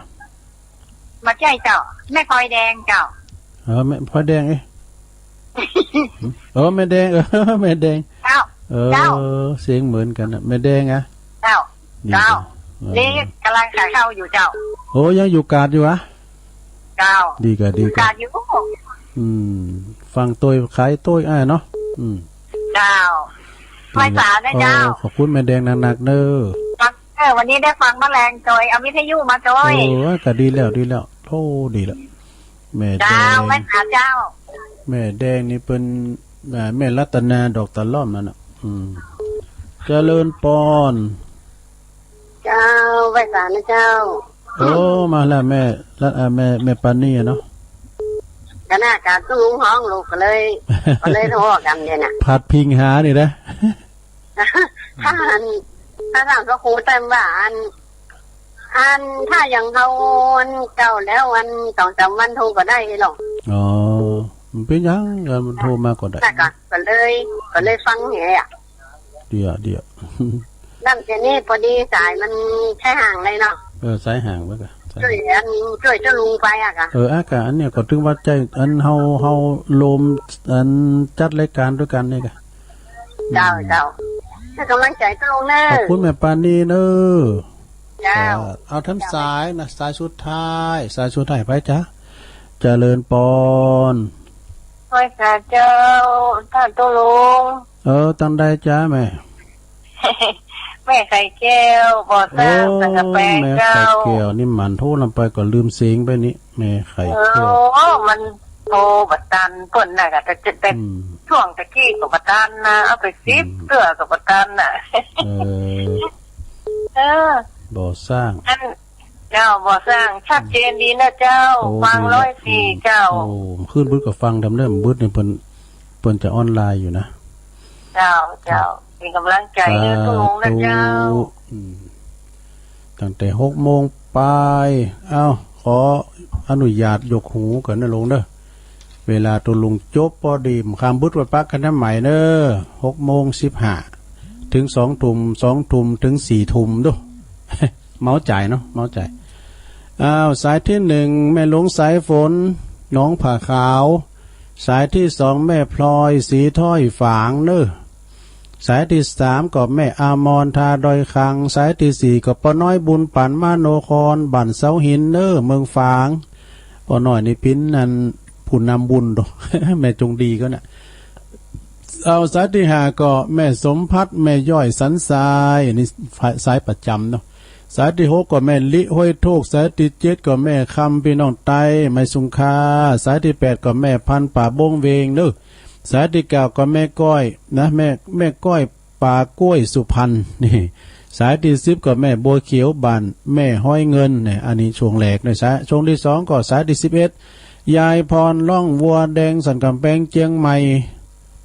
มาใจเจ้าแม่คอยแดงเจ้า ไม่พลอยแดงแม่แดงแม่แดง เจ้า เสียงเหมือนกันน่ะแม่แดงอ่ะ เจ้านี่กำลังขายข้าวอยู่เจ้า โอ้ยังอยู่กาดอยู่อ่ะ เจ้า ดีกะ การอยู่ ฟังตัวขายตัวอ้ายเนาะเจ้าไว้สาได้เจ้า ขอบคุณแม่แดงหนักๆเด้อ วันนี้ได้ฟังแมลงจอยเอาวิทยุมาจอย ก็ดีแล้วโทดีแล้วแม่แด เจ้าง ไว้สาเจ้า แม่แดงนี่เป็นแม่รัตนาดอกตะล่อมนั่นน่ะเจริญปอน เจ้าไว้สานะเจ้า โอ้มาแล้วแม่ปานี่เนาะ คณะการตุ้งห้องลูกก็เลยโทรกันเนี่ยน่ะ ผัดพิงหานี่นะ ถ้าถามพระครูเต็มว่าถ้าอย่างเขาเก่าแล้ววัน2-3 วันโทรก็ได้หรอก อ๋อมันเป็นยังมันโทรมาก็ได้ แต่ก็เลยฟังไงอ่ะ เดี๋ยว นั่นแต่นี่พอดีสายมันแค่ห่างเลยเนาะ สายห่างไว้ก่ะ ช่วยเจ้าลุงไปอ่ะค่ะ อากาศอันเนี่ยก็ถึงว่าใจอันเฮาลมอันจัดรายการด้วยกันนี่กะ เจ้าให้กำลังใจเจ้าลุงเนอะ ขอบคุณแม่ปานีเนอะ เจ้า เอาทั้งสายนะสายสุดท้ายไปจ้ะเจริญปอน ไว้สาเจ้าท่านเจ้าลุง ตั้งได้จ้าแม่ แม่ไข่แก้วบอต้าสังกะแปง แม่ เจ้า ไข่แก้วนี่หมันโทษลงไปก็ลืมเสียงไปนี่แม่ไข่แก้ว มันโตบัดตันเพิ่นน่ะก็แต่ช่วงตะกี้ก็บัดตันนะเอาไปซิปเสื้อก็บัดตันน่ะบ่สร้าง เจ้าบ่สร้างชัดเจนดีนะเจ้าฟัง104เจ้าขึ้นบึ้ดก็ฟังทำเรื่องบึ้ดเนี่ยเพิ่นจะออนไลน์อยู่นะ เจ้า เป็นกำลังใจเด้อทุลุงนะเจ้า อืมตั้งแต่6 โมงไปขออนุญาตยกหูกันนะลุงเด้อเวลาตัวลุงจบพอดีคำบุตรวัดปักกันน้ำใหม่เด้อ6:15ถึง2 ทุ่มถึง4 ทุ่มดู เมาใจเนาะเมาใจสายที่1แม่หลวงสายฝนน้องผ่าขาวสายที่2แม่พลอยสีถ้อยฝางเด้อสายที่3ก็แม่อามรทาดอยคังสายที่4ก็ป้าน้อยบุญปั่นมาโนครบั่นเสาหินเด้อเมืองฝางป้าน้อยนี่พินนั่นผู้นำบุญดอก แม่จงดีก็น่ะสายที่5ก็แม่สมพัฒน์แม่ย่อยสันทรายอันนี้สายประจำเนาะสายที่6ก็แม่ลิห้วยโทกสายที่7ก็แม่คำพี่น้องไตไม่สุงคาสายที่8ก็แม่พันป่าบงเวงเด้อสายที่9ก็แม่ก้อยนะแม่ก้อยป่ากล้วยสุพรรณนี่สายที่10ก็แม่บัวเขียวบ้านแม่ห้อยเงินเนี่ยอันนี้ช่วงแรกนะช่วงที่2ก็สายที่11ยายพรล่องวัวแดงสันกำแพงเจียงใหม่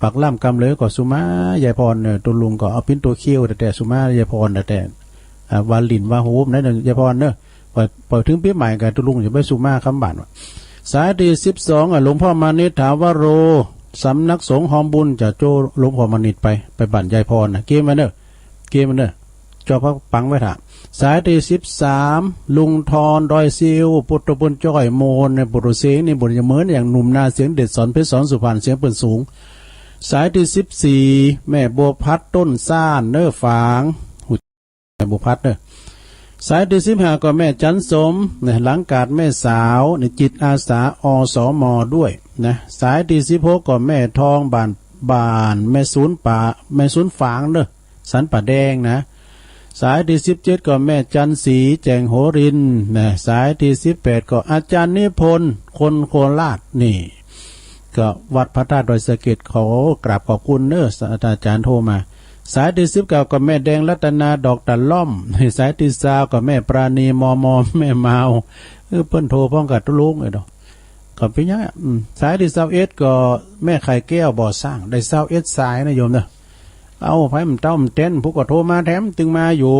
ปักล่ำกำเลยก็สุมายายพรเนี่ยตัวลุงก็เอาปิ้นตัวเขี้ยวแต่สุมายายพรแต่วาลินวาโฮมนั่นยายพรเนอะปล่อยถึงปีใหม่กันตัวลุงอย่าไปสุมาคำบานสายที่12หลวงพ่อมานิษฐาวโรสำนักสงฆ์หอมบุญจะโจหลวงพ่อมานิษไปบั่นยายพรนะเกมมันเนอะจอพักปังไว้ถ่าสายที่13ลุงทอนดอยซิวปุตตะปุนจ้อยโมนในบุรุษเสียงนี่บุญเหมือนอย่างหนุ่มนาเสียงเด็ดสอนเพชรสอนสุพรรณเสียงเปิ่นสูงสายที่14แม่บัวพัดต้นซ่านเนื้อฝางแม่บัวพัดเนอะสายที่15ก็แม่จันสมเนี่ยหลังกาดแม่สาวในจิตอาสาอสมด้วยนะสายที่16ก็แม่ทองบานแม่ศูนย์ป่าแม่ศูนย์ฝางเนอะสันป่าแดงนะสายที่17ก็แม่จันสีแจงโหรินนะสายที่18ก็อาจารย์นิพนธ์คนโคราชนี่ก็วัดพระธาตุดอยสะเก็ดขอกราบขอบคุณเนอะอาจารย์โทรมาสายที่19ก็แม่แดงรัตนาดอกตะล่อมสายที่20ก็แม่ปราณีมแม่เมาเพิ่นโทรพ้องกับตุลุงไอ้ดอกก็เป็นยังสายที่21ก็แม่ไข่แก้วบ่อสร้างได้21สายนะโยมเนอะเอาไผมันเต้ามันเต้นผู้ก็โทรมาแถมตึงมาอยู่